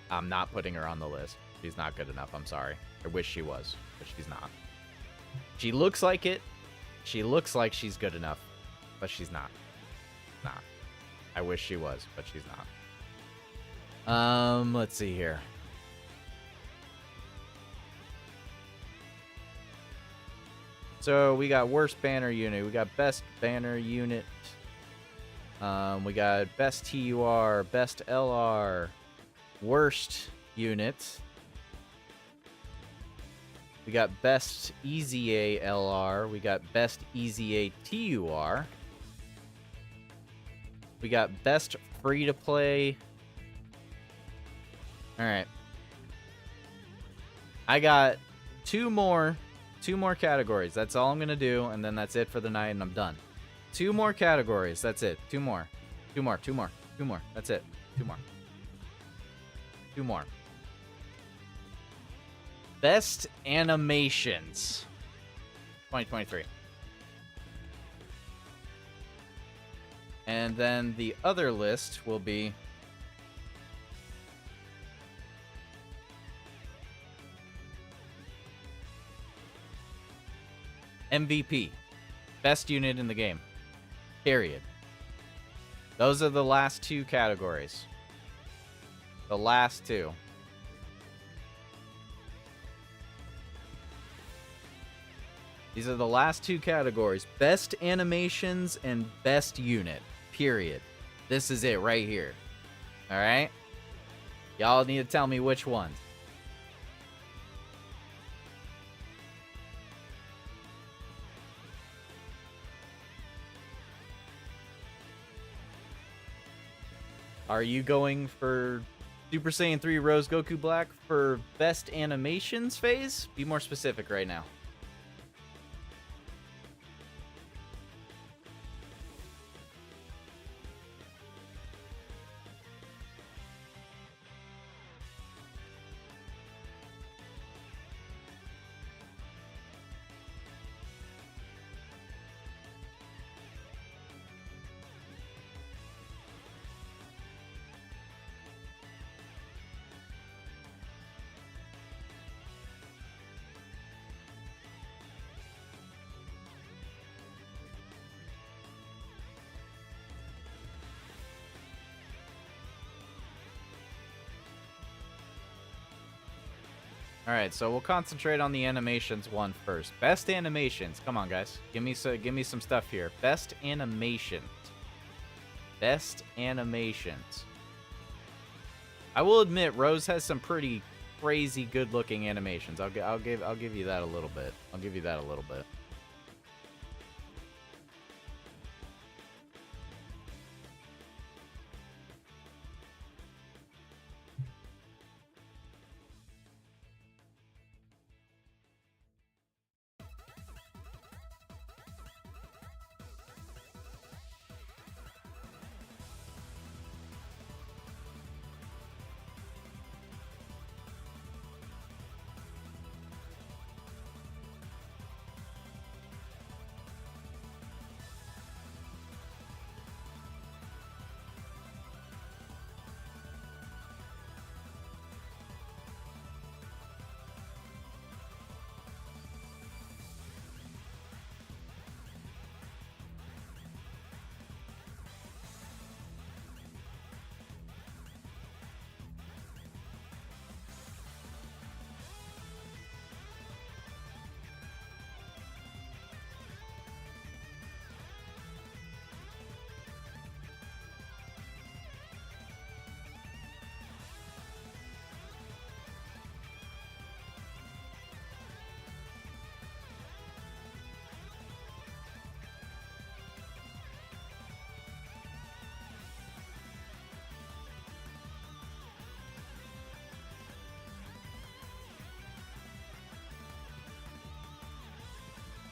I'm not putting her on the list. She's not good enough. I'm sorry. I wish she was, but she's not. She looks like it. She looks like she's good enough, but she's not. Nah. I wish she was, but she's not. Let's see here. So we got worst banner unit, we got best banner unit, we got best TUR, best LR, worst unit, we got best EZA LR, we got best EZA TUR, we got best free-to-play. Alright. I got two more categories. That's all I'm gonna do, and then that's it for the night, and I'm done. Two more categories. That's it. Two more. That's it. Two more. Best animations 2023. And then the other list will be MVP. Best unit in the game. Period. Those are the last two categories. The last two. These are the last two categories. Best animations and best unit. Period. This is it right here. All right? Y'all need to tell me which ones. Are you going for Super Saiyan 3 Rose Goku Black for best animations phase? Be more specific right now. All right, so we'll concentrate on the animations one first. Best animations. Come on, guys. Give me some stuff here. Best animations. Best animations. I will admit, Rose has some pretty crazy good-looking animations. I'll give you that a little bit. I'll give you that a little bit.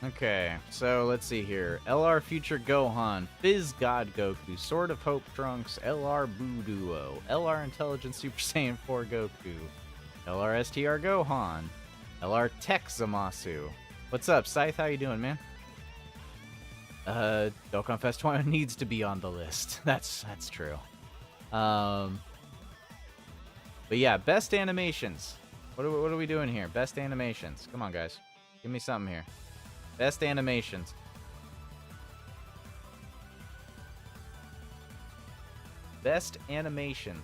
Okay, so let's see here. LR Future Gohan, Fizz God Goku, Sword of Hope Trunks, LR Boo Duo, LR Intelligent Super Saiyan 4 Goku, LR STR Gohan, LR Tech Zamasu. What's up, Scythe? How you doing, man? Dokkan Fest 20 needs to be on the list. That's true. But yeah, best animations. What are we doing here? Best animations. Come on, guys. Give me something here. Best animations. Best animation.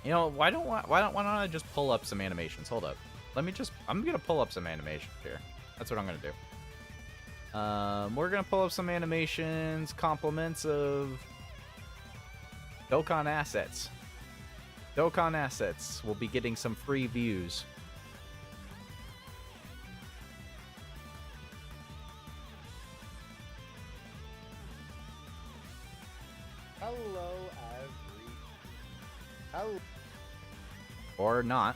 You know, why don't I just pull up some animations? Hold up. I'm gonna pull up some animations here. That's what I'm gonna do. We're gonna pull up some animations, compliments of Dokkan assets. Dokkan assets will be getting some free views. Hello. Or not.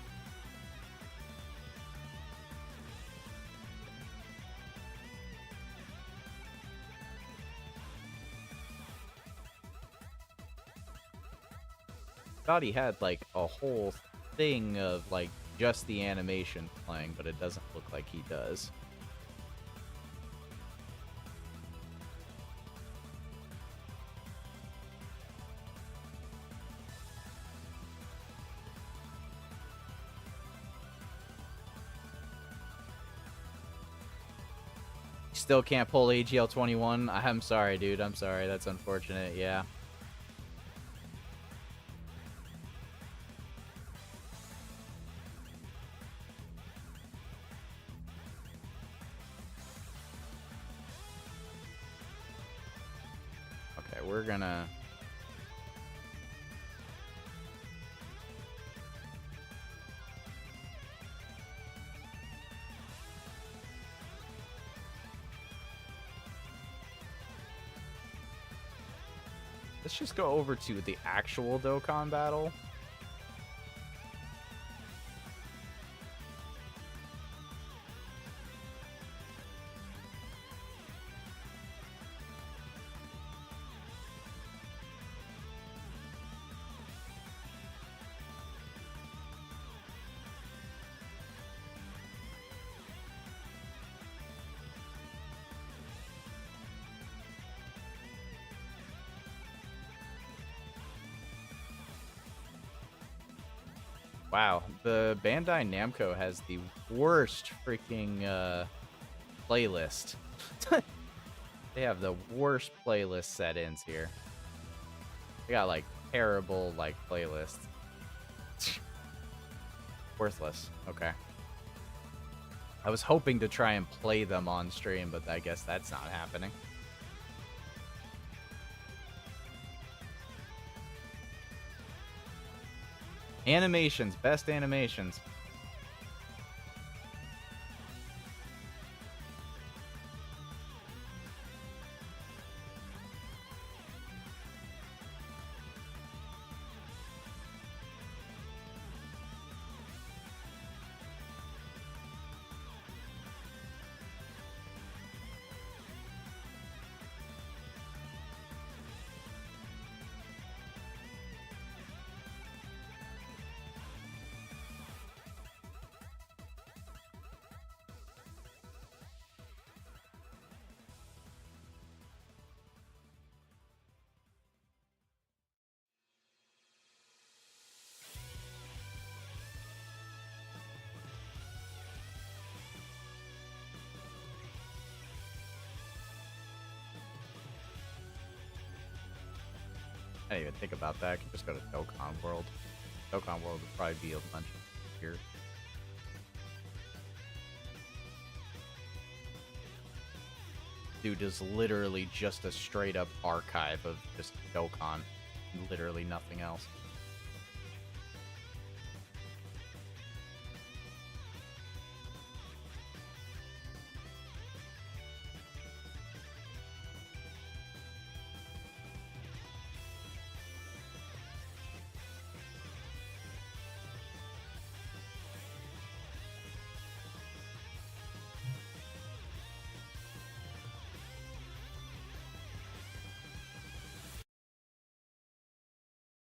Thought he had like a whole thing of like just the animation playing, but it doesn't look like he does. Still can't pull AGL 21. I'm sorry, dude. I'm sorry. That's unfortunate. Yeah. Okay, we're gonna let's just go over to the actual Dokkan battle. Wow, the Bandai Namco has the worst freaking playlist. They have the worst playlist settings here. They got like terrible like playlists. Worthless. Okay. I was hoping to try and play them on stream, but I guess that's not happening. Animations, best animations. I didn't even think about that. I could just go to Dokkan World. Dokkan World would probably be a bunch here. Dude is literally just a straight up archive of just Dokkan. Literally nothing else.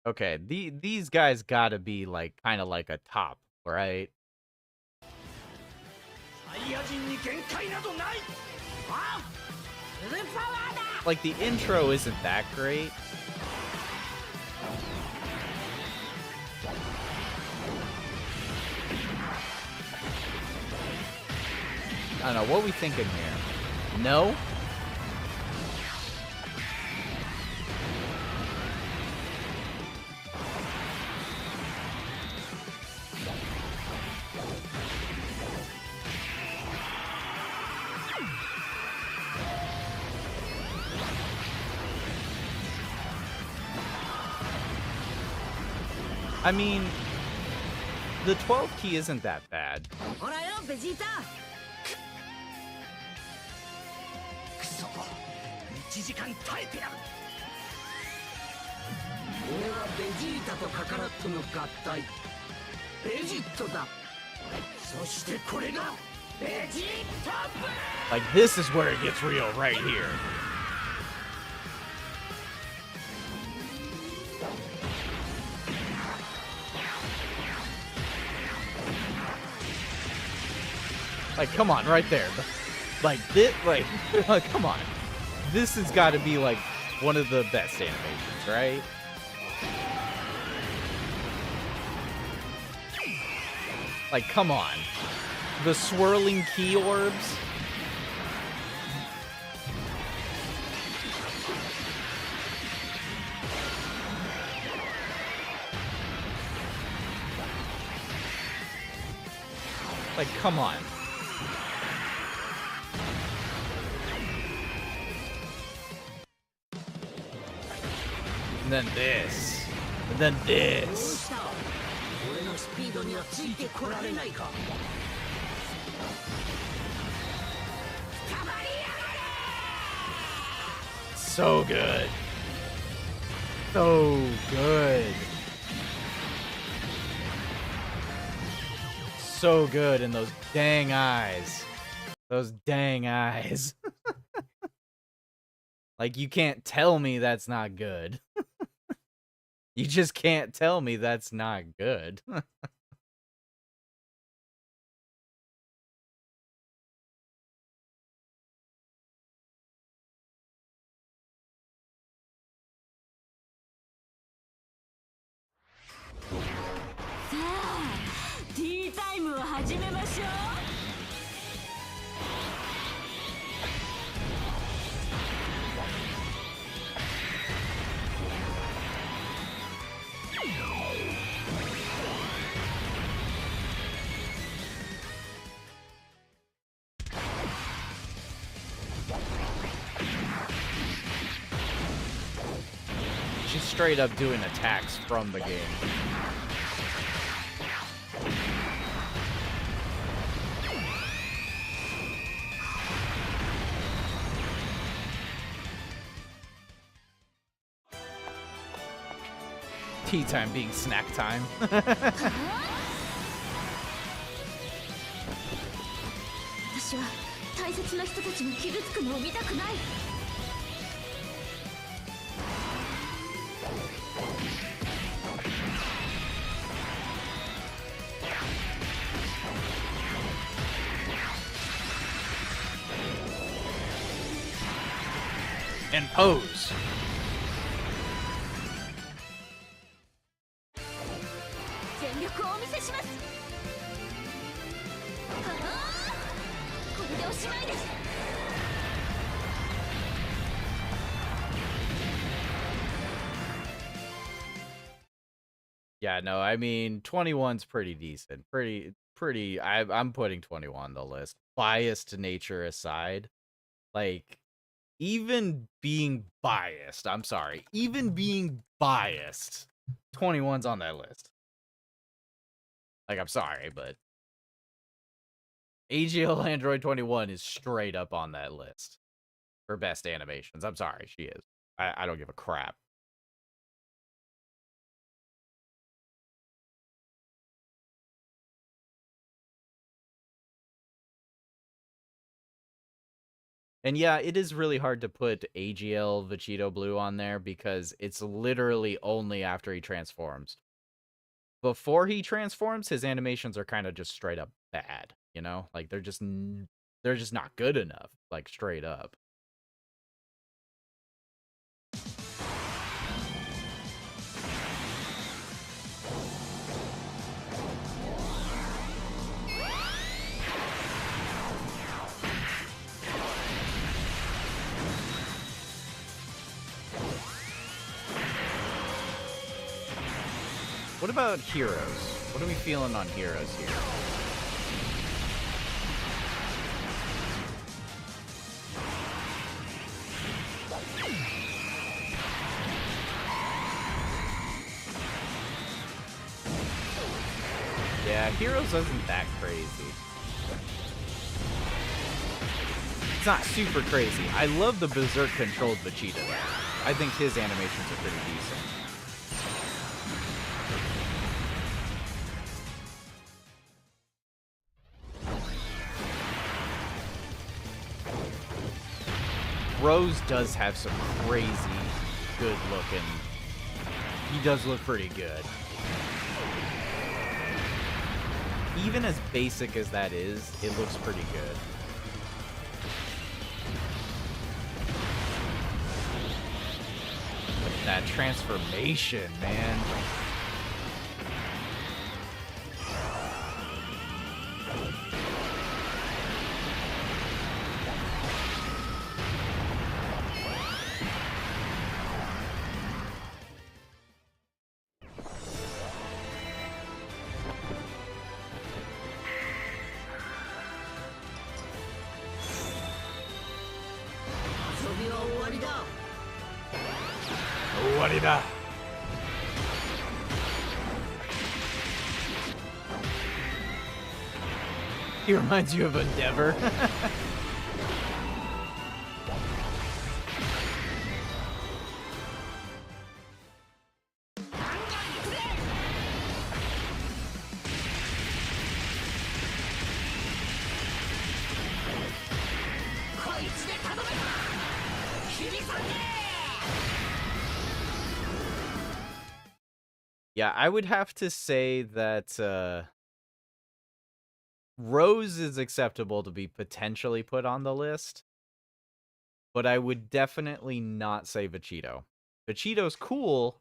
Okay, these guys gotta be like kind of like a top, right? Like the intro isn't that great. I don't know, what are we thinking here? No? I mean, the 12 key isn't that bad. Like, this is where it gets real right here. Like, come on, right there. Like, this, like, come on. This has got to be, like, one of the best animations, right? Like, come on. The swirling key orbs. Like, come on. And then this. And then this. So good. So good. So good in those dang eyes. Those dang eyes. Like, you can't tell me that's not good. You just can't tell me that's not good. She's straight up doing attacks from the game. Tea time being snack time. And pose. Yeah, no, I mean, 21's pretty decent. I'm putting 21 on the list. Biased nature aside, like, even being biased, I'm sorry, even being biased, 21's on that list. Like, I'm sorry, but AGL Android 21 is straight up on that list for best animations. I'm sorry, she is. I don't give a crap. And yeah, it is really hard to put AGL Vegito Blue on there because it's literally only after he transforms. Before he transforms, his animations are kind of just straight up bad, you know? Like, they're just not good enough, like, straight up. What about Heroes? What are we feeling on Heroes here? Yeah, Heroes isn't that crazy. It's not super crazy. I love the Berserk controlled Vegeta though. I think his animations are pretty decent. Rose does have some crazy good looking. He does look pretty good. Even as basic as that is, it looks pretty good. But that transformation, man. He reminds you of Endeavor. Yeah, I would have to say that Rose is acceptable to be potentially put on the list, but I would definitely not say Vegito. Vegito's cool,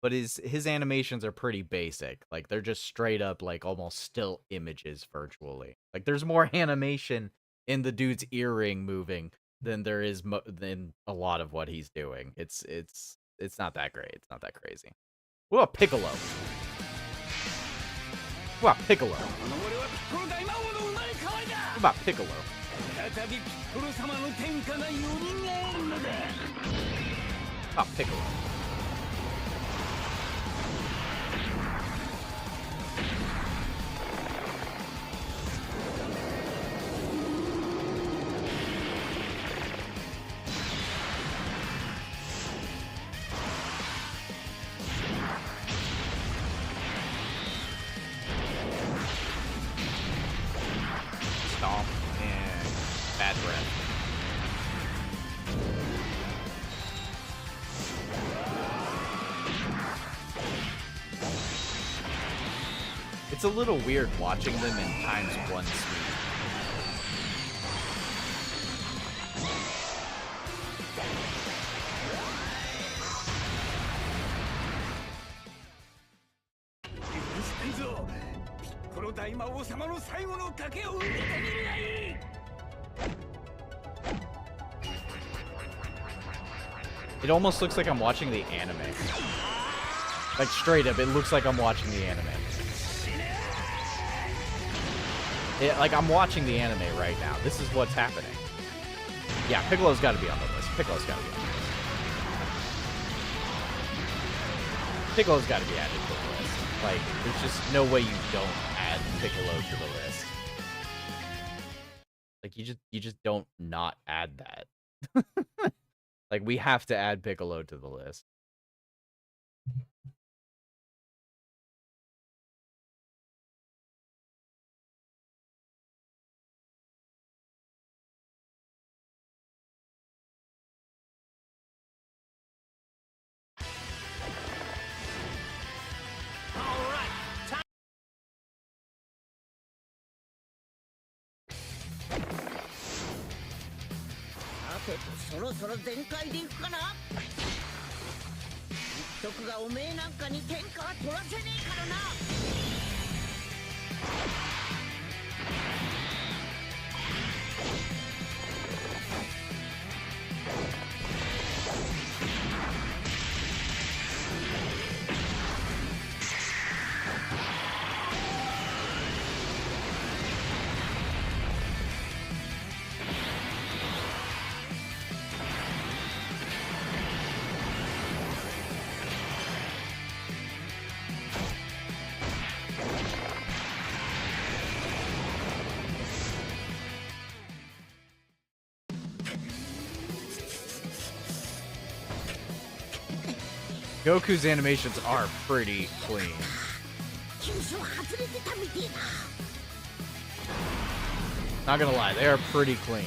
but his animations are pretty basic. Like, they're just straight up, like, almost still images virtually. Like, there's more animation in the dude's earring moving than there is than a lot of what he's doing. It's not that great. It's not that crazy. What about Piccolo? What about Piccolo? What about Piccolo? What about Piccolo? Stomp and bad breath. It's a little weird watching them in ×1 speed. It almost looks like I'm watching the anime. Like, straight up, it looks like I'm watching the anime. Like, I'm watching the anime right now. This is what's happening. Yeah, Piccolo's got to be on the list. Piccolo's got to be on the list. Piccolo's got to be added to the list. Like, there's just no way you don't add Piccolo to the list. Like, you just don't not add that. Like, we have to add Piccolo to the list. Goku's animations are pretty clean. Not gonna lie, they are pretty clean.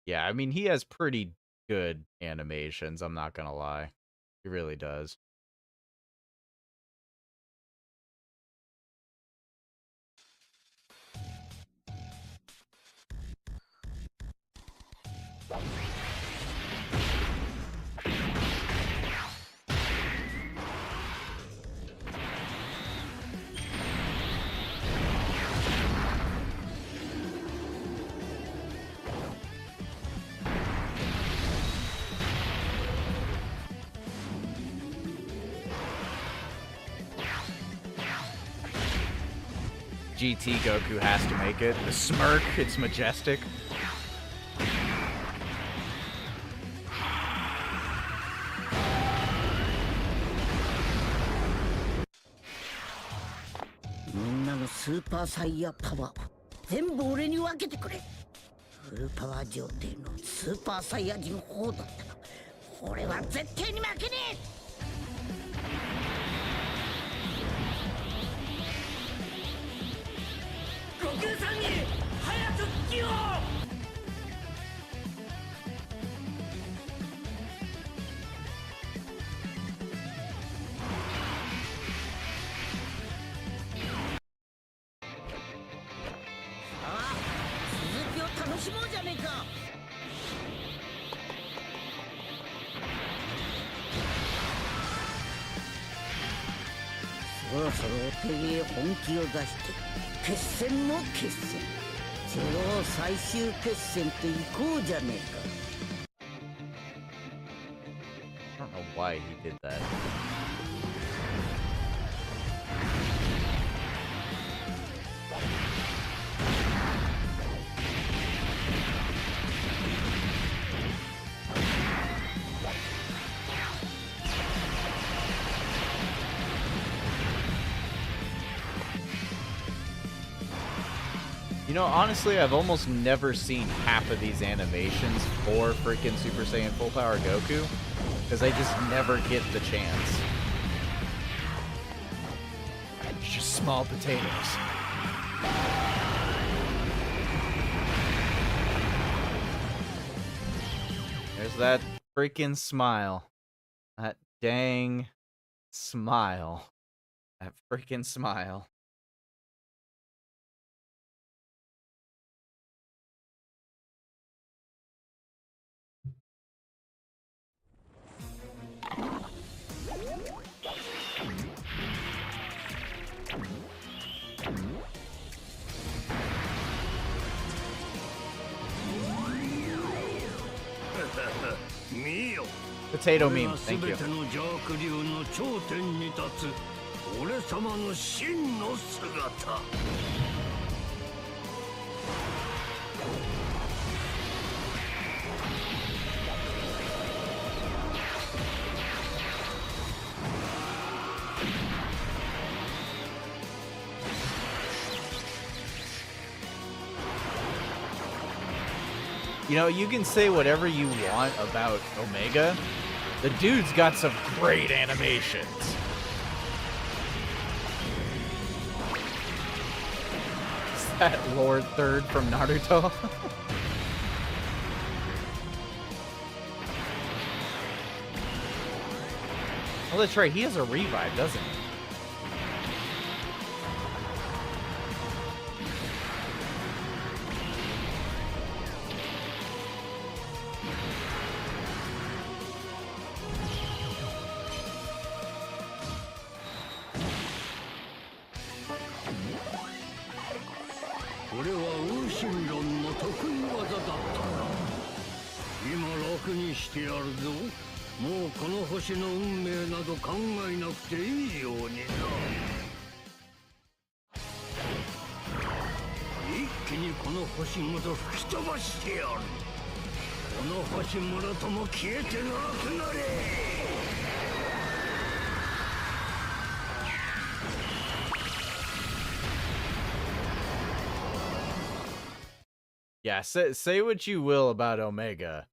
Yeah, I mean, he has pretty good animations, I'm not gonna lie. He really does. GT Goku has to make it. The smirk, it's majestic. スーパーサイヤパワーを全部俺に分けてくれ。フルパワー状態のスーパーサイヤ人4だったら俺は絶対に負けねえ。悟空さんに早く聞きを。楽しもうじゃねえか。そろそろお手芸本気を出して決戦も決戦、ゼロ最終決戦といこうじゃねえか。I don't know why he did that. You know, honestly, I've almost never seen half of these animations for freaking Super Saiyan Full Power Goku, because I just never get the chance. It's just small potatoes. There's that freaking smile. That dang smile. That freaking smile. Potato meme, thank you. 俺様の真の姿。You know, you can say whatever you want about Omega. The dude's got some great animations. Is that Lord Third from Naruto? Oh, that's right. He has a revive, doesn't he? Yeah, say what you will about Omega.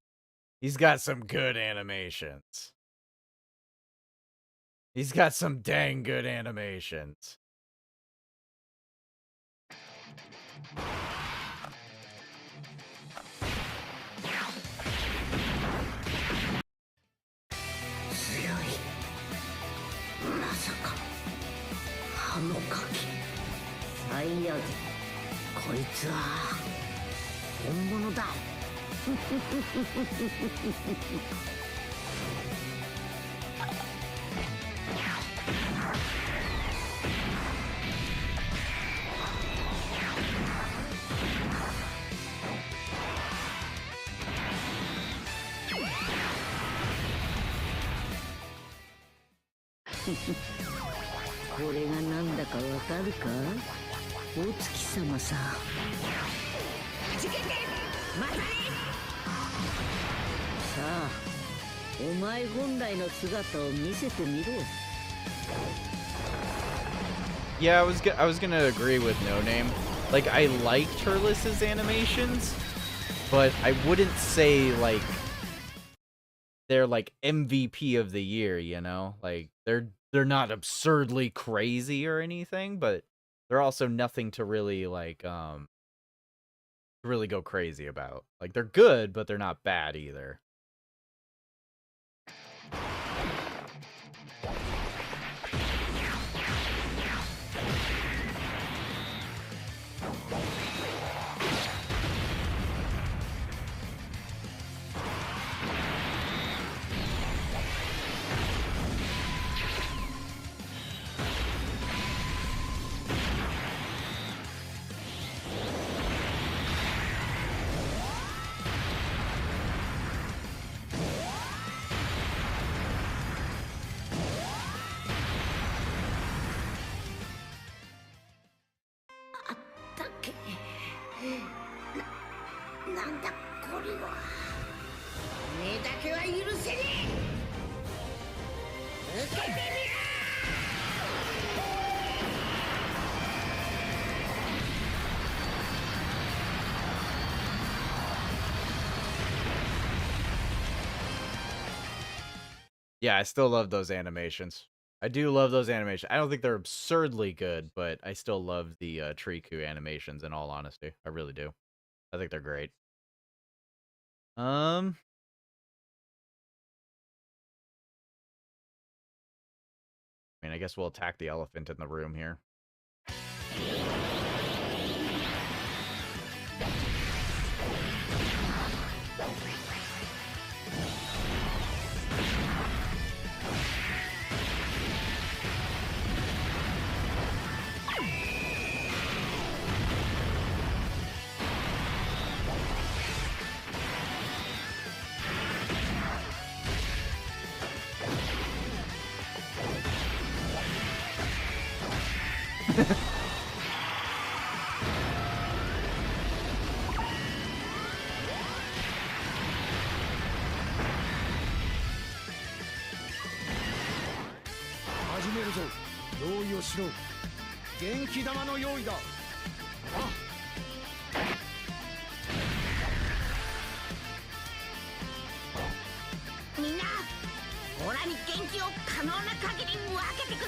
He's got some good animations. He's got some dang good animations.これがなんだかわかるか？お月様さ。さあ、お前本来の姿を見せてみろ。Yeah, I was gonna agree with No Name. Like, I liked Turles's animations, but I wouldn't say, like, they're, like, MVP of the year, you know? Like, they're not absurdly crazy or anything, but they're also nothing to really, like, really go crazy about. Like, they're good, but they're not bad either. Yeah, I still love those animations. I do love those animations. I don't think they're absurdly good, but I still love the Triku animations in all honesty. I really do. I think they're great. Um I mean, I guess we'll attack the elephant in the room here.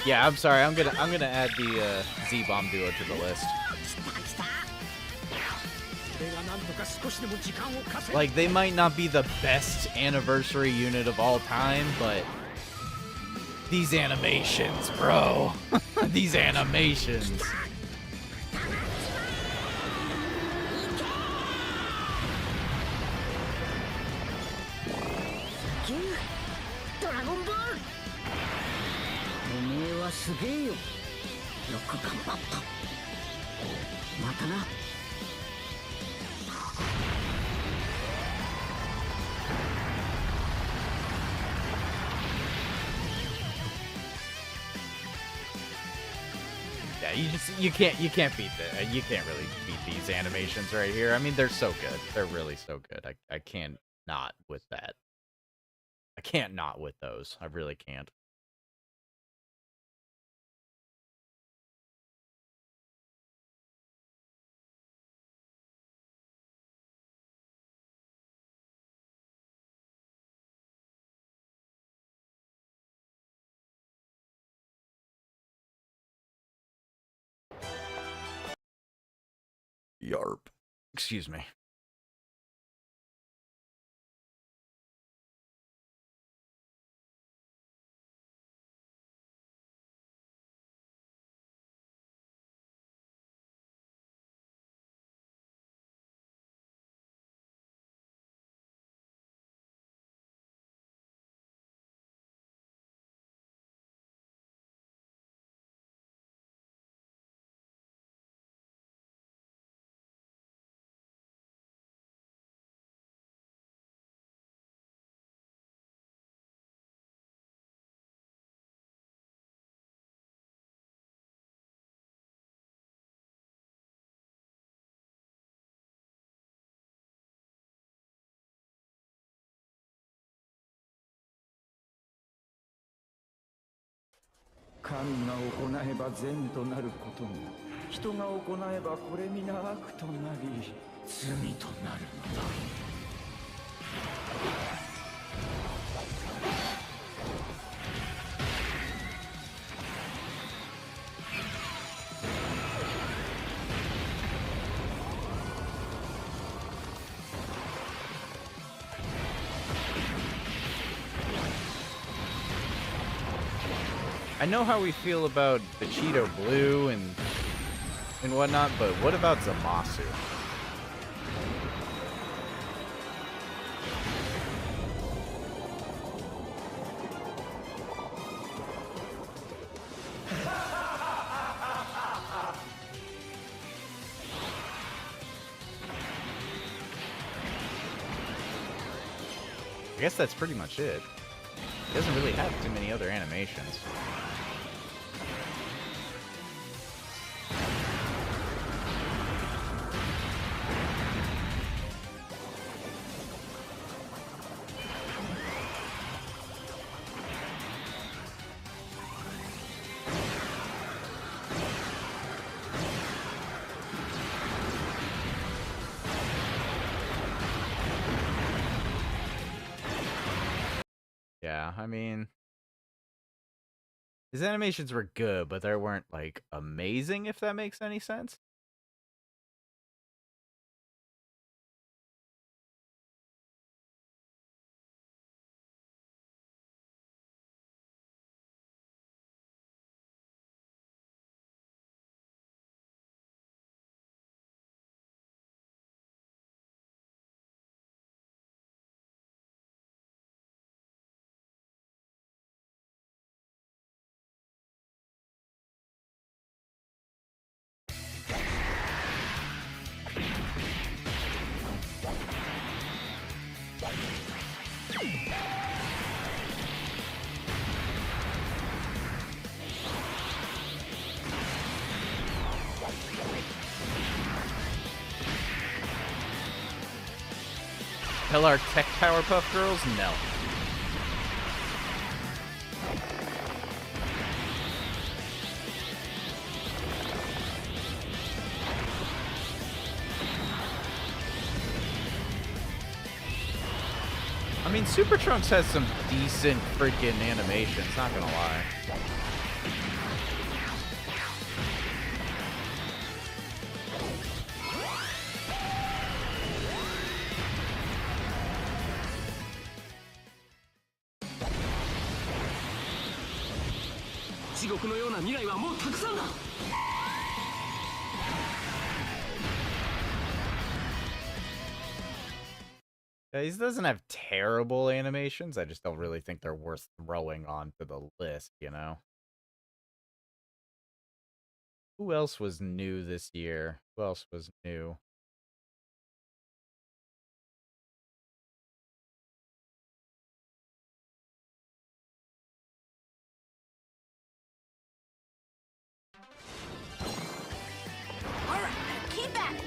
Yeah, I'm sorry. I'm gonna add the Z-Bomb duo to the list. Like, they might not be the best anniversary unit of all time, but these animations, bro. These animations. Yeah, you can't beat you can't really beat these animations right here. I mean, they're so good. They're really so good. I can't not with that. I can't not with those. I really can't. Yarp. Excuse me. 神が行えば善となることも、人が行えばこれ皆悪となり罪となるのだ。I know how we feel about Vegito Blue and whatnot, but what about Zamasu? I guess that's pretty much it. He doesn't really have too many other animations. Yeah, I mean, his animations were good, but they weren't, like, amazing, if that makes any sense. Hell, our Tech Powerpuff Girls? No. I mean, Super Trunks has some decent freaking animations, not gonna lie. Yeah, he doesn't have terrible animations. I just don't really think they're worth throwing onto the list, you know? Who else was new this year? Who else was new? Alright, keep at it.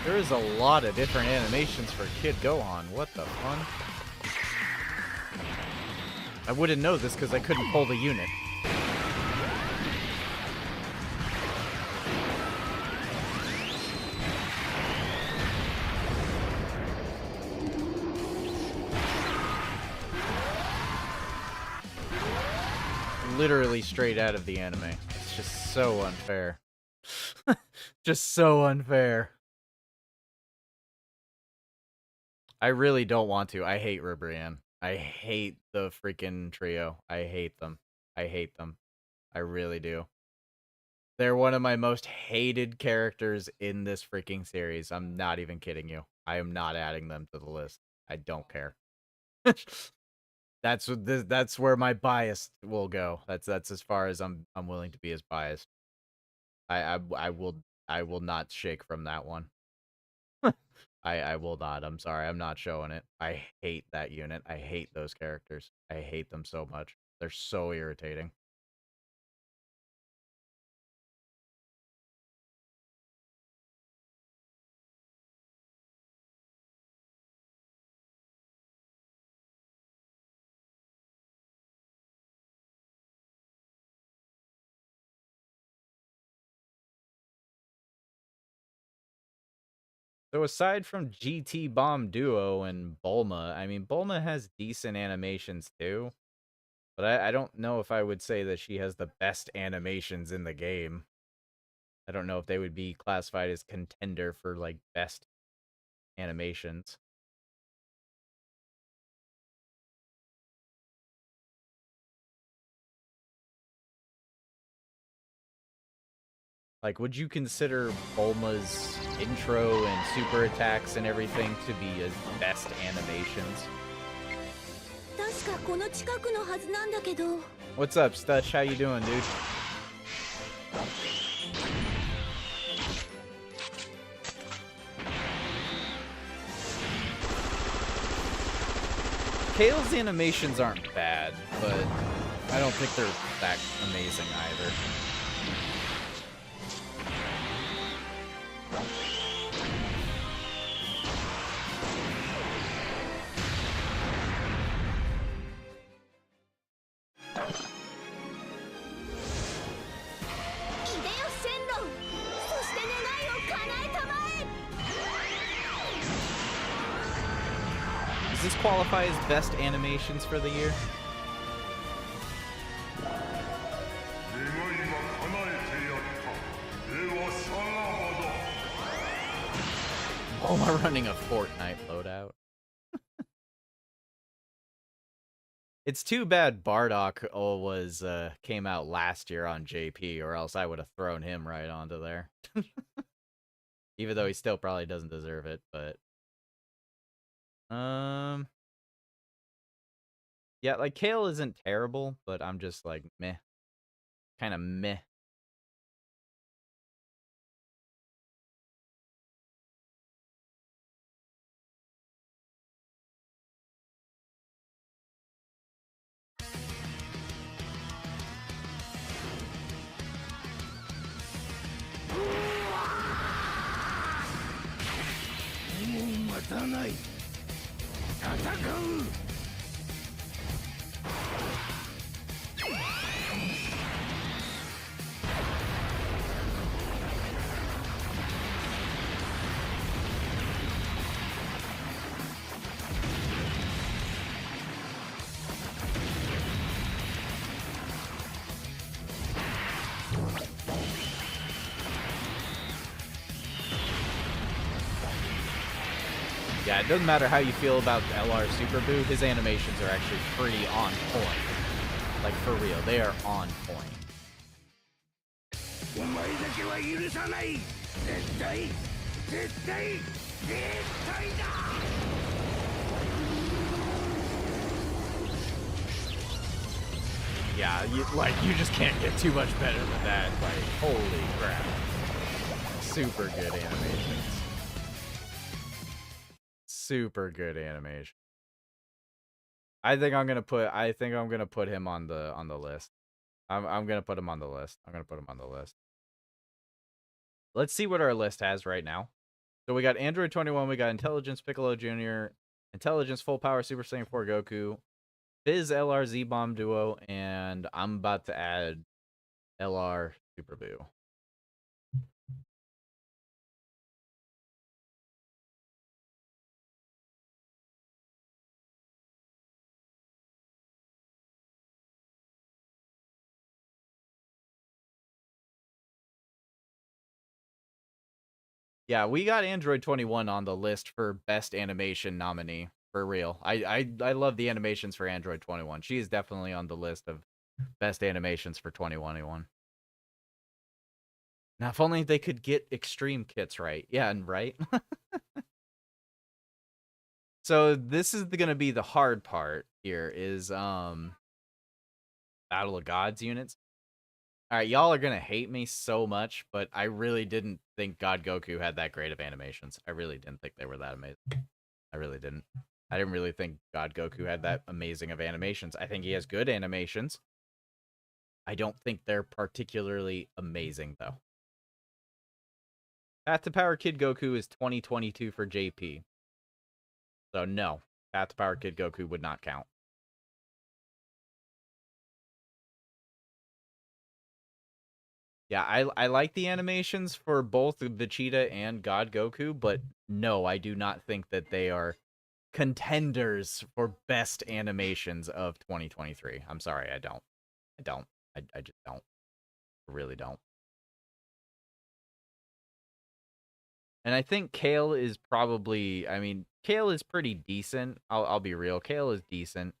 There is a lot of different animations for Kid Gohan. What the fun? I wouldn't know this because I couldn't pull the unit. literally straight out of the anime. It's just so unfair. Just so unfair. I really don't want to. I hate Ribrianne. I hate the freaking trio. I hate them. I hate them. I really do. They're one of my most hated characters in this freaking series. I'm not even kidding you. I am not adding them to the list. I don't care. That's where my bias will go. That's as far as I'm willing to be as biased. I will not shake from that one. I will not. I'm sorry. I'm not showing it. I hate that unit. I hate those characters. I hate them so much. They're so irritating. So aside from GT Bomb Duo and Bulma, I mean, Bulma has decent animations too. But I don't know if I would say that she has the best animations in the game. I don't know if they would be classified as contender for, like, best animations. Like, would you consider Bulma's intro and super attacks and everything to be as best animations? 確かこの近くのはずなんだけど。 What's up, Stutch? How you doing, dude? Kale's animations aren't bad, but I don't think they're that amazing either. Does this qualify as best animations for the year? Bulma running a Fortnite loadout. It's too bad Bardock was came out last year on JP, or else I would have thrown him right onto there. Even though he still probably doesn't deserve it, but yeah, like Kale isn't terrible, but I'm just like meh. Kind of meh. Yeah, it doesn't matter how you feel about LR Super Boo, his animations are actually pretty on point. Like, for real, they are on point. Yeah, you just can't get too much better than that. Like, holy crap. Super good animations. Super good animation. I think I'm gonna put him on the list. I'm gonna put him on the list. I'm gonna put him on the list. Let's see what our list has right now. So we got Android 21, we got Intelligence Piccolo Jr., Intelligence Full Power Super Saiyan 4 Goku, Fizz LR Z Bomb Duo, and I'm about to add LR Super Boo. Yeah, we got Android 21 on the list for best animation nominee. For real. I love the animations for Android 21. She is definitely on the list of best animations for 2021. Now, if only they could get extreme kits right. Yeah, and right? So this is going to be the hard part here is Battle of Gods units. All right, y'all are going to hate me so much, but I really didn't think God Goku had that great of animations. I really didn't think they were that amazing. I really didn't. I didn't really think God Goku had that amazing of animations. I think he has good animations. I don't think they're particularly amazing, though. Path to Power Kid Goku is 2022 for JP. So no, Path to Power Kid Goku would not count. Yeah, I like the animations for both Vegeta and God Goku, but no, I do not think that they are contenders for best animations of 2023. I'm sorry, I don't. I just don't. I really don't. And I think Kale is probably, I mean, Kale is pretty decent. I'll be real. Kale is decent.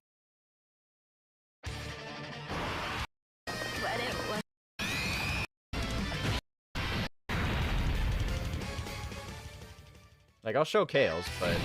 Like, I'll show Kale's, but...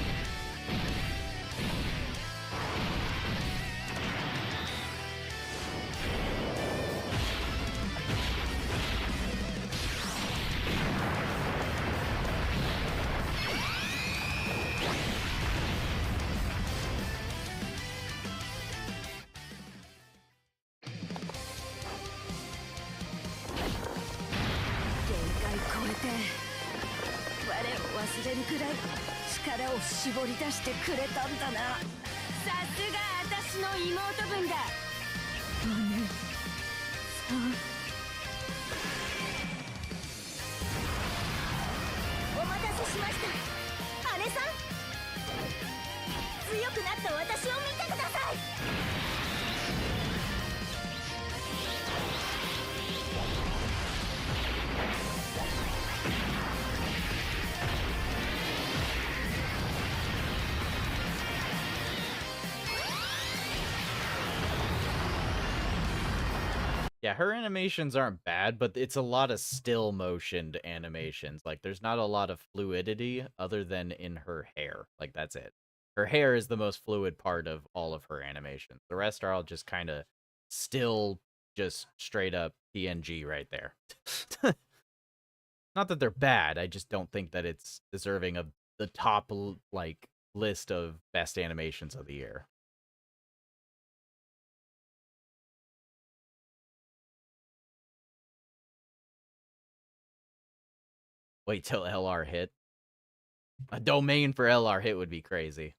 Yeah, her animations aren't bad, but it's a lot of still motioned animations. Like, there's not a lot of fluidity other than in her hair. Like, that's it. Her hair is the most fluid part of all of her animations. The rest are all just kind of still, just straight up PNG right there. Not that they're bad, I just don't think that it's deserving of the top, like, list of best animations of the year. Wait till LR hit. A domain for LR hit would be crazy.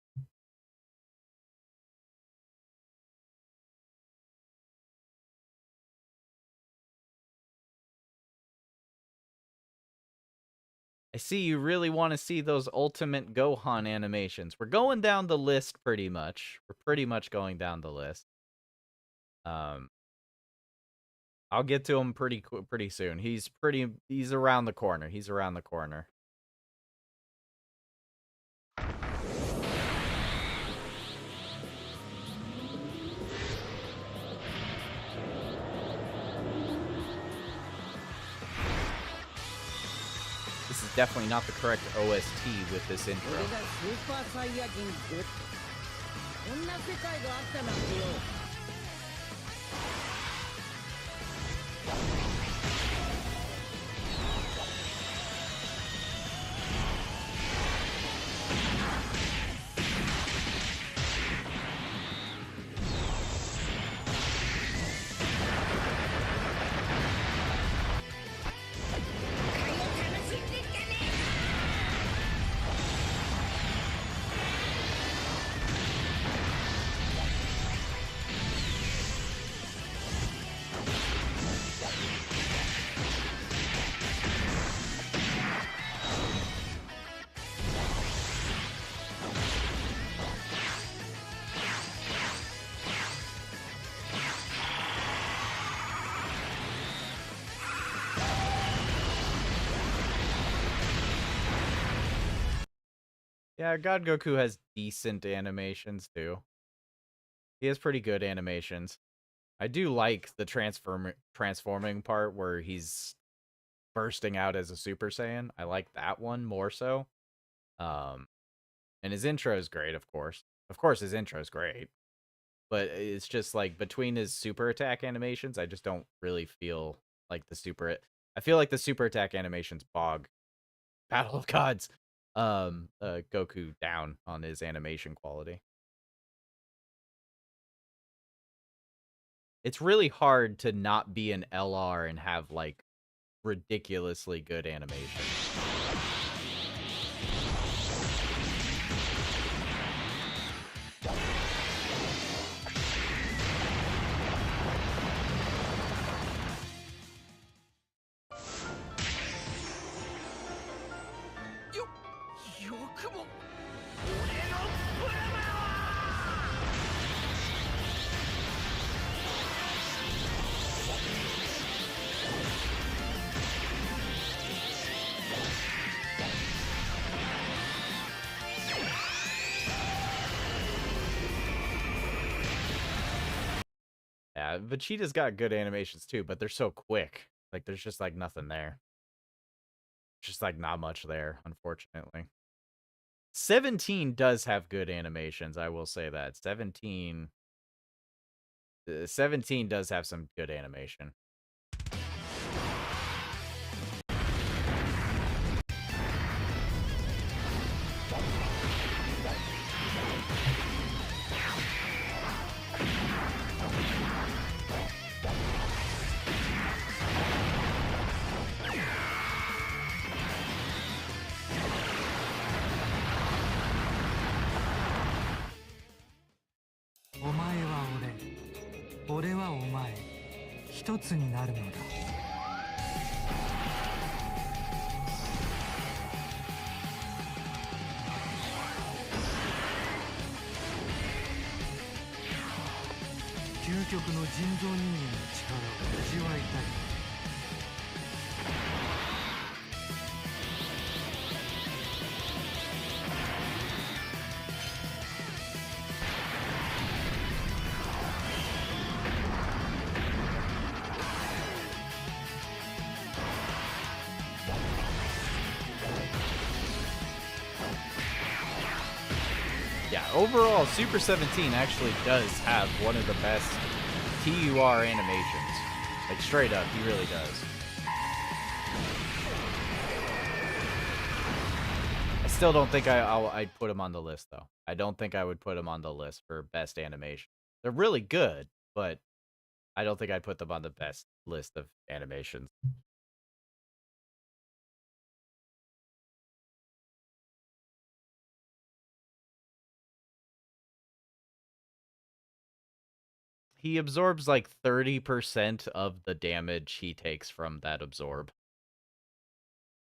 I see you really want to see those Ultimate Gohan animations. We're going down the list pretty much. We're pretty much going down the list. I'll get to him pretty soon. He's around the corner. He's around the corner. This is definitely not the correct OST with this intro. Yeah, God Goku has decent animations too. He has pretty good animations. I do like the transforming part where he's bursting out as a Super Saiyan. I like that one more so. Um, and his intro is great, of course. Of course, his intro is great. But it's just like between his super attack animations, I just don't really feel like the super. I feel like the super attack animations bog Battle of Gods Goku down on his animation quality. It's really hard to not be an LR and have like ridiculously good animation. Yeah, Vegeta's got good animations too, but they're so quick. Like there's just like nothing there. Just like not much there, unfortunately. 17 does have good animations, I will say that. 17 does have some good animation. Yeah, overall, Super 17 actually does have one of the best TUR animations. Like, straight up, he really does. I still don't think I'd put him on the list, though. I don't think I would put him on the list for best animation. They're really good, but I don't think I'd put them on the best list of animations. He absorbs like 30% of the damage he takes from that absorb.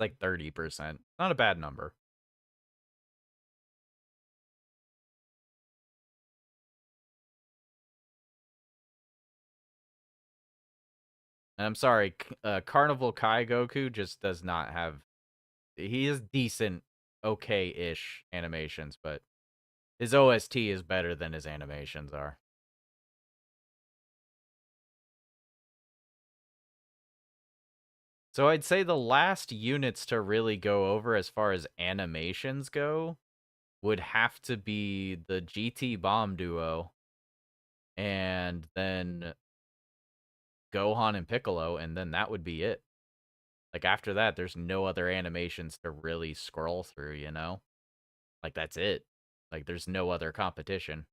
Like 30%. Not a bad number. And I'm sorry, Carnival Kai Goku just does not have... He has decent, okay-ish animations, but his OST is better than his animations are. So I'd say the last units to really go over as far as animations go would have to be the GT Bomb duo and then Gohan and Piccolo, and then that would be it. Like, after that, there's no other animations to really scroll through, you know? Like, that's it. Like, there's no other competition.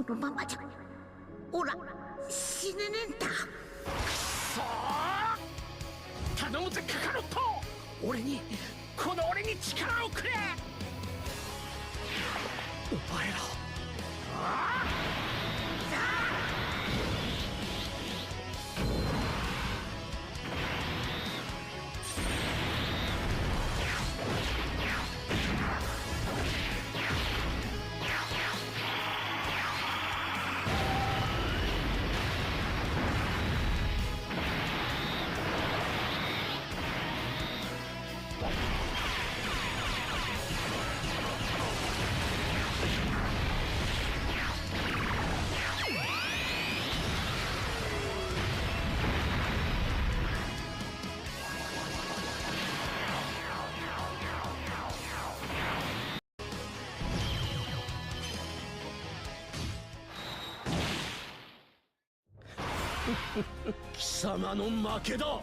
このままじゃオラ死ねねえんだ。頼むぜカカロット、俺に力をくれ。お前ら貴様の負けだ。ま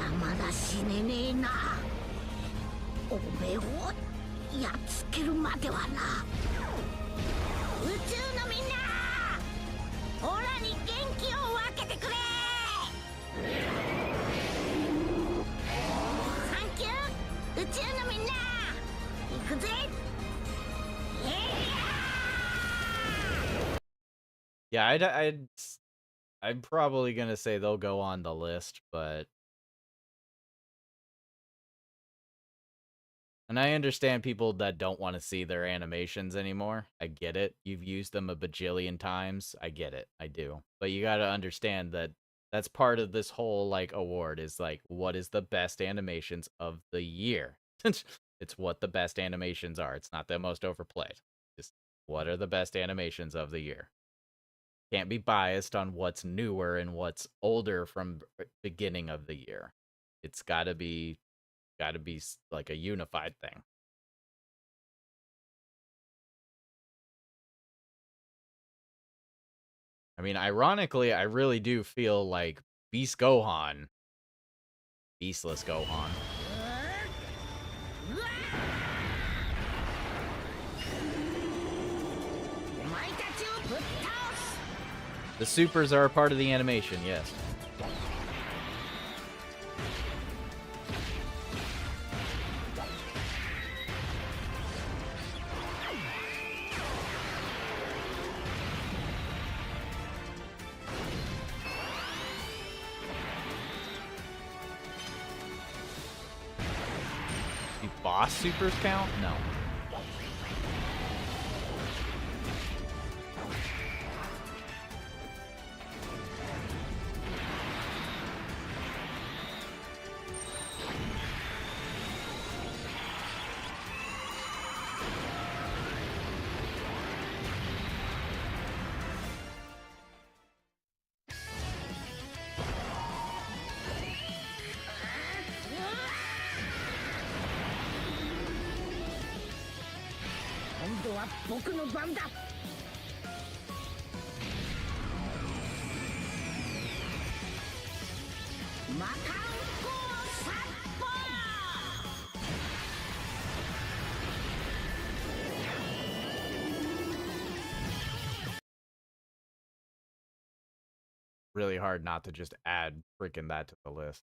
だまだ死ねねえな。おめえをやっつけるまではな。宇宙のみんな、オラに元気を分けてくれ。サンキュー宇宙のみんな、行くぜ。Yeah, I'm probably gonna say they'll go on the list, but and I understand people that don't want to see their animations anymore. I get it. You've used them a bajillion times. I get it. I do. But you got to understand that that's part of this whole like award is like what is the best animations of the year. It's what the best animations are. It's not the most overplayed. Just what are the best animations of the year. Can't be biased on what's newer and what's older from beginning of the year. It's got to be like a unified thing. I mean, ironically, I really do feel like Beastless Gohan, the supers are a part of the animation, yes. Do boss supers count? No. Really hard not to just add freaking that to the list.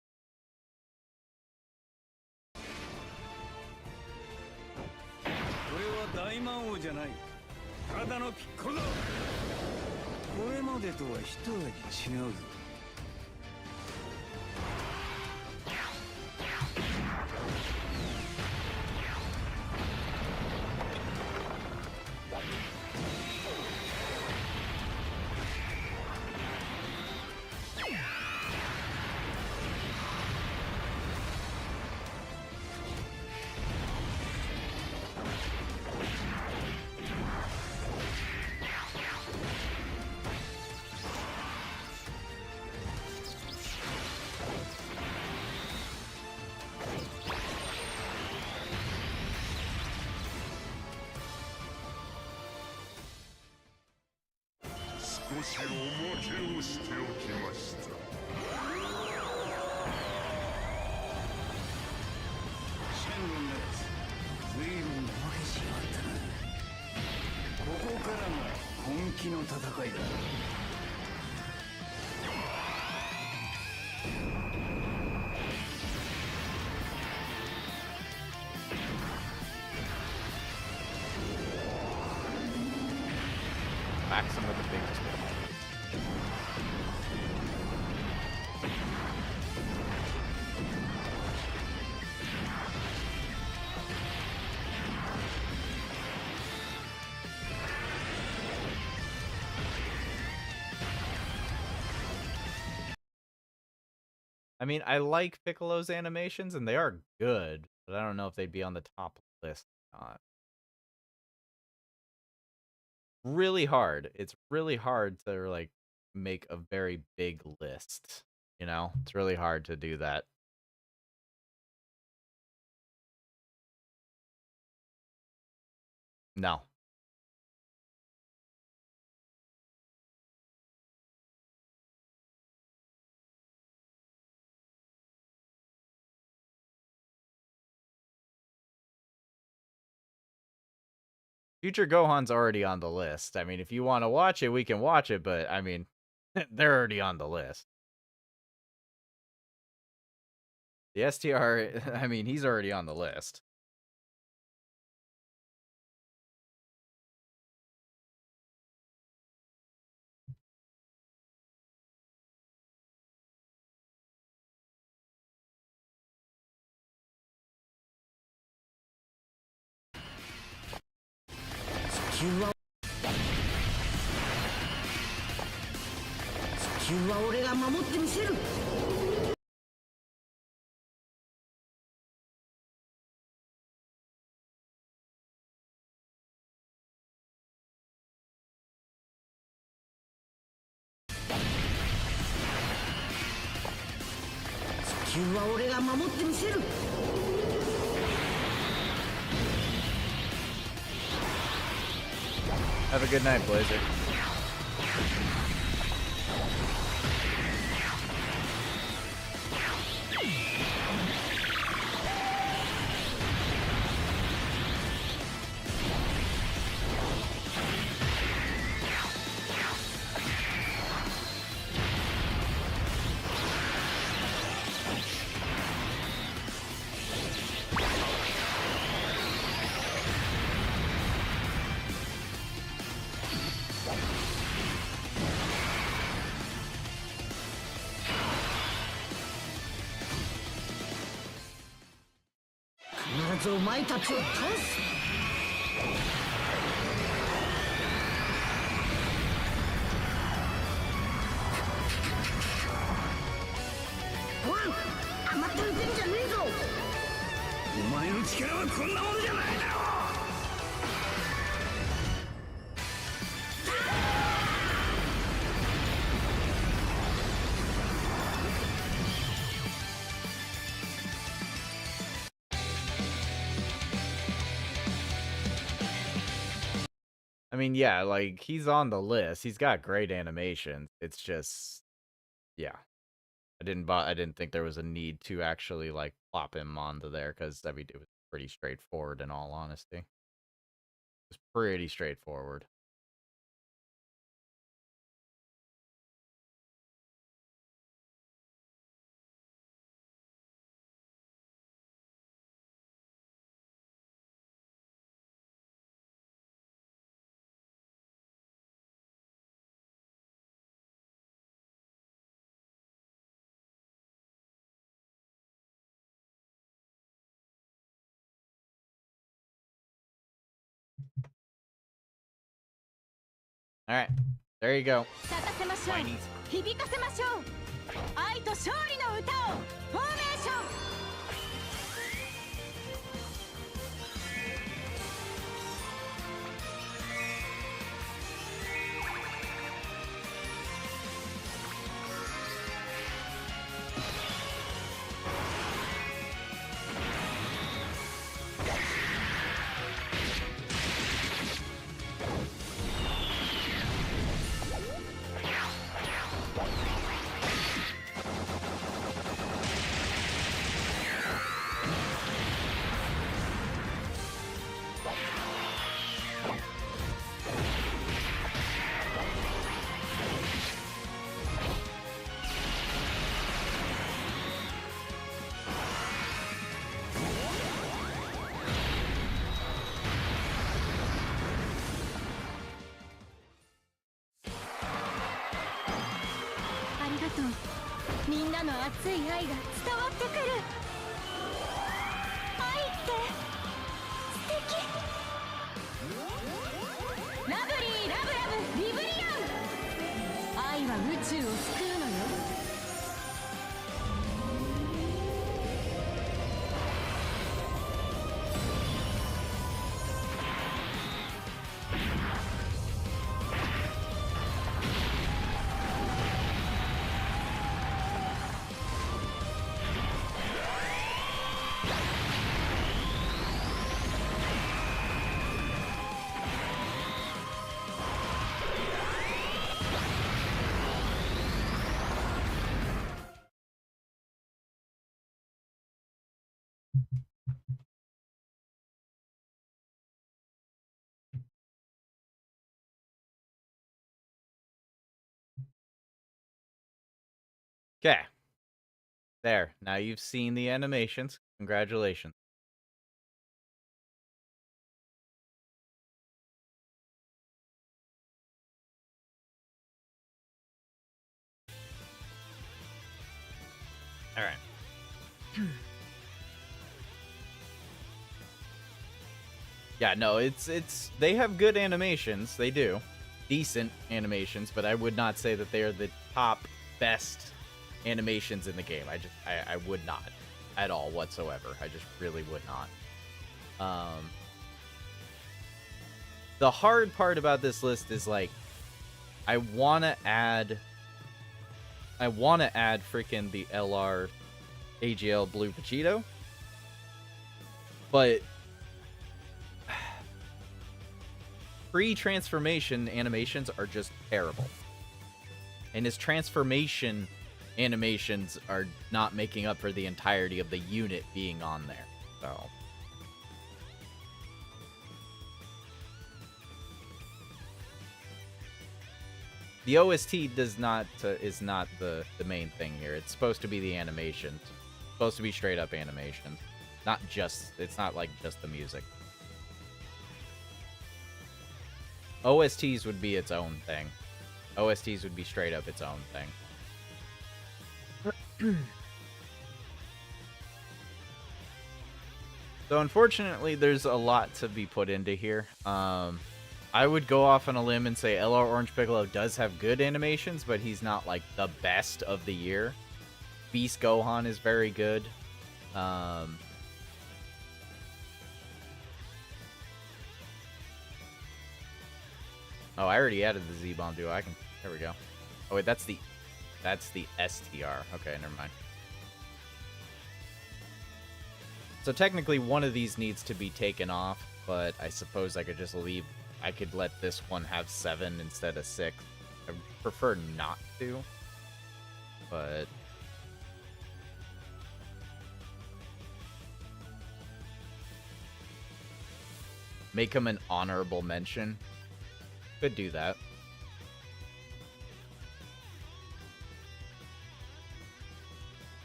大魔王じゃない、ただのピッコロ。これまでとは一味違うぞ。少しおまけをしておきました。シェンロンのやつ、随分おまけしやがったな。ここからが本気の戦いだ。Back some of the big stuff. I mean, I like Piccolo's animations, and they are good, but I don't know if they'd be on the top list or not. Really hard. It's really hard to, like, make a very big list, you know? It's really hard to do that. No. Future Gohan's already on the list. I mean, if you want to watch it, we can watch it, but I mean, they're already on the list. The STR, I mean, he's already on the list. Have a good night, Blazer. I mean, yeah, like, he's on the list. He's got great animations. It's just, yeah. I didn't think there was a need to actually, like, plop him onto there, because, I mean, it was pretty straightforward, in all honesty. It was pretty straightforward. All right, there you go. 咲かせましょう。響かせましょう。愛と勝利の歌をフォーメーション。の熱い愛が伝わってくる。愛って素敵。ラブリーラブラブリブリアン。愛は宇宙を救うのよ。Okay. There. Now you've seen the animations. Congratulations. All right. Yeah, no, it's they have good animations. They do. Decent animations, but I would not say that they are the top best animations in the game. I would not at all whatsoever. I just really would not. The hard part about this list is like I want to add freaking the LR AGL Blue Pachito, but pre-transformation animations are just terrible. And his transformation animations are not making up for the entirety of the unit being on there. So the OST is not the main thing here. It's supposed to be the animations. It's supposed to be straight up animations. It's not like just the music. OSTs would be its own thing. OSTs would be straight up its own thing. So unfortunately, there's a lot to be put into here. I would go off on a limb and say LR Orange Piccolo does have good animations, but he's not like the best of the year. Beast Gohan is very good. Oh, I already added the Z-Bomb duo. There we go. Oh wait, that's the STR. Okay, never mind. So technically one of these needs to be taken off, but I suppose I could just leave. I could let this one have 7 instead of 6. I prefer not to, but make him an honorable mention. Could do that.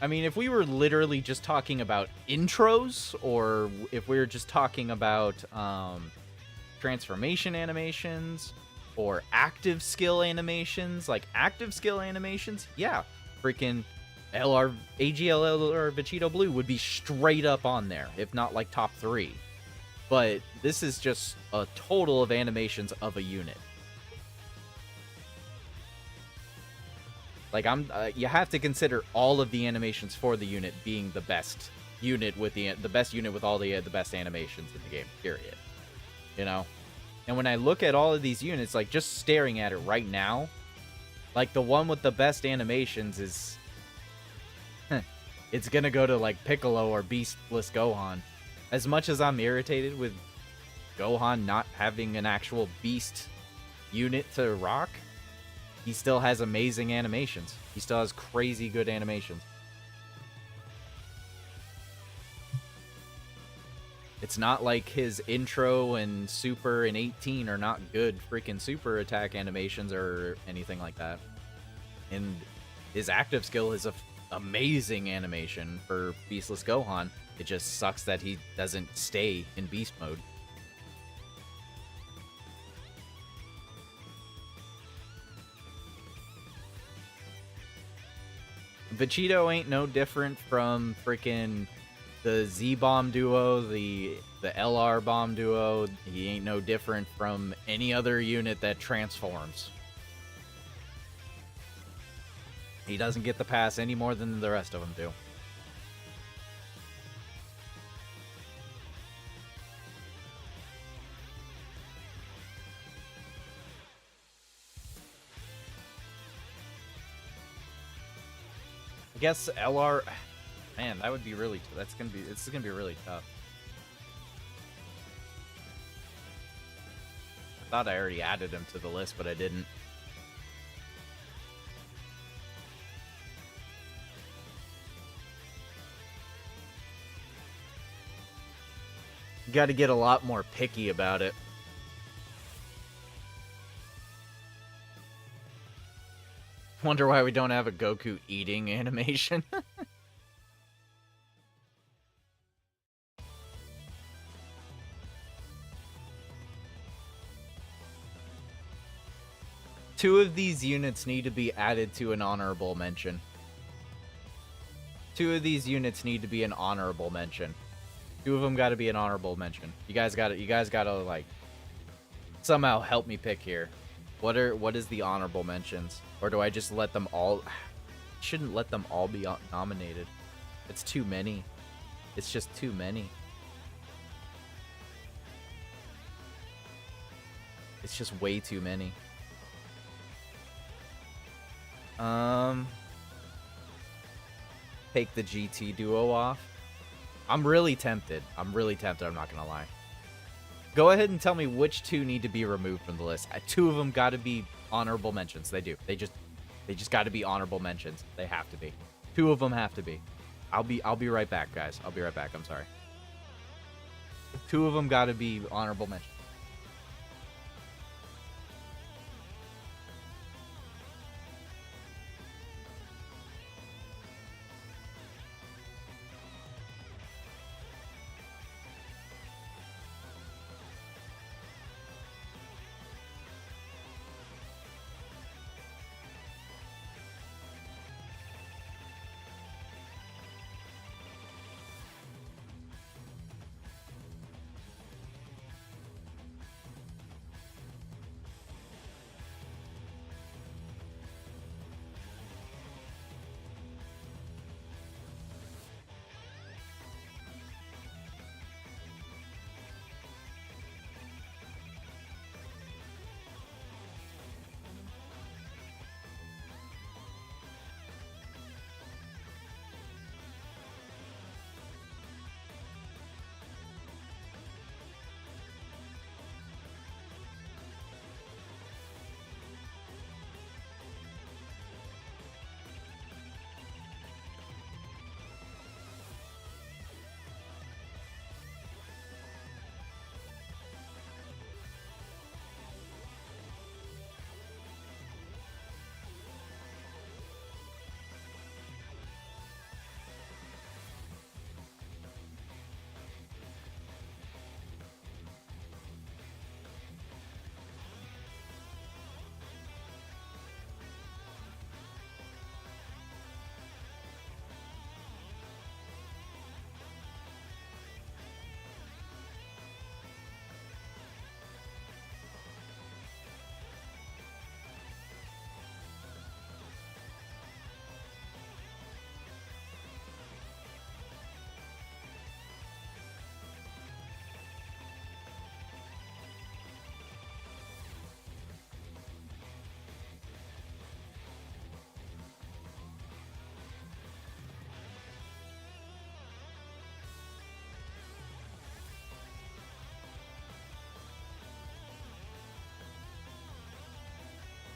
I mean, if we were literally just talking about intros, or if we were just talking about transformation animations, or active skill animations, yeah, freaking AGL LR Vegito Blue would be straight up on there, if not like top 3. But this is just a total of animations of a unit. Like, you have to consider all of the animations for the unit being the best unit with the best unit with all the best animations in the game, period. You know? And when I look at all of these units, like, just staring at it right now, like, the one with the best animations is it's gonna go to, like, Piccolo or Beastless Gohan. As much as I'm irritated with Gohan not having an actual beast unit to rock, he still has amazing animations. He still has crazy good animations. It's not like his intro and super and 18 are not good freaking super attack animations or anything like that. And his active skill is an amazing animation for Beastless Gohan. It just sucks that he doesn't stay in beast mode. Vegito ain't no different from freaking the Z-Bomb duo, the LR Bomb duo. He ain't no different from any other unit that transforms. He doesn't get the pass any more than the rest of them do. I guess LR, man, that would be really. This is gonna be really tough. I thought I already added him to the list, but I didn't. Got to get a lot more picky about it. Wonder why we don't have a Goku eating animation. Two of these units need to be added to an honorable mention. Two of these units need to be an honorable mention. Two of them got to be an honorable mention. You guys got to like somehow help me pick here. What is the honorable mentions? Or do I just let them all? Shouldn't let them all be nominated. It's too many. It's just too many. It's just way too many. Take the GT duo off. I'm really tempted. I'm not gonna lie. Go ahead and tell me which two need to be removed from the list. Two of them got to be honorable mentions. They do. They just got to be honorable mentions. They have to be. Two of them have to be. I'll be right back, guys. I'll be right back. I'm sorry. Two of them got to be honorable mentions.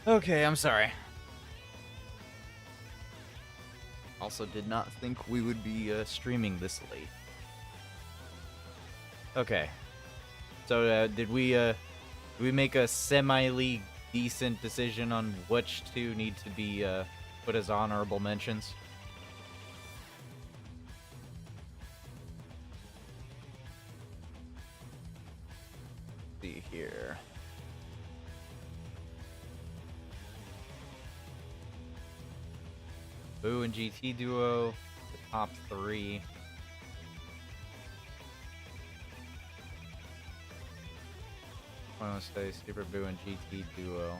Okay, I'm sorry. Also did not think we would be streaming this late. Okay. So did we make a semi-league decent decision on which two need to be put as honorable mentions? Let's see here. Boo and GT duo, the top 3. I want to say Super Boo and GT duo.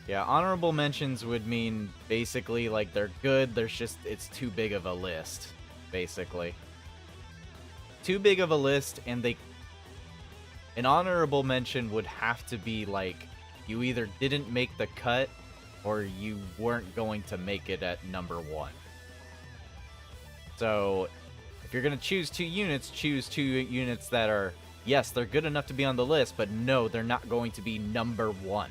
Yeah, honorable mentions would mean basically like they're good, there's just, it's too big of a list, basically. Too big of a list, and an honorable mention would have to be like, you either didn't make the cut, or you weren't going to make it at number 1. So, if you're going to choose 2 units, choose 2 units that are, yes, they're good enough to be on the list, but no, they're not going to be number 1.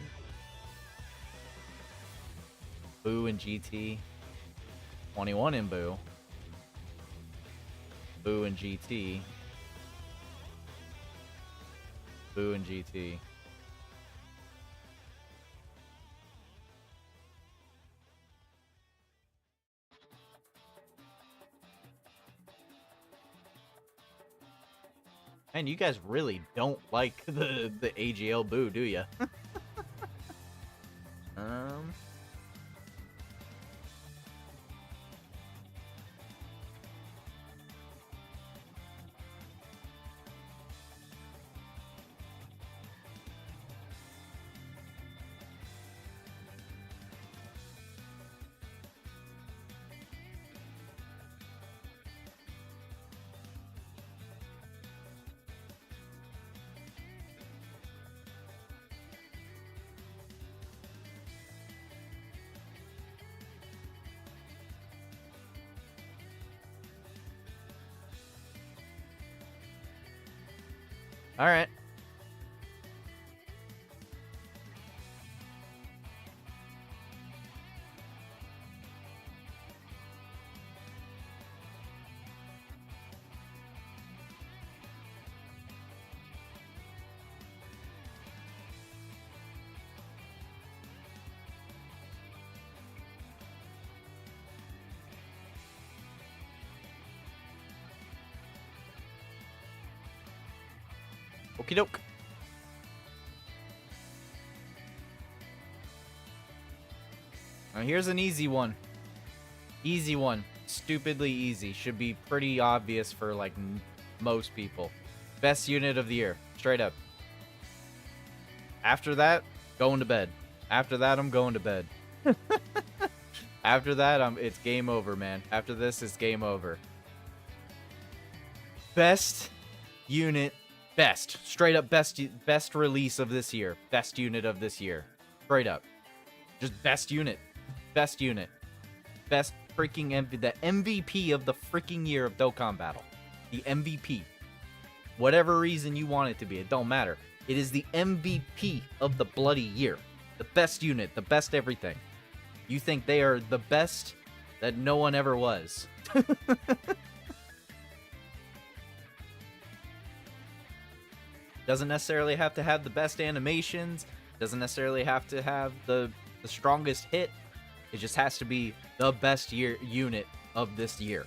Boo and GT. 21 in Boo. Boo and GT. Boo and GT. Man, you guys really don't like the AGL Boo, do ya? All right. Okie doke. Now here's an easy one. Easy one. Stupidly easy. Should be pretty obvious for like most people. Best unit of the year. Straight up. After that, going to bed. After that, I'm going to bed. After that, it's game over, man. After this, it's game over. Best unit. Best. Straight up best release of this year. Best unit of this year. Straight up. Just best unit. Best unit. Best freaking the MVP of the freaking year of Dokkan Battle. The MVP. Whatever reason you want it to be, it don't matter. It is the MVP of the bloody year. The best unit, the best everything. You think they are the best that no one ever was. Doesn't necessarily have to have the best animations. Doesn't necessarily have to have the strongest hit. It just has to be the best unit of this year.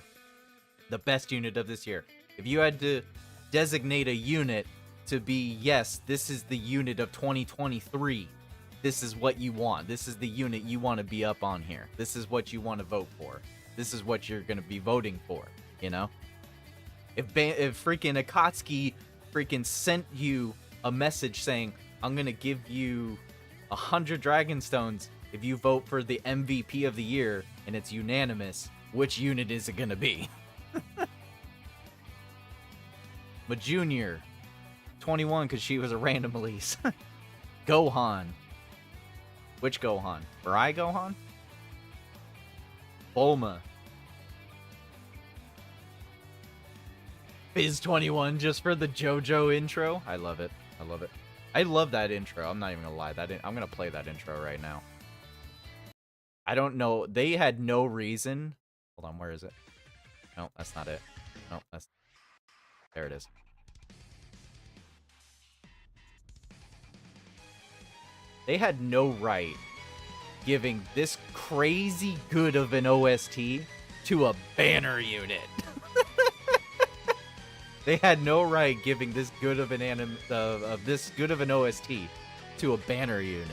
The best unit of this year. If you had to designate a unit to be, yes, this is the unit of 2023. This is what you want. This is the unit you want to be up on here. This is what you want to vote for. This is what you're going to be voting for, you know? If freaking Akatsuki freaking sent you a message saying, I'm going to give you 100 Dragon Stones if you vote for the MVP of the year, and it's unanimous, which unit is it going to be? Ma Junior, 21 because she was a random release. Gohan. Which Gohan? Mirai Gohan? Bulma. Fizz 21 just for the JoJo intro. I love it. I love it. I love that intro. I'm not even gonna lie. I'm gonna play that intro right now. I don't know. They had no reason. Hold on. Where is it? No, that's not it. No, that's... There it is. They had no right giving this crazy good of an OST to a banner unit. They had no right giving this good of an OST to a banner unit.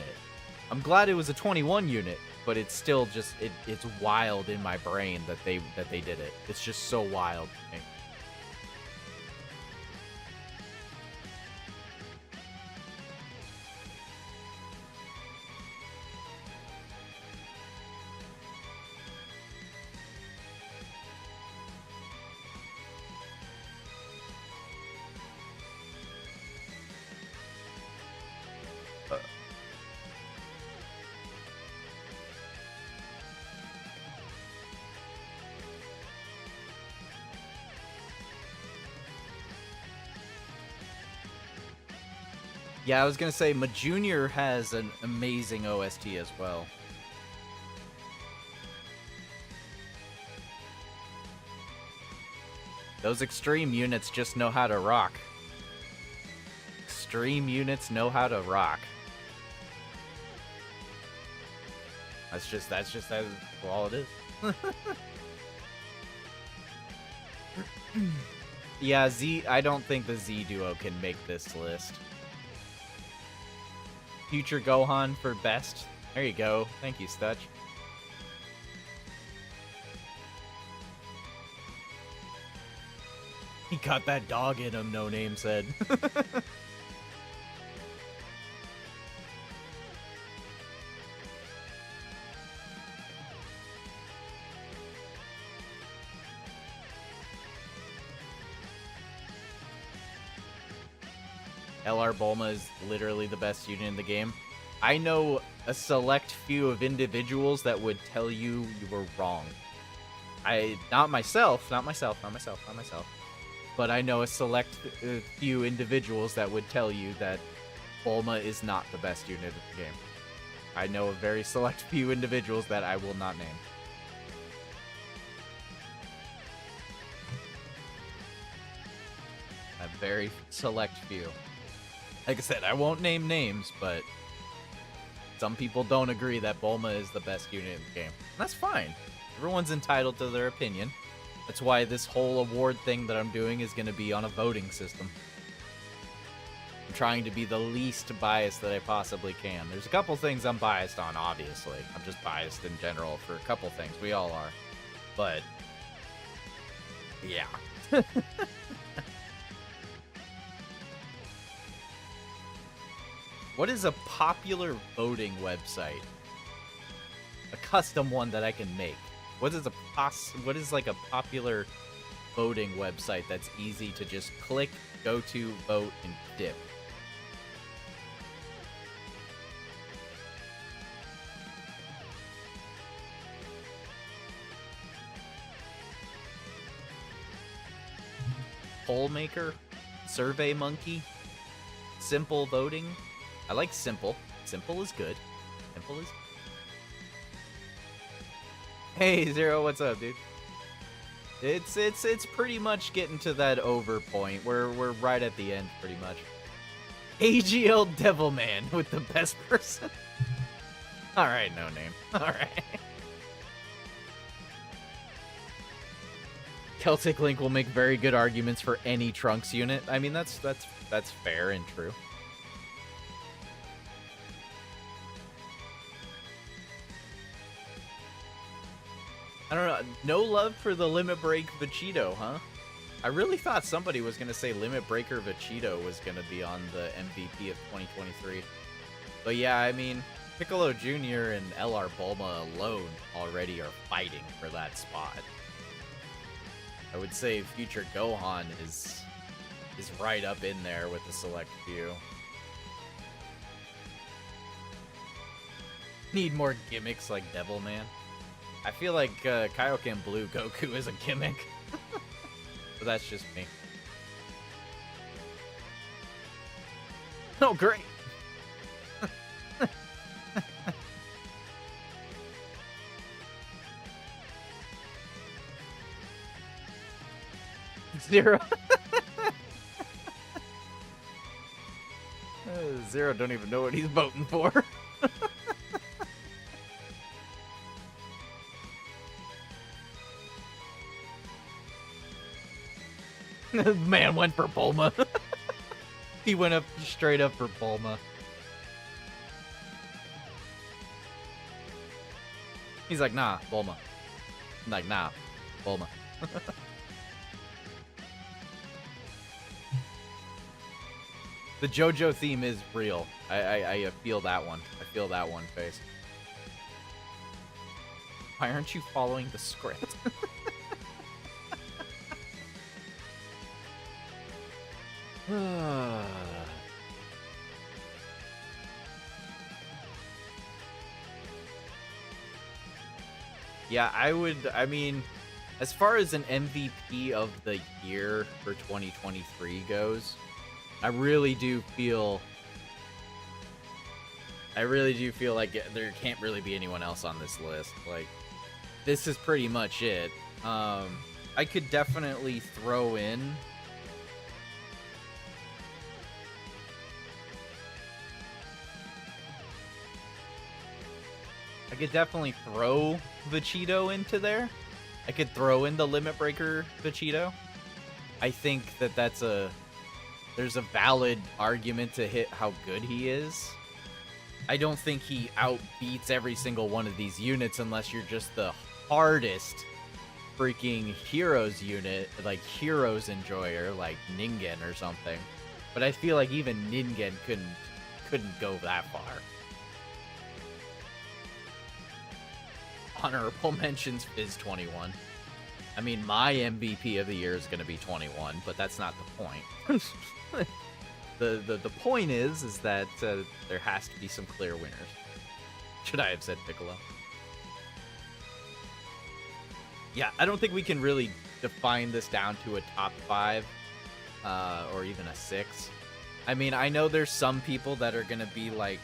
I'm glad it was a 21 unit, but it's still just it's wild in my brain that they did it. It's just so wild to me. Yeah, I was gonna say, Ma Junior has an amazing OST as well. Those extreme units just know how to rock. Extreme units know how to rock. That's just all it is. Yeah, I don't think the Z duo can make this list. Future Gohan for best. There you go. Thank you, Stutch. He got that dog in him, No Name said. LR Bulma is literally the best unit in the game. I know a select few of individuals that would tell you were wrong. Not myself, but I know a select few individuals that would tell you that Bulma is not the best unit in the game. I know a very select few individuals that I will not name. A very select few. Like I said, I won't name names, but some people don't agree that Bulma is the best unit in the game. And that's fine. Everyone's entitled to their opinion. That's why this whole award thing that I'm doing is going to be on a voting system. I'm trying to be the least biased that I possibly can. There's a couple things I'm biased on, obviously. I'm just biased in general for a couple things. We all are. But, yeah. What is a popular voting website? A custom one that I can make. What is like a popular voting website that's easy to just click, go to, vote, and dip? Poll Maker? Survey Monkey? Simple voting? I like Simple. Simple is good. Simple is... Hey, Zero, what's up, dude? It's pretty much getting to that over point. We're right at the end, pretty much. AGL Devilman with the best person. Alright, No Name. Alright. Celtic Link will make very good arguments for any Trunks unit. I mean, that's fair and true. I don't know. No love for the Limit Break Vegito, huh? I really thought somebody was going to say Limit Breaker Vegito was going to be on the MVP of 2023. But yeah, I mean, Piccolo Jr. and LR Bulma alone already are fighting for that spot. I would say Future Gohan is right up in there with the select few. Need more gimmicks like Devilman. I feel like Kaioken Blue Goku is a gimmick. But that's just me. Oh, great! Zero. Zero don't even know what he's voting for. Man went for Bulma. He went up straight up for Bulma. He's like, nah, Bulma. I'm like, nah, Bulma. The JoJo theme is real. I feel that one. I feel that one, Face. Why aren't you following the script? Yeah, I mean, as far as an MVP of the year for 2023 goes, I really do feel like there can't really be anyone else on this list. Like, this is pretty much it. I could definitely throw in Vegito into there. I could throw in the Limit Breaker Vegito. I think there's a valid argument to hit how good he is. I don't think he outbeats every single one of these units unless you're just the hardest freaking Heroes unit, like Heroes enjoyer, like Ningen or something. But I feel like even Ningen couldn't go that far. Honorable mentions Fizz 21. I mean, my MVP of the year is going to be 21, but that's not the point. The point is that there has to be some clear winners. Should I have said Piccolo? Yeah, I don't think we can really define this down to a top 5 or even a 6. I mean, I know there's some people that are going to be like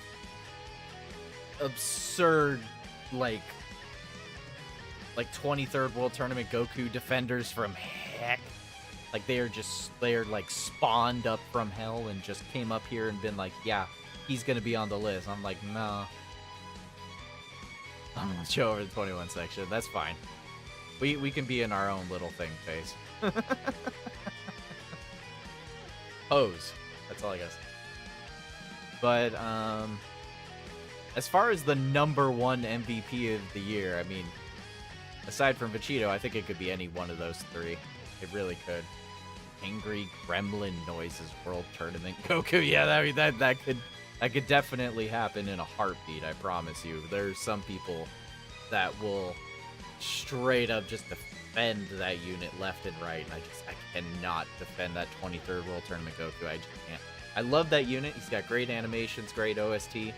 absurd, like 23rd World Tournament Goku defenders from heck. Like, they're like spawned up from hell and just came up here and been like, yeah, he's gonna be on the list. I'm like, no. I'm gonna show over the 21 section. That's fine. We can be in our own little thing, Face. Pose. That's all I guess. But as far as the #1 MVP of the year, I mean, aside from Vegito, I think it could be any one of those three. It really could. Angry Gremlin Noises World Tournament Goku. Yeah, that could definitely happen in a heartbeat, I promise you. There's some people that will straight up just defend that unit left and right, and I cannot defend that 23rd World Tournament Goku. I just can't. I love that unit. He's got great animations, great OST.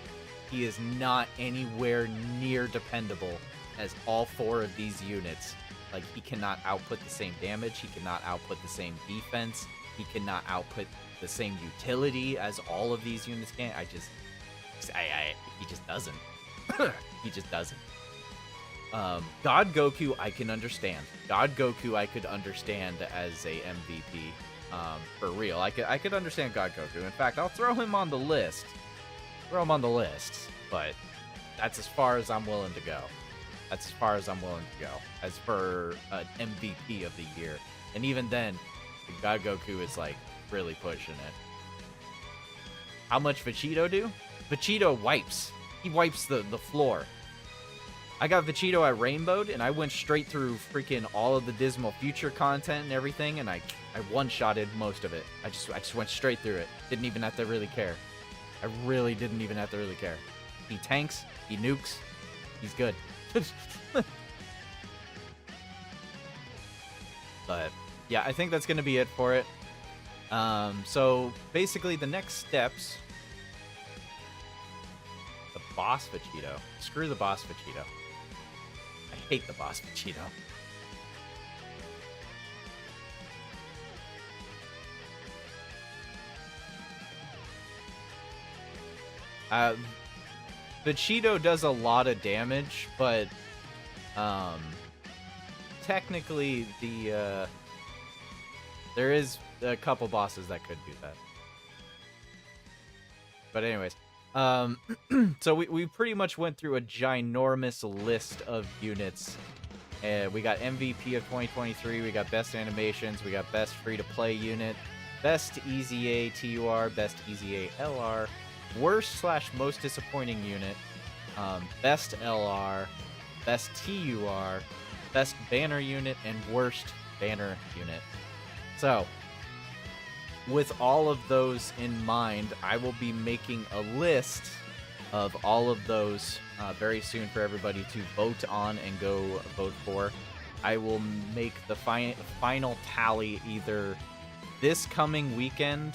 He is not anywhere near dependable as all 4 of these units. Like, he cannot output the same damage, he cannot output the same defense, he cannot output the same utility as all of these units can. He just doesn't. He just doesn't. God Goku, I can understand. God Goku, I could understand as a MVP. For real, I could understand God Goku. In fact, I'll throw him on the list. But that's as far as I'm willing to go. That's as far as I'm willing to go. As for an MVP of the year. And even then, God Goku is like really pushing it. How much Vegito do? Vegito wipes. He wipes the floor. I got Vegito at Rainbowed, and I went straight through freaking all of the Dismal Future content and everything, and I one-shotted most of it. I just went straight through it. Didn't even have to really care. I really didn't even have to really care. He tanks, he nukes, he's good. But yeah, I think that's gonna be it for it. So basically the next steps, the boss Vegito. Screw the boss Vegito. I hate the boss Vegito. Vegito does a lot of damage, but technically there is a couple bosses that could do that. But anyways, so we pretty much went through a ginormous list of units. We got MVP of 2023, we got best animations, we got best free-to-play unit, best EZA TUR, best EZA LR, worst/most disappointing unit, best LR, best TUR, best banner unit, and worst banner unit. So, with all of those in mind, I will be making a list of all of those very soon for everybody to vote on and go vote for. I will make the final tally either this coming weekend,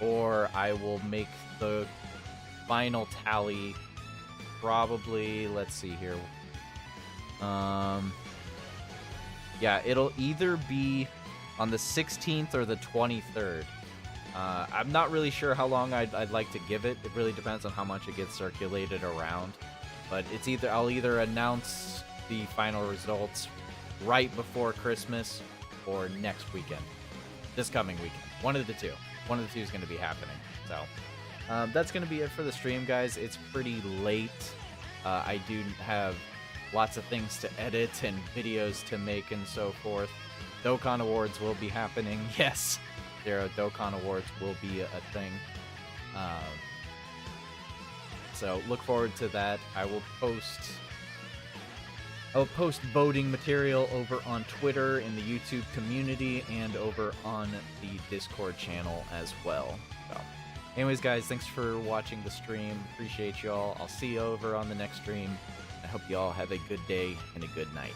or I will make the final tally probably, let's see here. Yeah, it'll either be on the 16th or the 23rd. I'm not really sure how long I'd like to give it. It really depends on how much it gets circulated around. But it's either I'll either announce the final results right before Christmas or next weekend. This coming weekend. One of the two. One of the two is going to be happening. So that's going to be it for the stream, guys. It's pretty late. I do have lots of things to edit and videos to make and so forth. Dokkan Awards will be happening. Yes, Dokkan Awards will be a thing. So look forward to that. I will post voting material over on Twitter, in the YouTube community, and over on the Discord channel as well. So, anyways, guys, thanks for watching the stream. Appreciate y'all. I'll see you over on the next stream. I hope you all have a good day and a good night.